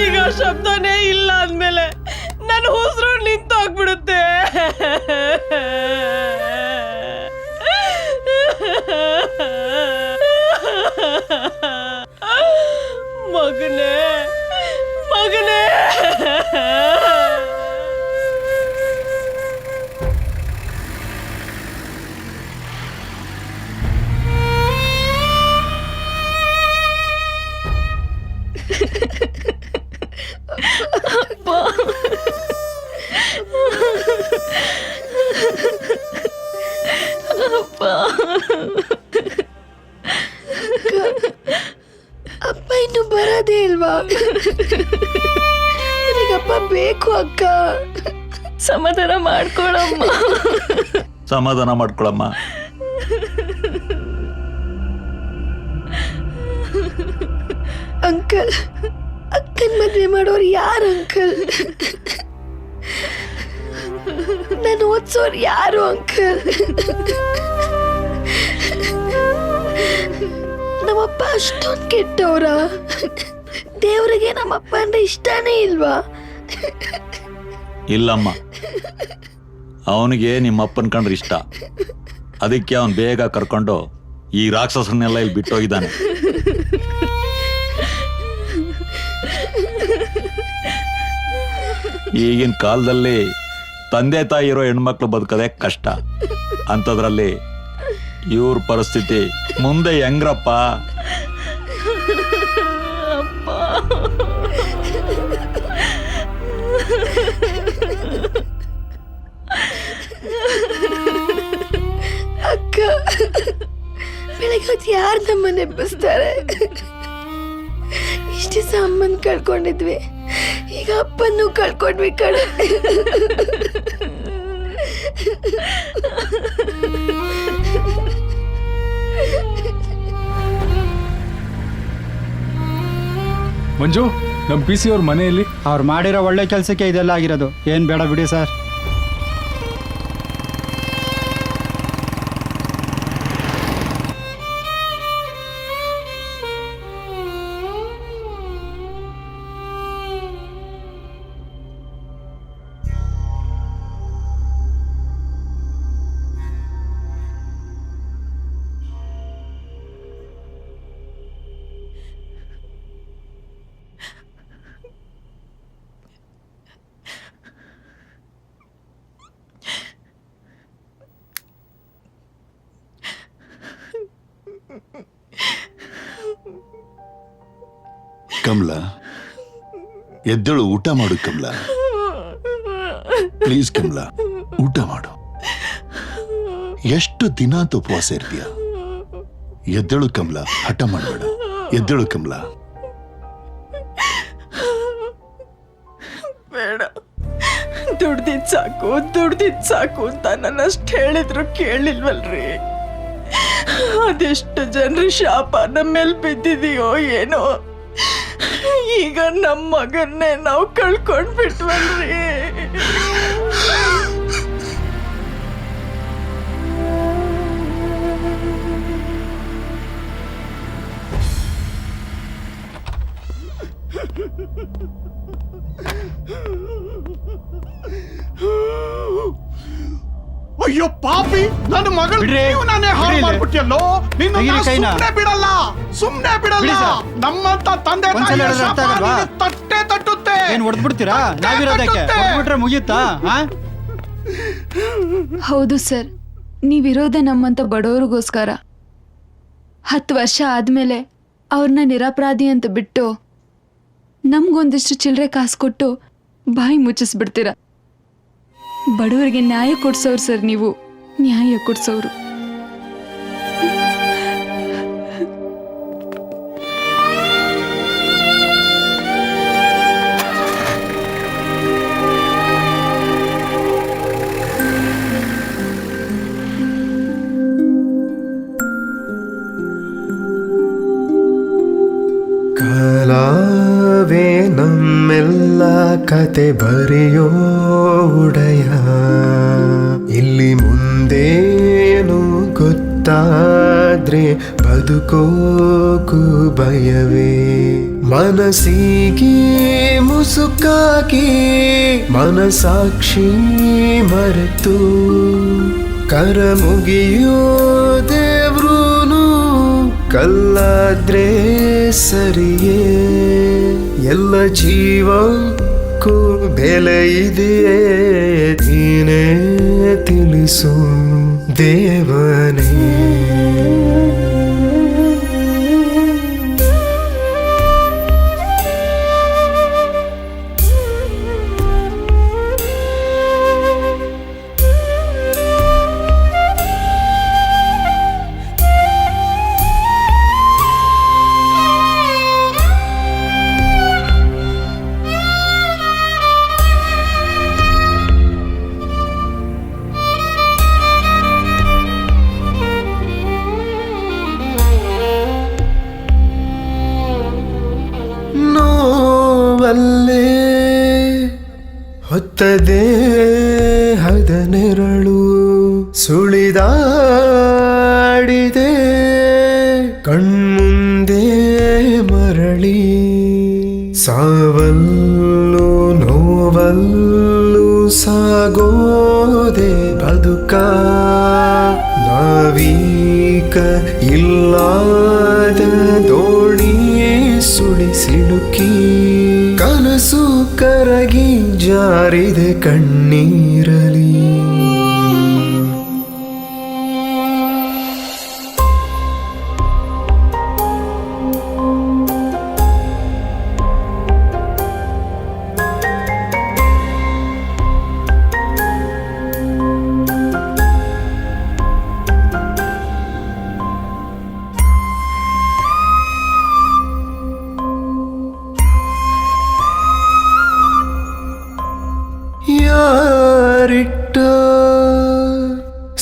ಈಗ ಶಬ್ದನೇ ಇಲ್ಲ ಅಂದ್ಮೇಲೆ ನನ್ನ ಉಸಿರು ನಿಂತೋಗ್ಬಿಡುತ್ತೆ. ಮಗನೇ ಮಗನೇ. ಅಪ್ಪ ಇನ್ನು ಬರೋದೇ ಇಲ್ವಾ? ನನಗಪ್ಪ ಬೇಕು ಅಕ್ಕ. ಸಮಾಧಾನ ಮಾಡ್ಕೊಳಮ್ಮ. ಸಮಾಧಾನ ಮಾಡ್ಕೊಳಮ್ಮ. ಅಂಕಲ್, ಅಕ್ಕನ್ ಮದ್ವೆ ಮಾಡೋರು ಯಾರು ಅಂಕಲ್? ನಾನು ಓದ್ಸೋರು ಯಾರು ಅಂಕಲ್? ನಮ್ಮಪ್ಪ ಅಷ್ಟೊಂದು ಕೆಟ್ಟವ್ರ? ದೇವ್ರಿಗೆ ನಮ್ಮಪ್ಪ ಅಂದ್ರೆ ಇಷ್ಟನೇ ಇಲ್ವಾ? ಇಲ್ಲಮ್ಮ, ಅವನಿಗೆ ನಿಮ್ಮ ಅಪ್ಪನ ಕಂಡ್ರೆ ಇಷ್ಟ. ಅದಕ್ಕೆ ಅವನು ಬೇಗ ಕರ್ಕೊಂಡು ಈ ರಾಕ್ಷಸನ್ನೆಲ್ಲ ಇಲ್ಲಿ ಬಿಟ್ಟೋಗಿದ್ದಾನೆ. ಈಗಿನ ಕಾಲದಲ್ಲಿ ತಂದೆ ತಾಯಿ ಇರೋ ಹೆಣ್ಮಕ್ಳು ಬದುಕದೆ ಕಷ್ಟ. ಅಂಥದ್ರಲ್ಲಿ ಇವ್ರ ಪರಿಸ್ಥಿತಿ ಮುಂದೆ ಹೆಂಗ್ರಪ್ಪ? ಅಕ್ಕ, ಬೆಳಗ್ಗೆ ಯಾರು ನಮ್ಮನ್ನ ಎಬ್ಬಿಸ್ತಾರೆ? ಇಷ್ಟು ದಿವಸ ಅಮ್ಮನ್ ಕಳ್ಕೊಂಡಿದ್ವಿ, ಈಗ ಅಪ್ಪನ್ನು ಕಳ್ಕೊಂಡ್ವಿ ಕಡೆ. ಮಂಜು, ನಮ್ಮ ಪಿ ಸಿ ಅವ್ರ ಮನೆಯಲ್ಲಿ ಅವ್ರು ಮಾಡಿರೋ ಒಳ್ಳೆ ಕೆಲಸಕ್ಕೆ ಇದೆಲ್ಲ ಆಗಿರೋದು. ಏನು ಬೇಡ ಬಿಡಿ ಸರ್. ಕಮಲ, ಎದ್ದೇಳು, ಊಟ ಮಾಡು ಕಮಲ. ಪ್ಲೀಸ್ ಕಮಲ, ಊಟ ಮಾಡು. ಎಷ್ಟು ದಿನ ಅಂತ ಉಪವಾಸ ಇರ್ತೀಯ? ಎದ್ದೇಳು ಕಮಲ, ಹಠ ಮಾಡಬೇಡ. ಎದ್ದೇಳು ಕಮಲ. ಬೇಡ, ದುಡ್ದಿದ್ ಸಾಕು ಅಂತ ನನ್ನಷ್ಟು ಹೇಳಿದ್ರು ಕೇಳಿಲ್ವಲ್ರಿ. ಅದೆಷ್ಟು ಜನರ ಶಾಪ ನಮ್ಮ ಮೇಲೆ ಬಿದ್ದಿದೆಯೋ ಏನೋ. ಈಗ ನಮ್ಮ ಮಗನ್ನೇ ನಾವು ಕಳ್ಕೊಂಡ್ಬಿಟ್ವಲ್ರಿ. ಅಯ್ಯೋ ಪಾಪಿ, ನನ್ನ ಮಗಳು ನಾನೇ ಹಾಳು ಮಾಡ್ಬಿಟ್ಟಿಯಲ್ಲೋ. ಬಿಡಲ್ಲ, ಸುಮ್ನೆ ಬಿಡಲ್ಲ. ನಮ್ಮಂತ ತಂದೆ ತಟ್ಟೆ ತಟ್ಟುತ್ತೆ. ಏನ್ ಹೊಡೆದ್ಬಿಡ್ತೀರಾ? ನಾವಿರೋದಕ್ಕೆ ಹೊಡೆದ್ಬಿಟ್ರೆ ಮುಗಿಯುತ್ತಾ? ಹೌದು ಸರ್, ನೀವಿರೋದೇ ನಮ್ಮಂತ ಬಡವರಿಗೋಸ್ಕರ. 10 ವರ್ಷ ಆದ್ಮೇಲೆ ಅವ್ರನ್ನ ನಿರಪರಾಧಿ ಅಂತ ಬಿಟ್ಟು ನಮ್ಗೊಂದಿಷ್ಟು ಚಿಲ್ಲರೆ ಕಾಸು ಕೊಟ್ಟು ಬಾಯಿ ಮುಚ್ಚಿಸ್ಬಿಡ್ತೀರ. ಬಡವರಿಗೆ ನ್ಯಾಯ ಕೊಡ್ಸೋರು ಸರ್ ನೀವು, ನ್ಯಾಯ ಕೊಡ್ಸೋರು. ಕತೆ ಬರೆಯೋ ಉಡಯ ಇಲ್ಲಿ ಮುಂದೇನು ಗೊತ್ತಾದ್ರೆ ಬದುಕೋಕು ಭಯವೇ ಮನಸ್ಸಿಗೆ ಮುಸುಕಾಗಿ ಮನಸಾಕ್ಷಿ ಮರೆತು ಕರ ಮುಗಿಯೋ ದೇವ್ರೂನು ಕಲ್ಲಾದ್ರೆ ಸರಿಯೇ ಎಲ್ಲ ಜೀವಕ್ಕೂ ಬೆಲೆ ಇದೆಯೇ ನೀನೇ ತಿಳಿಸು ದೇವನೇ ನೋವಲ್ಲೇ ಹೊತ್ತದೆ ಹದನೆರಳು ಸುಳಿದಾಡಿದೆ ಕಣ್ಮುಂದೆ ಮರಳಿ ಸಾವಲ್ಲು ನೋವಲ್ಲು ಸಾಗೋದೆ ಬದುಕ ನಾವೀಕ ಇಲ್ಲಾದ ದೋಣಿ ಸುಳಿ ಸಿಡುಕಿ ಕನಸು ಕರಗಿ ಜಾರಿದೆ ಕಣ್ಣೀರಲಿ ಯಾರಿಟ್ಟ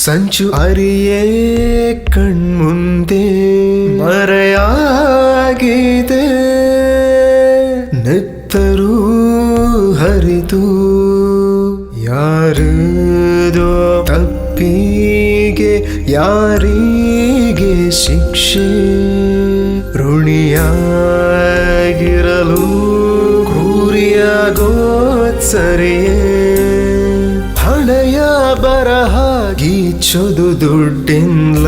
ಸಂಚು ಅರಿಯೇ ಕಣ್ಮುಂದೆ ಮರೆಯಾಗಿದೆ ನೆತ್ತರೂ ಹರಿದು ಯಾರದೋ ತಪ್ಪಿಗೆ ಯಾರಿಗೆ ಶಿಕ್ಷೆ ಋಣಿಯಾಗಿರಲು ಕ್ರೂರಿಯಾಗೋದ್ ಸರಿಯೇ ಹಣೆಯ ಬರಹ ಗೀಚೋದು ದುಡ್ಡಿಲ್ಲ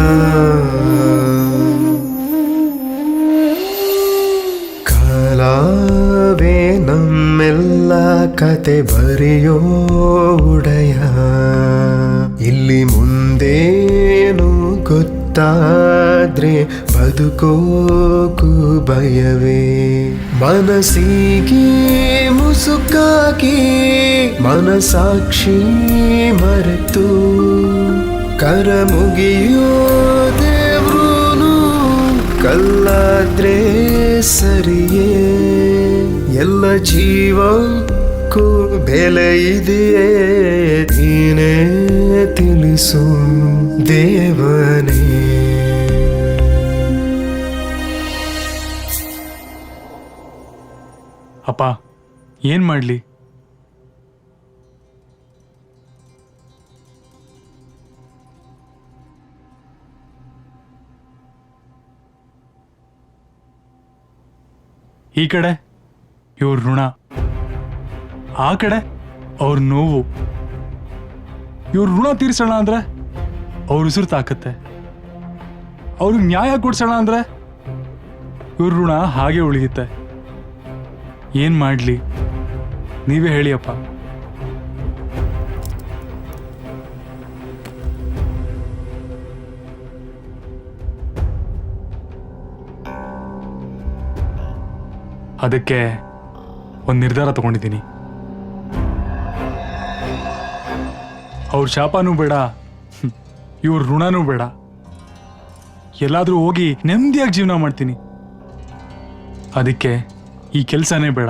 ಕಾಲವೇ ನಮ್ಮೆಲ್ಲ ಕತೆ ಬರೆಯೋ ಉಡಯ ಇಲ್ಲಿ ಮುಂದೇನು ಗೊತ್ತಾದ್ರೆ ಬದುಕೋಕು ಭಯವೇ ಮನಸ್ಸಿಗೆ ಮುಸುಕಾಗಿ ಮನಸಾಕ್ಷಿ ಮರೆತು ಕರ ಮುಗಿಯೋ ದೇವ್ರೂನು ಕಲ್ಲಾದ್ರೆ ಸರಿಯೇ ಎಲ್ಲ ಜೀವಕ್ಕೂ ಬೆಲೆ ಇದೆಯೇ ನೀನೇ ತಿಳಿಸು ದೇವನೇ ಅಪ್ಪ ಏನ್ ಮಾಡ್ಲಿ? ಈ ಕಡೆ ಇವ್ರ ಋಣ, ಆ ಕಡೆ ಅವ್ರ ನೋವು. ಇವ್ರ ಋಣ ತೀರ್ಸೋಣ ಅಂದ್ರೆ ಅವ್ರ ಉಸಿರು ತಾಕತ್ತೆ, ಅವ್ರಿಗೆ ನ್ಯಾಯ ಕೊಡ್ಸೋಣ ಅಂದ್ರೆ ಇವ್ರ ಋಣ ಹಾಗೆ ಉಳಿಯುತ್ತೆ. ಏನ್ ಮಾಡ್ಲಿ ನೀವೇ ಹೇಳಿಯಪ್ಪ. ಅದಕ್ಕೆ ಒಂದು ನಿರ್ಧಾರ ತಗೊಂಡಿದ್ದೀನಿ. ಅವ್ರ ಶಾಪನೂ ಬೇಡ, ಇವ್ರ ಋಣನೂ ಬೇಡ. ಎಲ್ಲಾದ್ರೂ ಹೋಗಿ ನೆಮ್ಮದಿಯಾಗಿ ಜೀವನ ಮಾಡ್ತೀನಿ. ಅದಕ್ಕೆ ಈ ಕೆಲಸನೇ ಬೇಡ.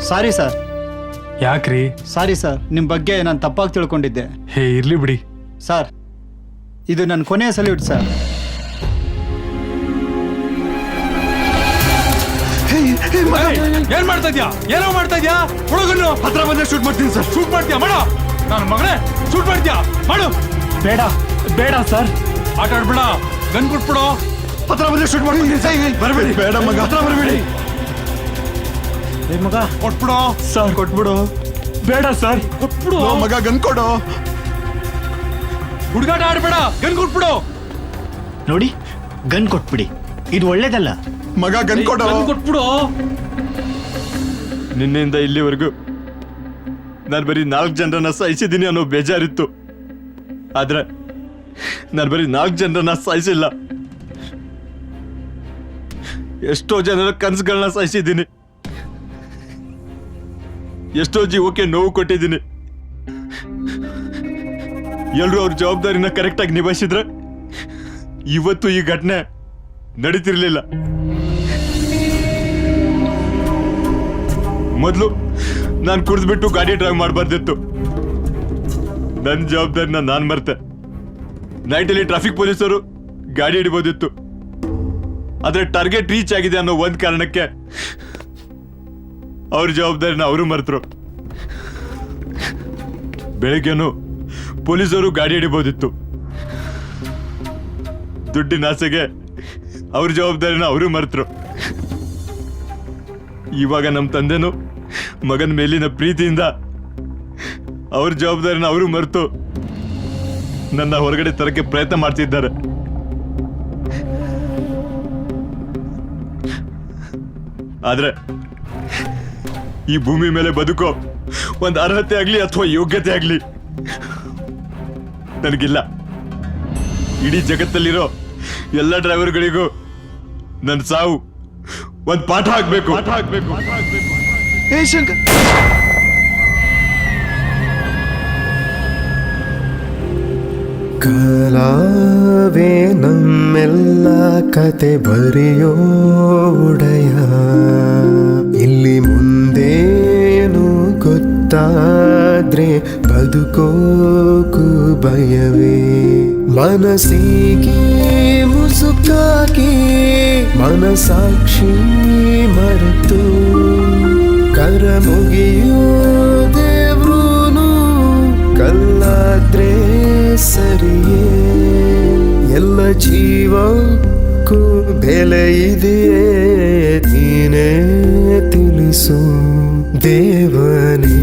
Sorry sir. ಯಾಕ್ರಿ? ಸಾರಿ ಸರ್, ನಿಮ್ಮ ಬಗ್ಗೆ ನಾನು ತಪ್ಪಾಗಿ ತಿಳ್ಕೊಂಡಿದ್ದೆ. ಹೇ ಇರ್ಲಿ ಬಿಡಿ ಸರ್. ಇದು ನನ್ನ ಕೊನೆಯ ಸಲ್ಯೂಟ್ ಸರ್. ಏನ್ ಮಾಡ್ತಾ ಇದ್ಯಾ? ಏನೋ ಮಾಡ್ತಾ ಇದ್ಯಾ? ಹುಡುಗನ್ನು ಹತ್ರ ಬಂದ್ರೆ ಶೂಟ್ ಮಾಡ್ತೀನಿ ಸರ್. ಶೂಟ್ ಮಾಡ್ತೀಯಾ? ಮಾಡೋ. ನನ್ನ ಮಗನೇ ಶೂಟ್ ಮಾಡ್ತೀಯಾ? ಮಾಡು. ಬೇಡ ಬೇಡ ಸರ್, ಆಟ ಆಡ್ಬೇಡ. ಗನ್ ಕೊಟ್ಬಿಡು. ಹತ್ರ ಬಂದ್ರೆ ಶೂಟ್ ಮಾಡ್ತೀನಿ ಸರ್. ಬರಬೇಡಿ. ಬೇಡ ಮಗ, ಹತ್ರ ಬರಬೇಡಿ. ಮಗ ಕೊಟ್ಬಿಡು ಸರ್. ಕೊಟ್ಬಿಡು. ಬೇಡ ಸರ್, ಕೊಟ್ಬಿಡು. ಮಗ ಗನ್ ಕೊಡು. ಹುಡುಗಾಟ ಆಡ್ಬೇಡ, ಗನ್ ಕೊಟ್ಬಿಡು. ನೋಡಿ, ಗನ್ ಕೊಟ್ಬಿಡಿ. ಇದು ಒಳ್ಳೇದಲ್ಲ. ಮಗ ಗನ್ ಕೊಡು. ಕೊಟ್ಬಿಡು. ನಿನ್ನೆಯಿಂದ ಇಲ್ಲಿವರೆಗೂ ನಾನು ಬರೀ 4 ಜನರನ್ನ ಸಾಯಿಸಿದ್ದೀನಿ ಅನ್ನೋ ಬೇಜಾರಿತ್ತು. ಆದ್ರೆ ನಾನು ಬರೀ 4 ಜನರನ್ನ ಸಾಯಿಸಿಲ್ಲ, ಎಷ್ಟೋ ಜನರ ಕನಸುಗಳನ್ನ ಸಾಯಿಸಿದ್ದೀನಿ, ಎಷ್ಟೋ ಜೀವಕ್ಕೆ ನೋವು ಕೊಟ್ಟಿದ್ದೀನಿ. ಎಲ್ಲರೂ ಅವ್ರ ಜವಾಬ್ದಾರಿನ ಕರೆಕ್ಟಾಗಿ ನಿಭಾಯಿಸಿದ್ರೆ ಇವತ್ತು ಈ ಘಟನೆ ನಡೀತಿರ್ಲಿಲ್ಲ. ಮೊದಲು ನಾನು ಕುಡಿದ್ಬಿಟ್ಟು ಗಾಡಿ ಡ್ರೈವ್ ಮಾಡಬಾರ್ದಿತ್ತು. ನನ್ನ ಜವಾಬ್ದಾರಿನ ನಾನು ಮರ್ತೆ. ನೈಟಲ್ಲಿ ಟ್ರಾಫಿಕ್ ಪೊಲೀಸರು ಗಾಡಿ ಹಿಡಿಬೋದಿತ್ತು, ಆದ್ರೆ ಟಾರ್ಗೆಟ್ ರೀಚ್ ಆಗಿದೆ ಅನ್ನೋ ಒಂದ್ ಕಾರಣಕ್ಕೆ ಅವ್ರ ಜವಾಬ್ದಾರಿನ ಅವರು ಮರ್ತರು. ಬೆಳಗ್ಗೆನು ಪೊಲೀಸರು ಗಾಡಿ ಹಿಡಿಬೋದಿತ್ತು, ದುಡ್ಡಿನ ಆಸೆಗೆ ಅವ್ರ ಜವಾಬ್ದಾರಿನ ಅವರು ಮರ್ತರು. ಇವಾಗ ನಮ್ಮ ತಂದೆನು ಮಗನ ಮೇಲಿನ ಪ್ರೀತಿಯಿಂದ ಅವ್ರ ಜವಾಬ್ದಾರಿನ ಅವರು ಮರೆತು ನನ್ನ ಹೊರಗಡೆ ತರಕ್ಕೆ ಪ್ರಯತ್ನ ಮಾಡ್ತಿದ್ದಾರೆ. ಆದ್ರೆ ಈ ಭೂಮಿ ಮೇಲೆ ಬದುಕೋ ಒಂದು ಅರ್ಹತೆ ಆಗ್ಲಿ ಅಥವಾ ಯೋಗ್ಯತೆ ಆಗ್ಲಿ ನನಗಿಲ್ಲ. ಇಡೀ ಜಗತ್ತಲ್ಲಿರೋ ಎಲ್ಲ ಡ್ರೈವರ್ಗಳಿಗೂ ನನ್ನ ಸಾವು ಒಂದು ಪಾಠ ಆಗ್ಬೇಕು. ಏ ಶಂಕರ್, ಕಾಲವೇ ನಮ್ಮೆಲ್ಲ ಕತೆ ಬರೆಯೋ ಒಡೆಯ, ಇಲ್ಲಿ ಮುಂದೇನು ಗೊತ್ತಾದ್ರೆ ಬದುಕೋಕು ಭಯವೇ. ಮನಸ್ಸಿಗೆ ಮುಸುಕಾಗಿ ಮನಸಾಕ್ಷಿ ಮರೆತು ಕರ ಮುಗಿಯೋ ದೇವ್ರೂನು ಕಲ್ಲಾದ್ರೆ ಸರಿಯೇ. ಎಲ್ಲ ಜೀವಕ್ಕೂ ಬೆಲೆ ಇದೆಯೇ ನೀನೇ ತಿಳಿಸು ದೇವನೇ.